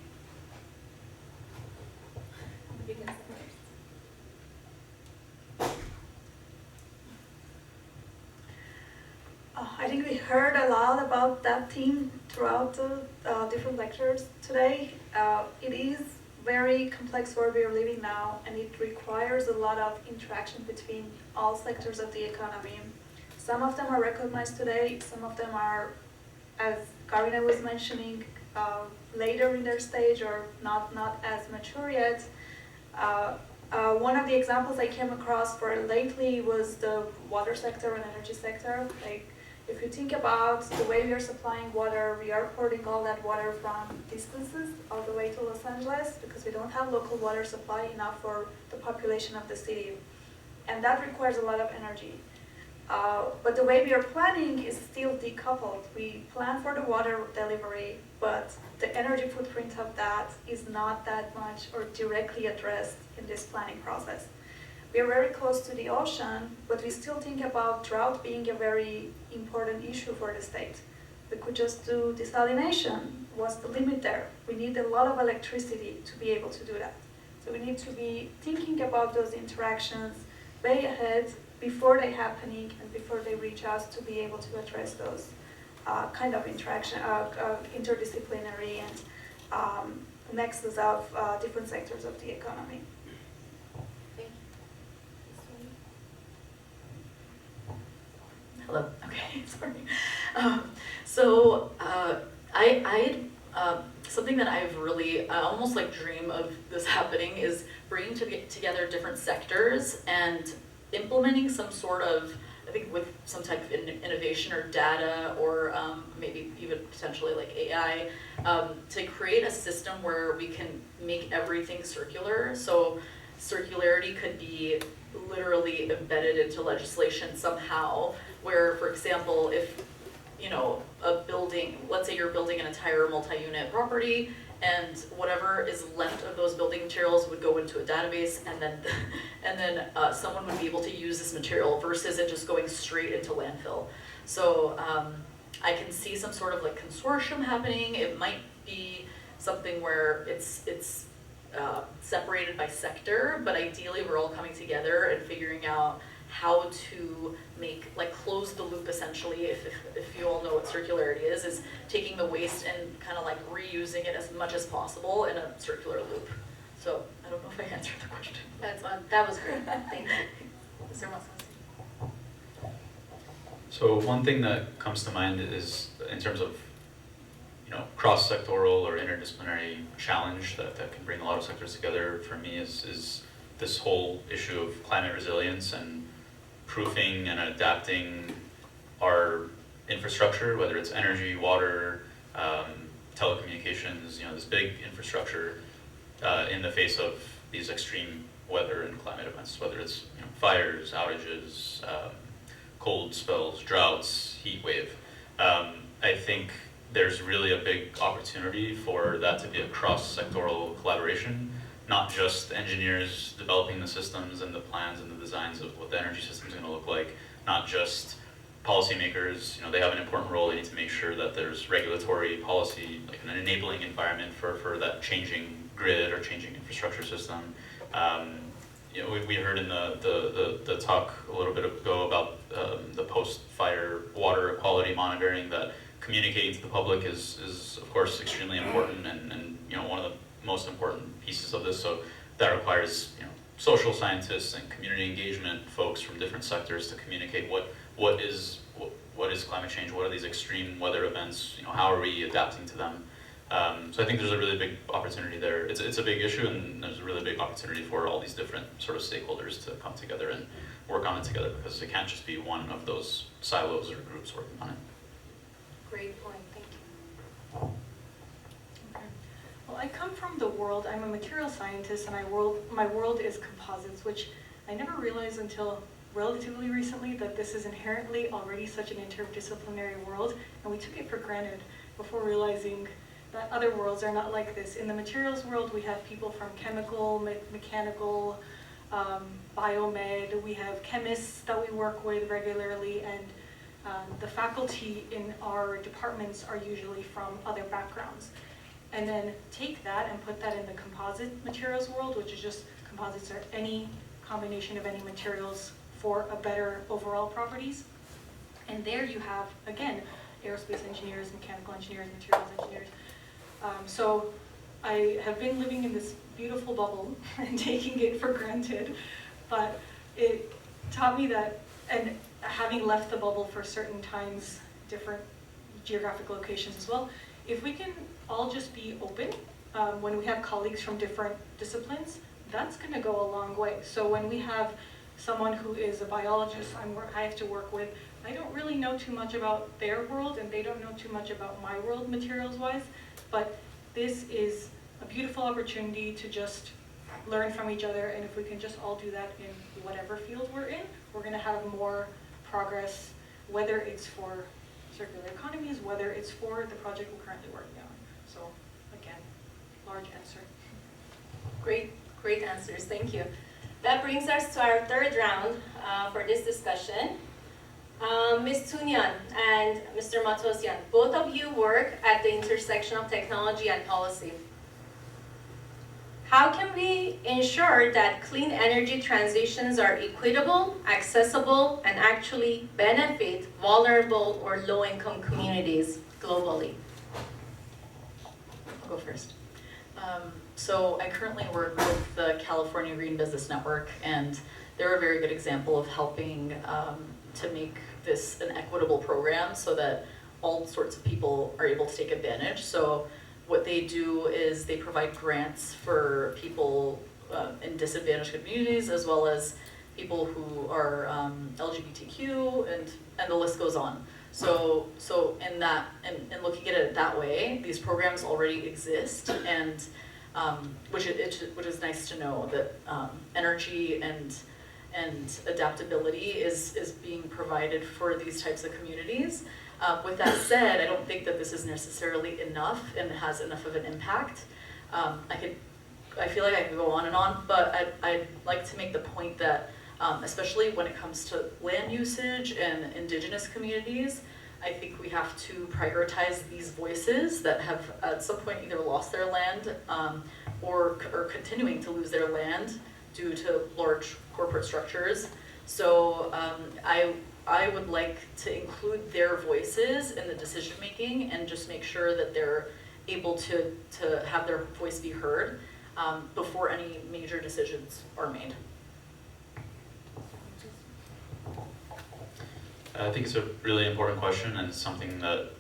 I think we heard a lot about that theme throughout the different lectures today. It is very complex world we are living now, and it requires a lot of interaction between all sectors of the economy. Some of them are recognized today, some of them are, as Karina was mentioning, later in their stage or not as mature yet. One of the examples I came across for lately was the water sector and energy sector. Like, If you think about the way we are supplying water, we are porting all that water from distances all the way to Los Angeles because we don't have local water supply enough for the population of the city. And that requires a lot of energy. But the way we are planning is still decoupled. We plan for the water delivery, but the energy footprint of that is not that much or directly addressed in this planning process. We are very close to the ocean, but we still think about drought being a very important issue for the state. We could just do desalination. What's the limit there? We need a lot of electricity to be able to do that. So we need to be thinking about those interactions way ahead before they're happening and before they reach us to be able to address those kind of interaction, interdisciplinary and nexus of different sectors of the economy. Hello. Okay, sorry. Something that I've really almost like dream of this happening is bringing together different sectors and implementing some sort of, I think with some type of innovation or data or maybe even potentially like AI, to create a system where we can make everything circular. So circularity could be literally embedded into legislation somehow, where, for example, if a building, let's say you're building an entire multi-unit property, and whatever is left of those building materials would go into a database, and then someone would be able to use this material versus it just going straight into landfill. So I can see some sort of like consortium happening. It might be something where it's separated by sector, but ideally we're all coming together and figuring out how to close the loop essentially, if you all know what circularity is taking the waste and kind of like reusing it as much as possible in a circular loop. So I don't know if I answered the question. That was great, thank you. Is there one? So one thing that comes to mind is in terms of cross-sectoral or interdisciplinary challenge that can bring a lot of sectors together for me is this whole issue of climate resilience and proofing and adapting our infrastructure, whether it's energy, water, telecommunications, this big infrastructure in the face of these extreme weather and climate events, whether it's fires, outages, cold spells, droughts, heat wave. I think there's really a big opportunity for that to be a cross-sectoral collaboration, not just engineers developing the systems and the plans and the designs of what the energy system is going to look like, not just policymakers. They have an important role. They need to make sure that there's regulatory policy, like an enabling environment for that changing grid or changing infrastructure system. We heard in the talk a little bit ago about the post-fire water quality monitoring, that communicating to the public is of course extremely important and one of the most important pieces of this. So that requires social scientists and community engagement folks from different sectors to communicate what is climate change, what are these extreme weather events, how are we adapting to them. So I think there's a really big opportunity there. It's a big issue, and there's a really big opportunity for all these different sort of stakeholders to come together and work on it together, because it can't just be one of those silos or groups working on it. Great point, thank you. Okay. Well, I come from the world, I'm a material scientist, and my world is composites, which I never realized until relatively recently that this is inherently already such an interdisciplinary world, and we took it for granted before realizing that other worlds are not like this. In the materials world, we have people from chemical, mechanical, biomed, we have chemists that we work with regularly, and the faculty in our departments are usually from other backgrounds. And then take that and put that in the composite materials world, which is just composites are any combination of any materials for a better overall properties. And there you have, again, aerospace engineers, mechanical engineers, materials engineers. So I have been living in this beautiful bubble and taking it for granted, but it taught me that, and having left the bubble for certain times, different geographic locations as well, if we can all just be open when we have colleagues from different disciplines, that's going to go a long way. So when we have someone who is a biologist I have to work with, I don't really know too much about their world and they don't know too much about my world materials-wise, but this is a beautiful opportunity to just learn from each other, and if we can just all do that in whatever field we're in, we're going to have more progress, whether it's for circular economies, whether it's for the project we're currently working on. So again, large answer. Great answers, thank you. That brings us to our third round for this discussion. Ms. Tunyan and Mr. Matosian, both of you work at the intersection of technology and policy. How can we ensure that clean energy transitions are equitable, accessible, and actually benefit vulnerable or low-income communities globally? I'll go first. So I currently work with the California Green Business Network, and they're a very good example of helping to make this an equitable program so that all sorts of people are able to take advantage. So what they do is they provide grants for people in disadvantaged communities, as well as people who are LGBTQ, and the list goes on. So in that, and looking at it that way, these programs already exist, and which is nice to know that energy and adaptability is being provided for these types of communities. With that said, I don't think that this is necessarily enough and has enough of an impact. I feel like I could go on and on, but I'd like to make the point that especially when it comes to land usage and indigenous communities, I think we have to prioritize these voices that have at some point either lost their land or continuing to lose their land due to large corporate structures. So I would like to include their voices in the decision making and just make sure that they're able to have their voice be heard before any major decisions are made. I think it's a really important question, and it's something that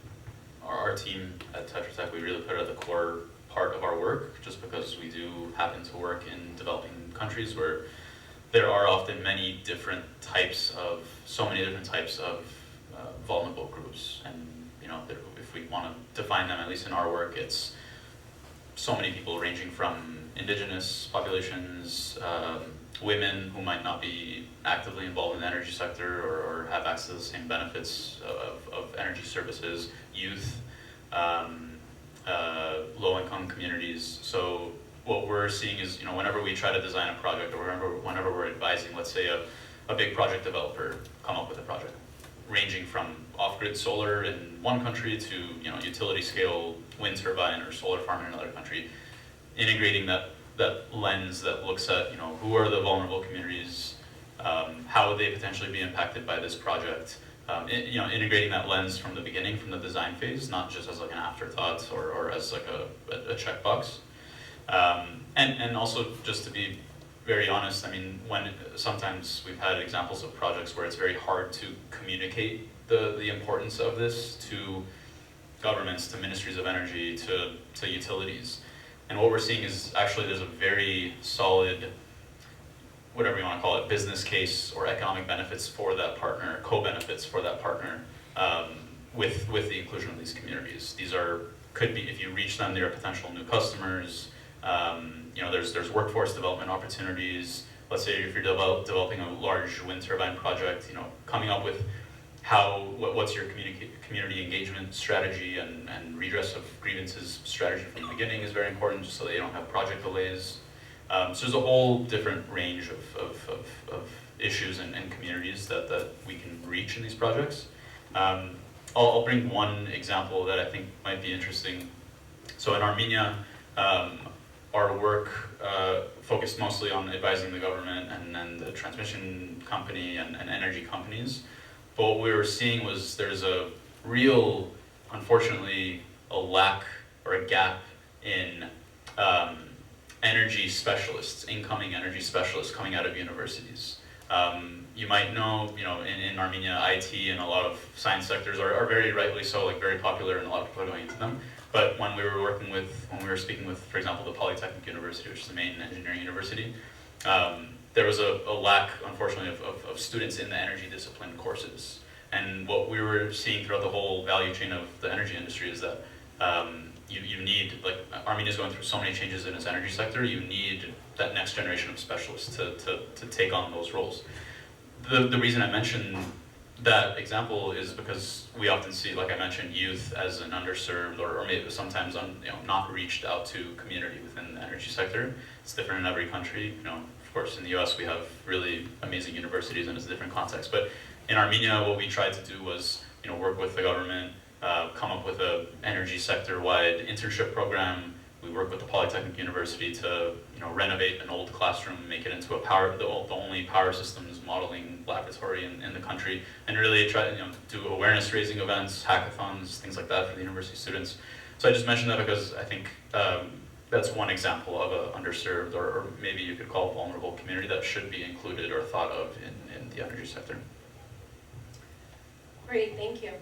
our team at Tetra Tech, we really put at the core part of our work, just because we do happen to work in developing countries where there are often many different types of, vulnerable groups. And if we want to define them, at least in our work, it's so many people ranging from indigenous populations, women who might not be actively involved in the energy sector or have access to the same benefits of energy services, youth, low-income communities. So what we're seeing is, whenever we try to design a project, or whenever we're advising, let's say a big project developer come up with a project, ranging from off-grid solar in one country to utility scale wind turbine or solar farm in another country, integrating that lens that looks at who are the vulnerable communities, how would they potentially be impacted by this project, integrating that lens from the beginning, from the design phase, not just as like an afterthought or as like a checkbox. And also, just to be very honest, when sometimes we've had examples of projects where it's very hard to communicate the importance of this to governments, to ministries of energy, to utilities. And what we're seeing is actually there's a very solid, whatever you want to call it, business case or economic benefits for that partner, co-benefits for that partner with the inclusion of these communities. These could be, if you reach them, they're potential new customers. There's workforce development opportunities. Let's say if you're developing a large wind turbine project, coming up with what's your community engagement strategy and redress of grievances strategy from the beginning is very important, just so that you don't have project delays. So there's a whole different range of issues and communities that we can reach in these projects. I'll bring one example that I think might be interesting. So in Armenia, our work focused mostly on advising the government and the transmission company and energy companies. But what we were seeing was there's a real, unfortunately, a lack or a gap in energy specialists, incoming energy specialists coming out of universities. You might know, in Armenia, IT and a lot of science sectors are very rightly so, like very popular, and a lot of people are going into them. But when we were speaking with, for example, the Polytechnic University, which is the main engineering university, there was a lack, unfortunately, of students in the energy discipline courses. And what we were seeing throughout the whole value chain of the energy industry is that you need, like, Armenia is going through so many changes in its energy sector, you need that next generation of specialists to take on those roles. The reason I mention that example is because we often see, like I mentioned, youth as an underserved or maybe sometimes not reached out to community within the energy sector. It's different in every country. Of course, in the US we have really amazing universities and it's a different context. But in Armenia, what we tried to do was work with the government, come up with an energy sector-wide internship program. We worked with the Polytechnic University to renovate an old classroom, make it into the only power systems modeling laboratory in the country, and really try to do awareness raising events, hackathons, things like that for the university students. So I just mentioned that because I think that's one example of an underserved or maybe you could call vulnerable community that should be included or thought of in the energy sector. Great, thank you.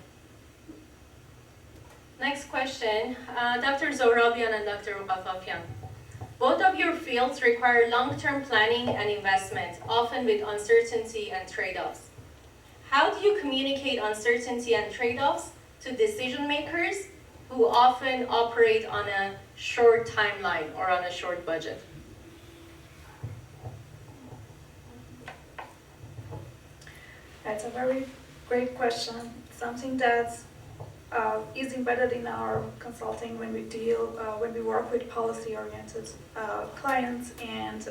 Next question, Dr. Zohrabian and Dr. Muqafafyan. Both of your fields require long-term planning and investment, often with uncertainty and trade-offs. How do you communicate uncertainty and trade-offs to decision makers who often operate on a short timeline or on a short budget? That's a very great question. Something that is embedded in our consulting when we work with policy-oriented clients, and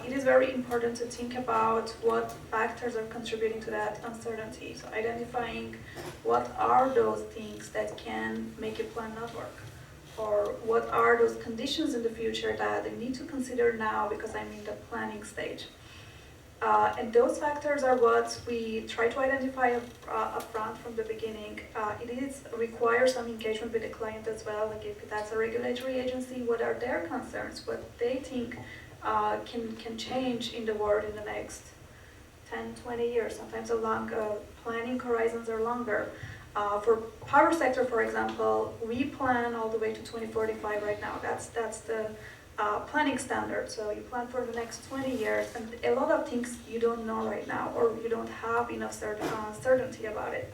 it is very important to think about what factors are contributing to that uncertainty. So identifying what are those things that can make a plan not work, or what are those conditions in the future that I need to consider now because I'm in the planning stage. And those factors are what we try to identify upfront from the beginning. It requires some engagement with the client as well. Like if that's a regulatory agency, what are their concerns? What they think can change in the world in the next 10, 20 years. Sometimes the planning horizons are longer. For power sector, for example, we plan all the way to 2045 right now. That's the planning standard. So you plan for the next 20 years, and a lot of things you don't know right now, or you don't have enough certainty about it.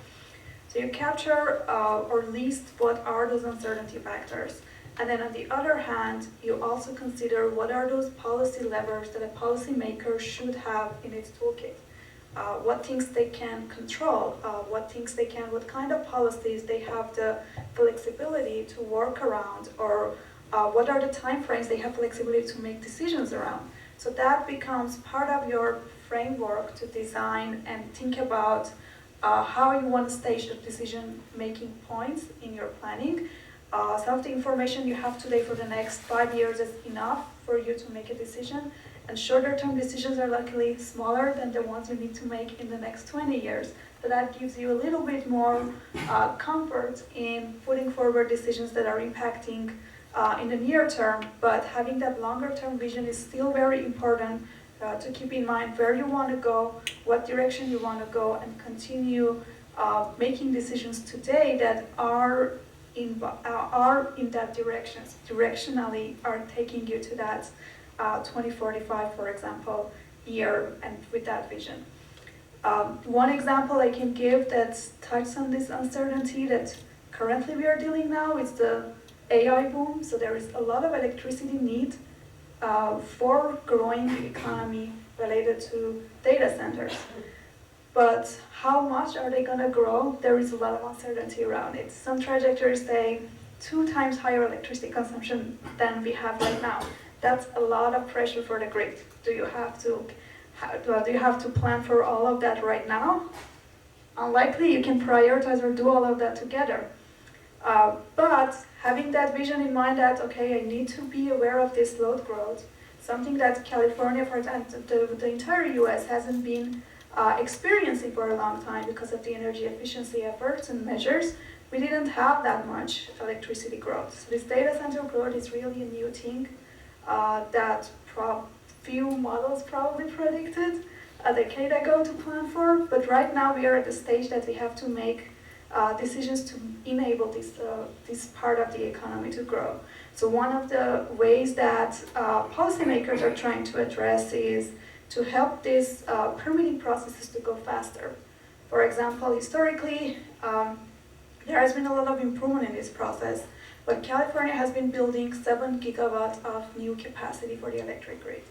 So you capture or list what are those uncertainty factors. And then on the other hand, you also consider what are those policy levers that a policymaker should have in its toolkit. What things they can control, what kind of policies they have the flexibility to work around, or what are the time frames they have flexibility to make decisions around. So that becomes part of your framework to design and think about how you want to stage the decision-making points in your planning. Some of the information you have today for the next 5 years is enough for you to make a decision, and shorter-term decisions are likely smaller than the ones you need to make in the next 20 years. So that gives you a little bit more comfort in putting forward decisions that are impacting in the near term, but having that longer-term vision is still very important to keep in mind where you want to go, what direction you want to go, and continue making decisions today that are in that direction, directionally are taking you to that 2045, for example, year, and with that vision. One example I can give that touches on this uncertainty that currently we are dealing now is the AI boom. So there is a lot of electricity need for growing the economy related to data centers. But how much are they going to grow? There is a lot of uncertainty around it. Some trajectories say 2 times higher electricity consumption than we have right now. That's a lot of pressure for the grid. Do you have to plan for all of that right now? Unlikely. You can prioritize or do all of that together. But having that vision in mind that, okay, I need to be aware of this load growth, something that California, for example, the entire US hasn't been experiencing for a long time because of the energy efficiency efforts and measures. We didn't have that much electricity growth. So this data center growth is really a new thing that few models probably predicted a decade ago to plan for, but right now we are at the stage that we have to make decisions to enable this part of the economy to grow. So one of the ways that policymakers are trying to address is to help these permitting processes to go faster. For example, historically, there has been a lot of improvement in this process, but California has been building 7 gigawatts of new capacity for the electric grid.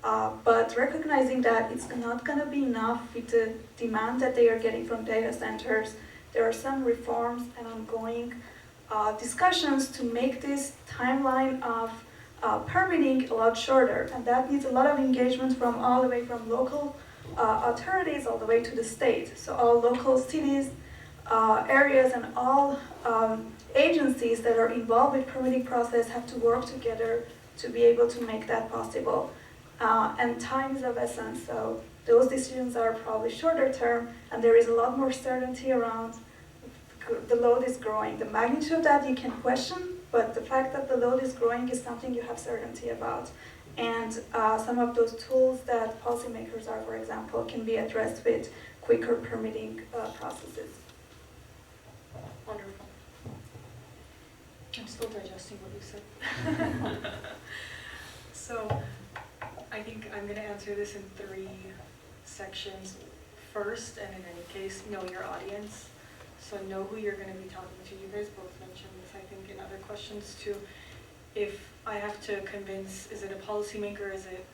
But recognizing that it's not going to be enough with the demand that they are getting from data centers, there are some reforms and ongoing discussions to make this timeline of permitting a lot shorter. And that needs a lot of engagement from all the way from local authorities all the way to the state. So all local cities, areas, and all agencies that are involved with permitting process have to work together to be able to make that possible. And time is of essence, so those decisions are probably shorter term, and there is a lot more certainty around the load is growing. The magnitude of that you can question, but the fact that the load is growing is something you have certainty about. And some of those tools that policymakers are, for example, can be addressed with quicker permitting processes. Wonderful. I'm still digesting what you said. So, I think I'm going to answer this in 3 sections. First, and in any case, know your audience. So know who you're going to be talking to. You guys both mentioned this, I think, in other questions too. If I have to convince, is it a policymaker, is it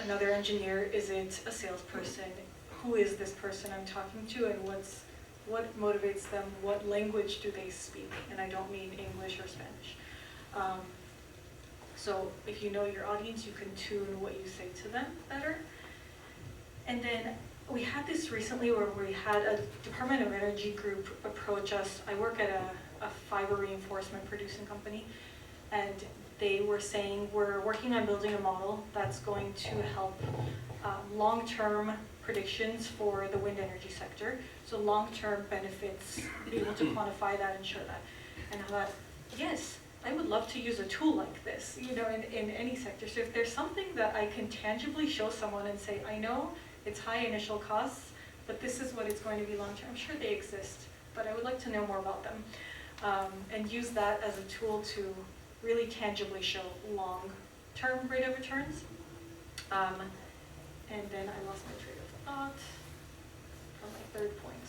another engineer, is it a salesperson? Who is this person I'm talking to, and what motivates them? What language do they speak? And I don't mean English or Spanish. So if you know your audience, you can tune what you say to them better. And then we had this recently where we had a Department of Energy group approach us. I work at a fiber reinforcement producing company, and they were saying we're working on building a model that's going to help long-term predictions for the wind energy sector. So long-term benefits, be able to quantify that and show that. And I thought, yes, I would love to use a tool like this, you know, in any sector. So if there's something that I can tangibly show someone and say, I know it's high initial costs, but this is what it's going to be long-term. I'm sure they exist, but I would like to know more about them. And use that as a tool to really tangibly show long-term rate of returns. And then I lost my train of thought from my 3rd point.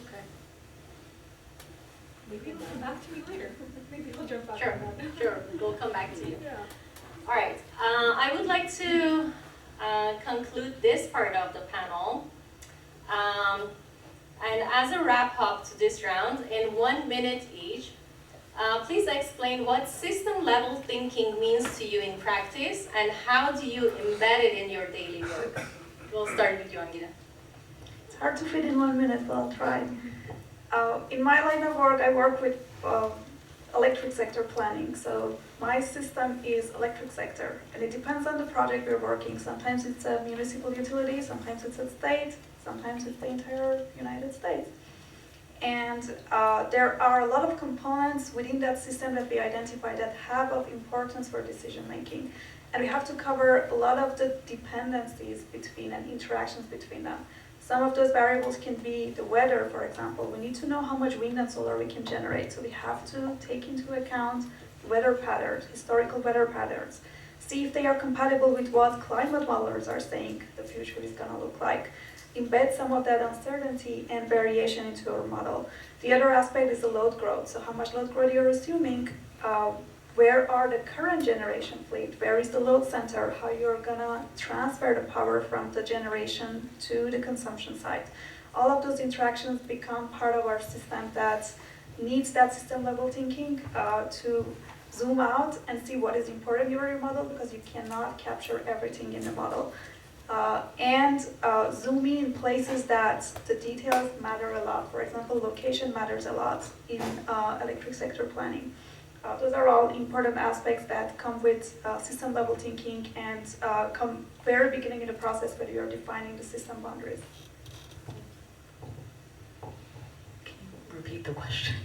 Okay. Maybe it'll come back to me later. Maybe I'll jump back on that. Sure, we'll come back to you. Yeah. All right, I would like to conclude this part of the panel. And as a wrap up to this round, in 1 minute each, please explain what system level thinking means to you in practice and how do you embed it in your daily work? We'll start with you, Angina. It's hard to fit in 1 minute, but I'll try. In my line of work, I work with electric sector planning. So my system is electric sector, and it depends on the project we're working. Sometimes it's a municipal utility, sometimes it's a state, sometimes it's the entire United States. And there are a lot of components within that system that we identify that have of importance for decision making. And we have to cover a lot of the dependencies between and interactions between them. Some of those variables can be the weather, for example. We need to know how much wind and solar we can generate. So we have to take into account weather patterns, historical weather patterns. See if they are compatible with what climate modelers are saying the future is going to look like. Embed some of that uncertainty and variation into our model. The other aspect is the load growth. So how much load growth you're assuming, where are the current generation fleet, where is the load center, how you're gonna transfer the power from the generation to the consumption side. All of those interactions become part of our system that needs that system level thinking to zoom out and see what is important in your model, because you cannot capture everything in the model. And zoom in places that the details matter a lot. For example, location matters a lot in electric sector planning. Those are all important aspects that come with system level thinking and come very beginning in the process when you're defining the system boundaries. Can you repeat the question?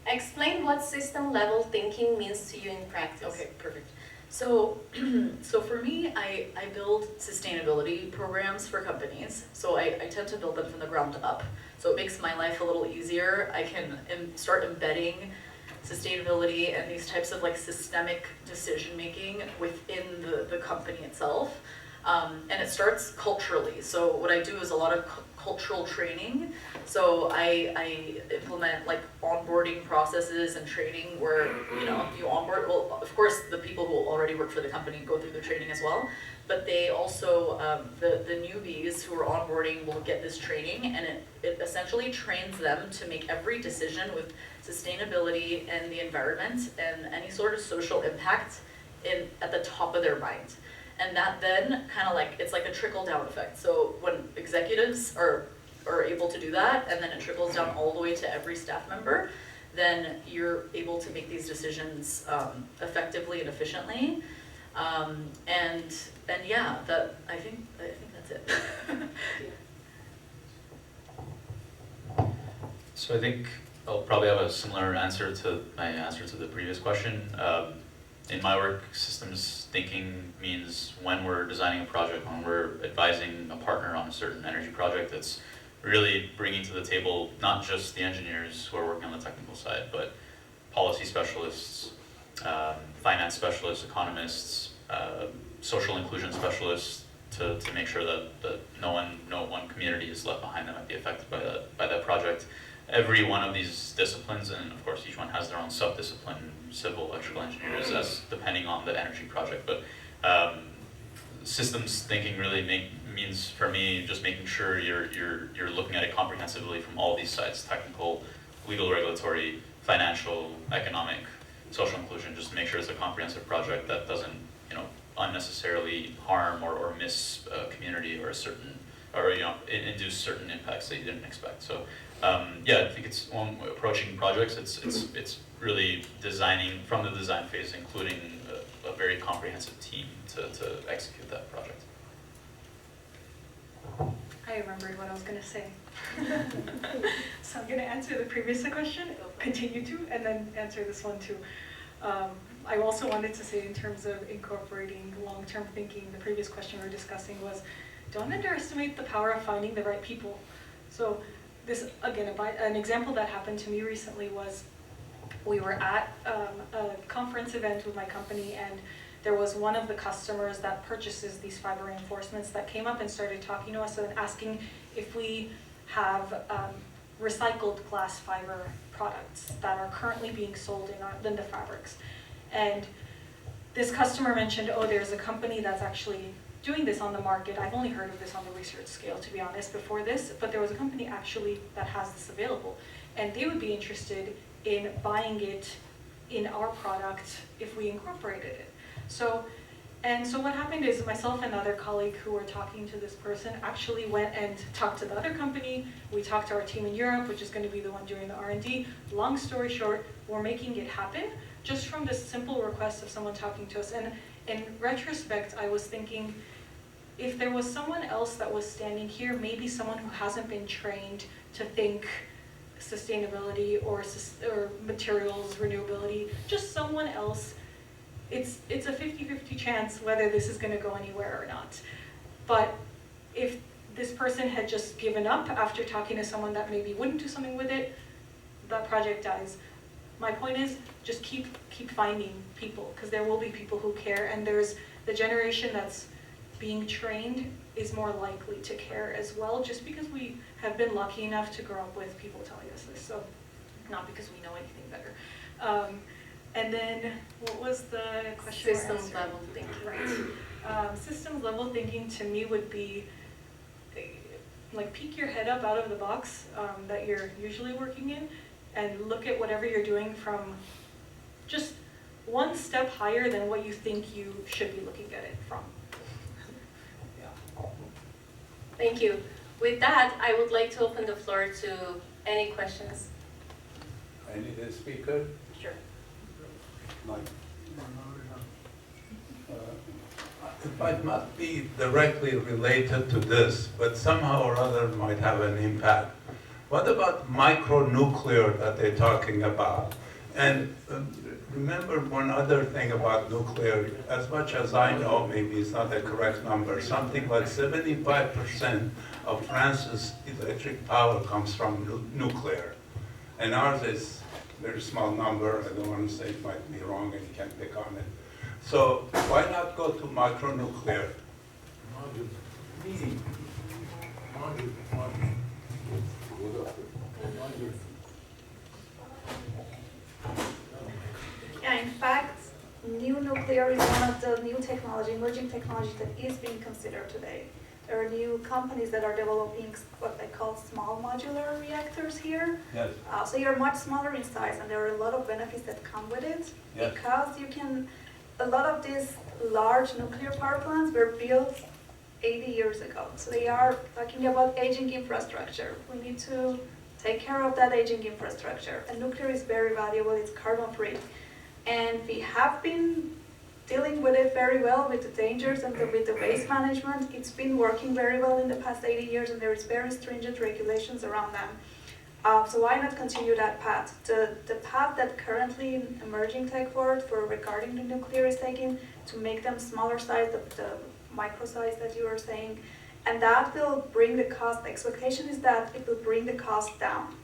Explain what system level thinking means to you in practice. Okay, perfect. So, so for me, I build sustainability programs for companies. So I tend to build them from the ground up. So it makes my life a little easier. I can start embedding sustainability and these types of like systemic decision making within the company itself. And it starts culturally. So what I do is a lot of cultural training. So I implement like onboarding processes and training where, you know, you onboard, well, of course, the people who already work for the company go through the training as well, but they also, the newbies who are onboarding will get this training, and it essentially trains them to make every decision with sustainability and the environment and any sort of social impact at the top of their mind. And that then kind of like, it's like a trickle-down effect. So when executives are able to do that, and then it trickles down all the way to every staff member, then you're able to make these decisions effectively and efficiently. And yeah, I think that's it. So I think I'll probably have a similar answer to my answer to the previous question. In my work, systems thinking means when we're designing a project, when we're advising a partner on a certain energy project, it's really bringing to the table not just the engineers who are working on the technical side, but policy specialists, finance specialists, economists, social inclusion specialists, to make sure that no one community is left behind that might be affected by that project. Every one of these disciplines, and of course each one has their own sub-discipline, civil, electrical engineers, as depending on the energy project. But systems thinking really means for me just making sure you're looking at it comprehensively from all these sides: technical, legal, regulatory, financial, economic, social inclusion. Just to make sure it's a comprehensive project that doesn't, you know, unnecessarily harm or miss a community or a certain, or, you know, induce certain impacts that you didn't expect. So yeah, I think it's approaching projects. It's really designing from the design phase, including a very comprehensive team to execute that project. I remembered what I was going to say. So I'm going to answer the previous question, continue to, and then answer this one too. I also wanted to say, in terms of incorporating long-term thinking, the previous question we were discussing was, don't underestimate the power of finding the right people. So this, again, an example that happened to me recently was, we were at a conference event with my company, and there was one of the customers that purchases these fiber reinforcements that came up and started talking to us and asking if we have recycled glass fiber products that are currently being sold in the fabrics. And this customer mentioned, oh, there's a company that's actually doing this on the market. I've only heard of this on the research scale, to be honest, before this, but there was a company actually that has this available, and they would be interested in buying it in our product if we incorporated it. So what happened is, myself and another colleague who were talking to this person actually went and talked to the other company. We talked to our team in Europe, which is going to be the one doing the R&D. Long story short, we're making it happen just from this simple request of someone talking to us. And in retrospect, I was thinking, if there was someone else that was standing here, maybe someone who hasn't been trained to think sustainability or materials renewability, just someone else, it's a 50-50 chance whether this is going to go anywhere or not. But if this person had just given up after talking to someone that maybe wouldn't do something with it, that project dies. My point is, just keep finding people, because there will be people who care, and there's the generation that's being trained is more likely to care as well, just because we have been lucky enough to grow up with people telling us this, so not because we know anything better. And then, what was the question? Systems level thinking. Right. Systems level thinking to me would be, like, peek your head up out of the box that you're usually working in, and look at whatever you're doing from just one step higher than what you think you should be looking at it from. Thank you. With that, I would like to open the floor to any questions. I need a speaker. Sure. Mike. It might not be directly related to this, but somehow or other might have an impact. What about micronuclear that they're talking about? And remember one other thing about nuclear. As much as I know, maybe it's not the correct number, something like 75% of France's electric power comes from nuclear. And ours is a very small number. I don't want to say it might be wrong and you can pick on it. So why not go to micronuclear? Yeah, in fact, new nuclear is one of the new technology, emerging technologies that is being considered today. There are new companies that are developing what they call small modular reactors here. Yes. So you're much smaller in size, and there are a lot of benefits that come with it. Yes. Because you can, a lot of these large nuclear power plants were built 80 years ago. So they are talking about aging infrastructure. We need to take care of that aging infrastructure. And nuclear is very valuable, it's carbon free. And we have been dealing with it very well, with the dangers and with the waste management. It's been working very well in the past 80 years, and there is very stringent regulations around them. So why not continue that path? The path that currently emerging tech world for regarding the nuclear is taking to make them smaller size, the micro size that you were saying, and that will bring the cost. The expectation is that it will bring the cost down.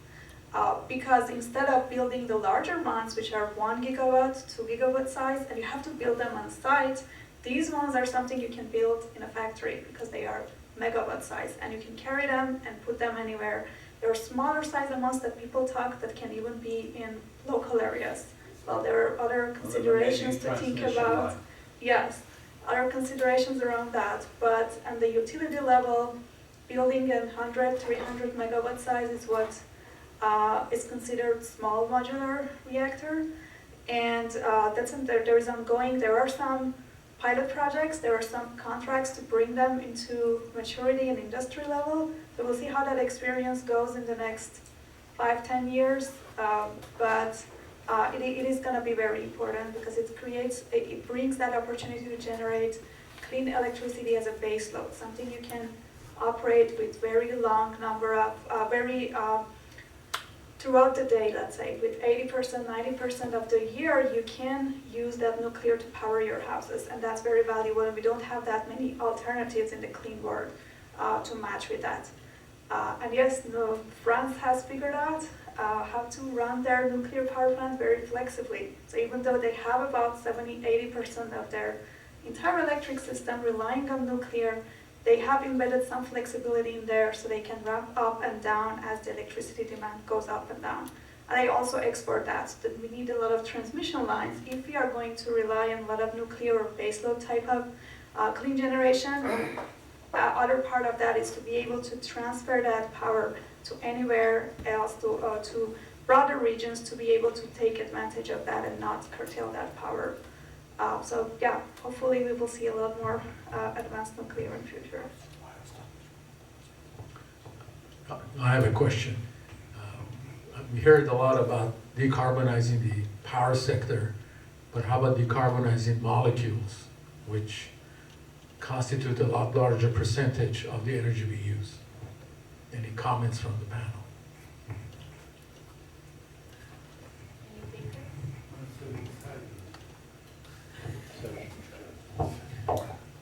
Because instead of building the larger ones, which are 1 gigawatt, 2 gigawatt size, and you have to build them on site, these ones are something you can build in a factory because they are megawatt size, and you can carry them and put them anywhere. There are smaller size amounts that people talk that can even be in local areas. Well, there are other considerations to think about. Yes, other considerations around that, but on the utility level, building a 100, 300 megawatt size is what is considered small modular reactor, and there is ongoing. There are some pilot projects, there are some contracts to bring them into maturity and industry level. So we'll see how that experience goes in the next 5-10 years. But it is going to be very important because it brings that opportunity to generate clean electricity as a base load, something you can operate with very long number of throughout the day, let's say, with 80%, 90% of the year, you can use that nuclear to power your houses, and that's very valuable, and we don't have that many alternatives in the clean world to match with that. And yes, France has figured out how to run their nuclear power plants very flexibly. So even though they have about 70-80% of their entire electric system relying on nuclear, they have embedded some flexibility in there so they can ramp up and down as the electricity demand goes up and down. And they also export that. So we need a lot of transmission lines. If we are going to rely on a lot of nuclear or baseload type of clean generation, other part of that is to be able to transfer that power to anywhere else, to broader regions, to be able to take advantage of that and not curtail that power. So yeah, hopefully we will see a lot more advanced nuclear in the future. I have a question. We heard a lot about decarbonizing the power sector, but how about decarbonizing molecules, which constitute a lot larger percentage of the energy we use? Any comments from the panel?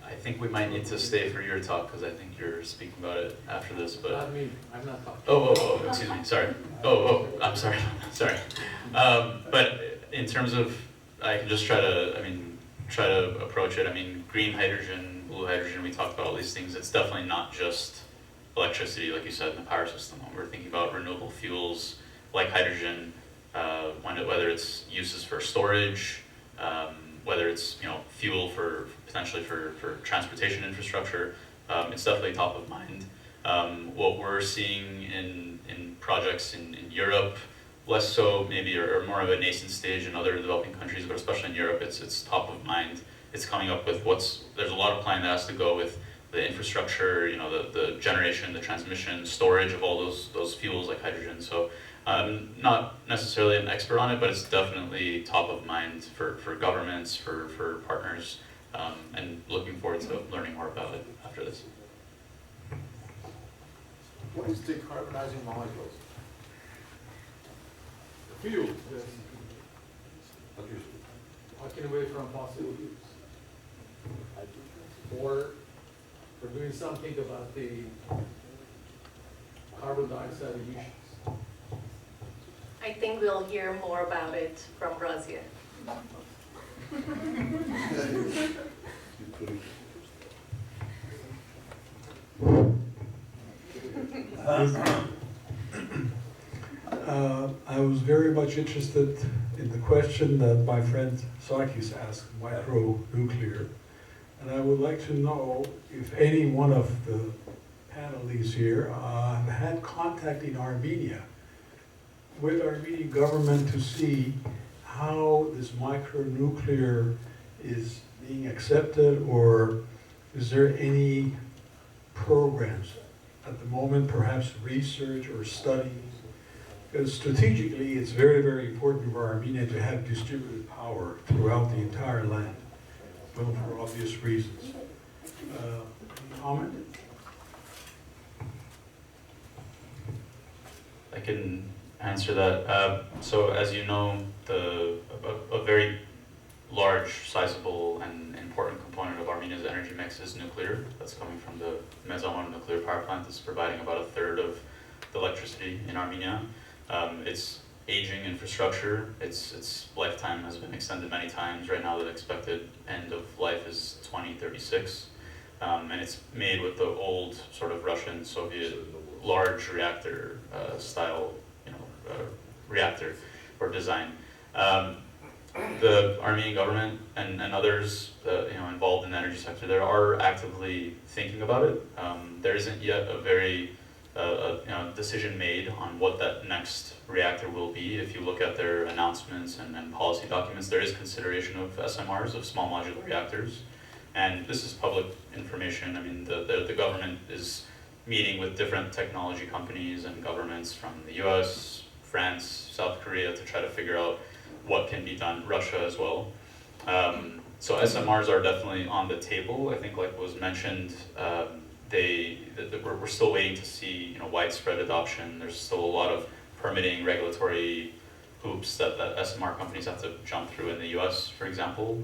I think we might need to stay for your talk because I think you're speaking about it after this. But Not me. I'm not talking. Oh, excuse me. Sorry. I'm sorry. Sorry. But in terms of, I can just try to approach it. I mean, green hydrogen, blue hydrogen. We talked about all these things. It's definitely not just electricity, like you said, in the power system. When we're thinking about renewable fuels like hydrogen, whether it's uses for storage, whether it's fuel for potentially for transportation infrastructure, it's definitely top of mind. What we're seeing in projects in Europe, less so maybe or more of a nascent stage in other developing countries, but especially in Europe, it's top of mind. It's coming up with there's a lot of planning that has to go with the infrastructure, the generation, the transmission, storage of all those fuels like hydrogen. So I'm not necessarily an expert on it, but it's definitely top of mind for governments, for partners, and looking forward to learning more about it after this. What is decarbonizing molecules? The fuel. walking away from fossil fuels. Or we're doing something about the carbon dioxide emissions. I think we'll hear more about it from Razia. I was very much interested in the question that my friend Sarkis asked, micronuclear. And I would like to know if any one of the panelists here have had contact in Armenia with Armenian government to see how this micronuclear is being accepted, or is there any programs at the moment, perhaps research or studies? Because strategically, it's very, very important for Armenia to have distributed power throughout the entire land, well, for obvious reasons. Comment? I can answer that. So as you know, a very large, sizable, and important component of Armenia's energy mix is nuclear. That's coming from the Mezamon nuclear power plant. It's providing about a third of the electricity in Armenia. It's aging infrastructure. Its lifetime has been extended many times. Right now, the expected end of life is 2036. And it's made with the old sort of Russian, Soviet, large reactor style, reactor or design. The Armenian government and others involved in the energy sector there are actively thinking about it. There isn't yet a very decision made on what that next reactor will be. If you look at their announcements and policy documents, there is consideration of SMRs, of small modular reactors. And this is public information. I mean, the government is meeting with different technology companies and governments from the US, France, South Korea to try to figure out what can be done, Russia as well. So SMRs are definitely on the table. I think, like was mentioned, we're still waiting to see widespread adoption. There's still a lot of permitting, regulatory hoops that SMR companies have to jump through in the US, for example.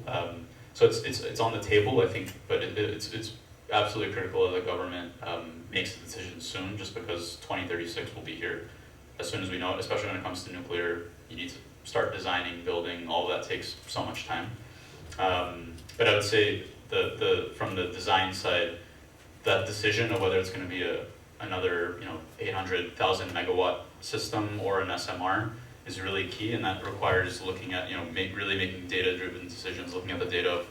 So it's on the table, I think, but it's absolutely critical that the government makes the decision soon, just because 2036 will be here as soon as we know it, especially when it comes to nuclear. You need to start designing, building, all of that takes so much time. But I would say from the design side, that decision of whether it's going to be another 800,000 megawatt system or an SMR is really key, and that requires looking at really making data-driven decisions, looking at the data of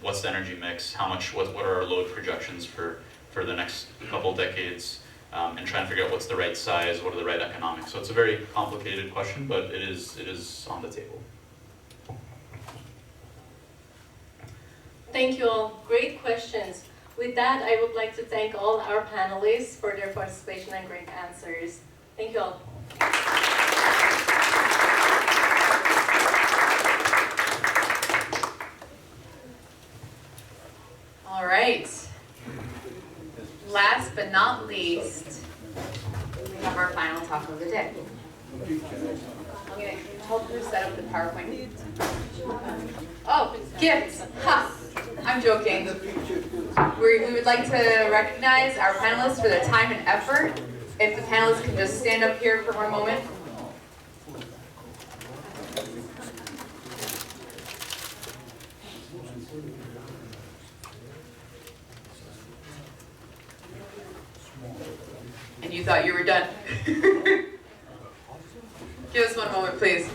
what's the energy mix, what are our load projections for the next couple decades, and trying to figure out what's the right size, what are the right economics. So it's a very complicated question, but it is on the table. Thank you all. Great questions. With that, I would like to thank all our panelists for their participation and great answers. Thank you all. All right. Last but not least, we have our final talk of the day. I'm going to help her set up the PowerPoint. Oh, gifts! Ha! I'm joking. We would like to recognize our panelists for their time and effort. If the panelists can just stand up here for one moment. And you thought you were done. Give us one moment, please.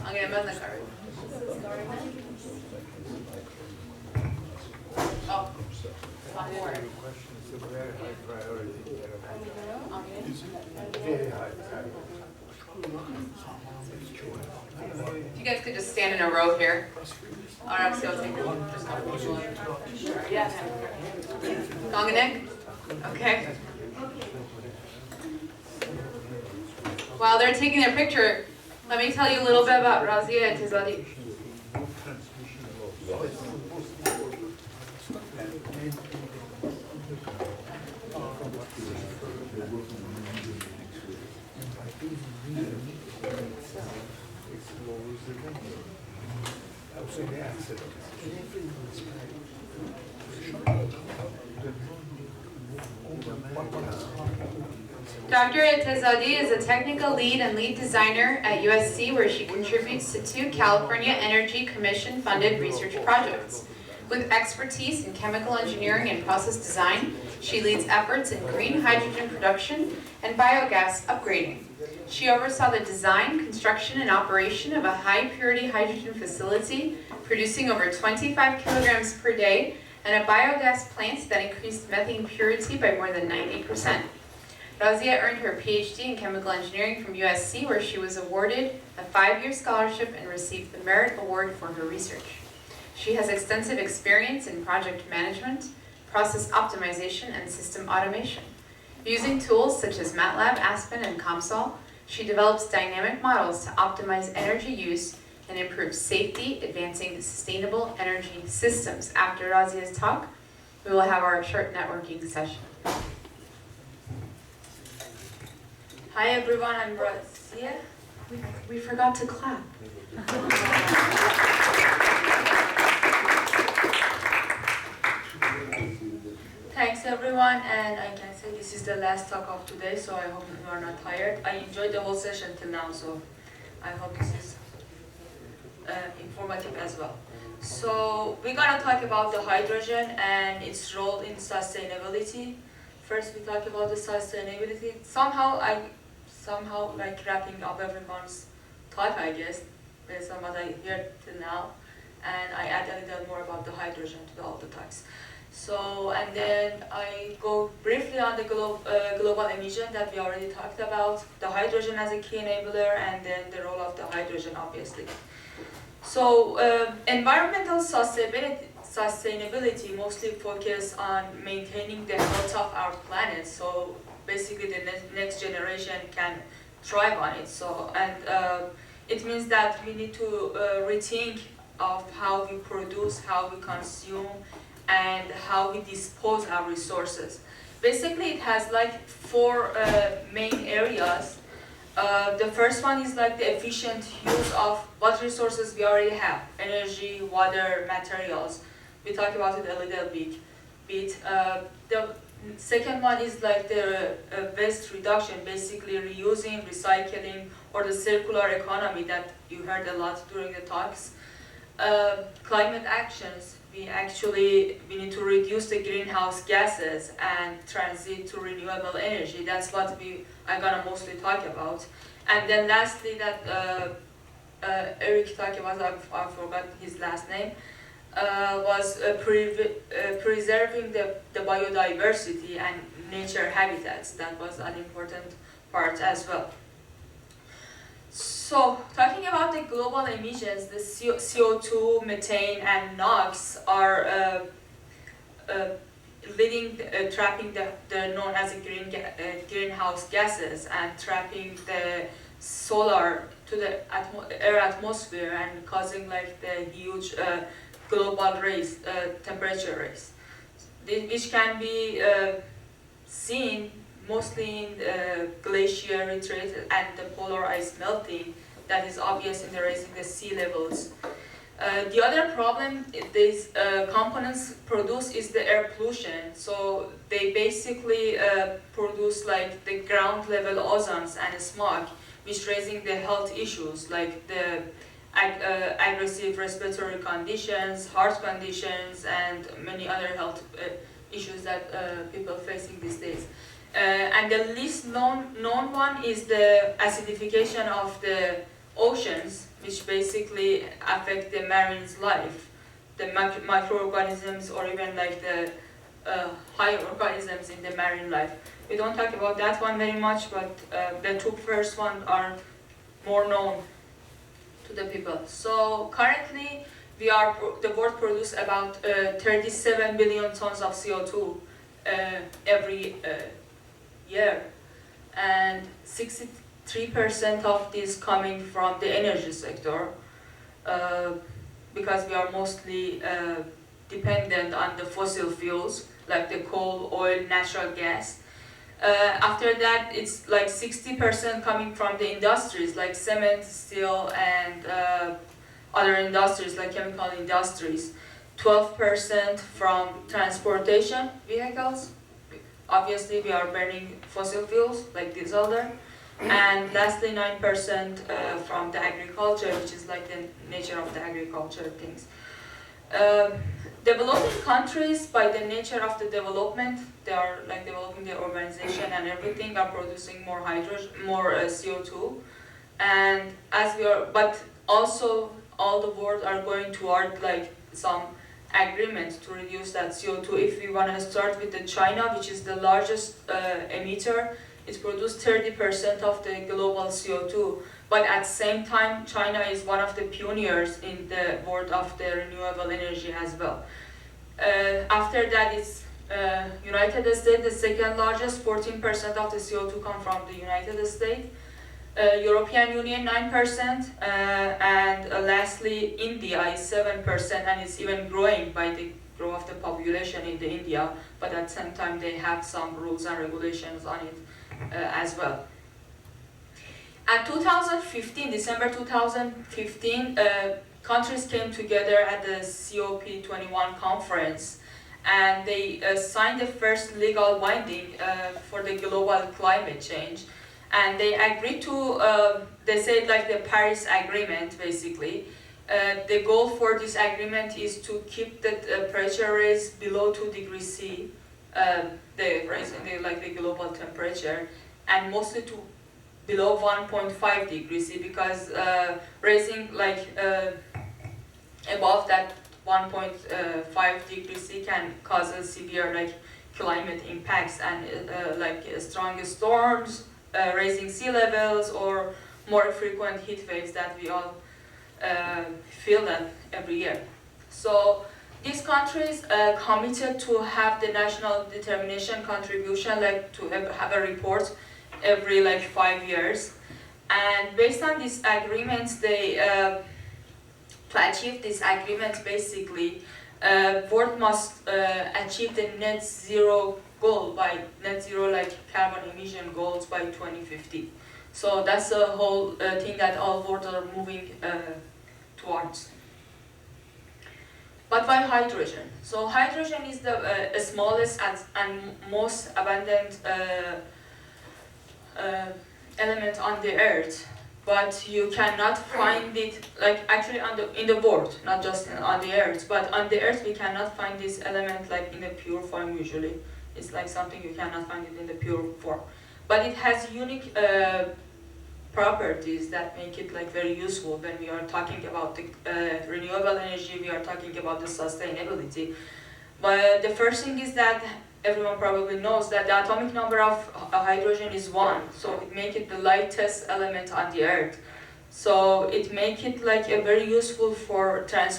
I'm going to amend the card. Oh, one more. It's a very high priority. Very high priority. If you guys could just stand in a row here. I'll take just a couple people. Yeah. Gonganek? Okay. While they're taking their picture, let me tell you a little bit about Razia and Tizadi. Dr. Etezadi is a technical lead and lead designer at USC, where she contributes to 2 California Energy Commission-funded research projects. With expertise in chemical engineering and process design, she leads efforts in green hydrogen production and biogas upgrading. She oversaw the design, construction, and operation of a high-purity hydrogen facility producing over 25 kilograms per day and a biogas plant that increased methane purity by more than 90%. Razia earned her PhD in chemical engineering from USC, where she was awarded a 5-year scholarship and received the Merit Award for her research. She has extensive experience in project management, process optimization, and system automation. Using tools such as MATLAB, Aspen, and COMSOL, she develops dynamic models to optimize energy use and improve safety, advancing sustainable energy systems. After Razia's talk, we will have our short networking session. Hi everyone, I'm Razia. We forgot to clap. Thanks everyone, and I can say this is the last talk of today, so I hope you are not tired. I enjoyed the whole session till now, so I hope this is informative as well. So we're gonna talk about the hydrogen and its role in sustainability. First we talk about the sustainability. Somehow like wrapping up everyone's talk, I guess, based on what I heard till now, and I add a little more about the hydrogen to all the talks. So, and then I go briefly on the global emission that we already talked about, the hydrogen as a key enabler, and then the role of the hydrogen, obviously. So, environmental sustainability mostly focus on maintaining the health of our planet. So, basically, the next generation can thrive on it. So, and it means that we need to rethink of how we produce, how we consume, and how we dispose our resources. Basically, it has like 4 main areas. The first one is like the efficient use of what resources we already have: energy, water, materials. We talked about it a little bit. The second one is like the waste reduction, basically reusing, recycling, or the circular economy that you heard a lot during the talks. Climate actions. We need to reduce the greenhouse gases and transit to renewable energy. That's what we are gonna mostly talk about. And then lastly, that Eric talked about, I forgot his last name, was preserving the biodiversity and nature habitats. That was an important part as well. So, talking about the global emissions, the CO2, methane, and NOx are trapping the known as greenhouse gases and trapping the solar to the air atmosphere and causing like the huge global temperature raise, which can be seen mostly in glacier retreat and the polar ice melting that is obvious in the raising the sea levels. The other problem these components produce is the air pollution. So they basically produce like the ground level ozones and smog, which raising the health issues like the aggressive respiratory conditions, heart conditions, and many other health issues that people are facing these days. And the least known one is the acidification of the oceans, which basically affect the marine's life, the microorganisms, or even like the higher organisms in the marine life. We don't talk about that one very much, but the 2 first ones are more known to the people. So currently, the world produces about 37 billion tons of CO2 every year, and 63% of this coming from the energy sector, because we are mostly dependent on the fossil fuels like the coal, oil, natural gas. After that, it's like 60% coming from the industries like cement, steel, and other industries like chemical industries, 12% from transportation vehicles, obviously we are burning fossil fuels like diesel there, and lastly 9% from the agriculture, which is like the nature of the agriculture things. Developing countries, by the nature of the development, they are like developing their urbanization and everything, are producing more hydrogen, more CO2, and but also all the world are going toward like some agreement to reduce that CO2. If we want to start with the China, which is the largest emitter, it produced 30% of the global CO2. But at the same time, China is one of the pioneers in the world of the renewable energy as well. After that, it's United States, the second largest, 14% of the CO2 come from the United States. European Union 9%, and lastly India is 7%, and it's even growing by the growth of the population in the India, but at the same time they have some rules and regulations on it as well. At 2015, December 2015, countries came together at the COP21 conference, and they signed the first legal binding for the global climate change. And they agreed to, they said like the Paris Agreement basically. The goal for this agreement is to keep the pressure rise below 2 degrees C, the global temperature, and mostly to below 1.5 degrees C, because raising like above that 1.5 degrees C can cause a severe like climate impacts and like strong storms, raising sea levels, or more frequent heat waves that we all feel that every year. So these countries committed to have the national determination contribution, like to have a report every like 5 years. And based on these agreements, they to achieve this agreement basically, world must achieve the net zero goal by net zero like carbon emission goals by 2050. So that's the whole thing that all worlds are moving towards. But why hydrogen? So hydrogen is the smallest and most abundant element on the earth, but you cannot find it like actually in the world, not just on the earth, but on the earth we cannot find this element like in a pure form usually. It's like something you cannot find it in the pure form. But it has unique properties that make it like very useful when we are talking about the renewable energy, we are talking about the sustainability. But the first thing is that everyone probably knows that the atomic number of hydrogen is 1, so it makes it the lightest element on the earth. So it makes it like a very useful for transport.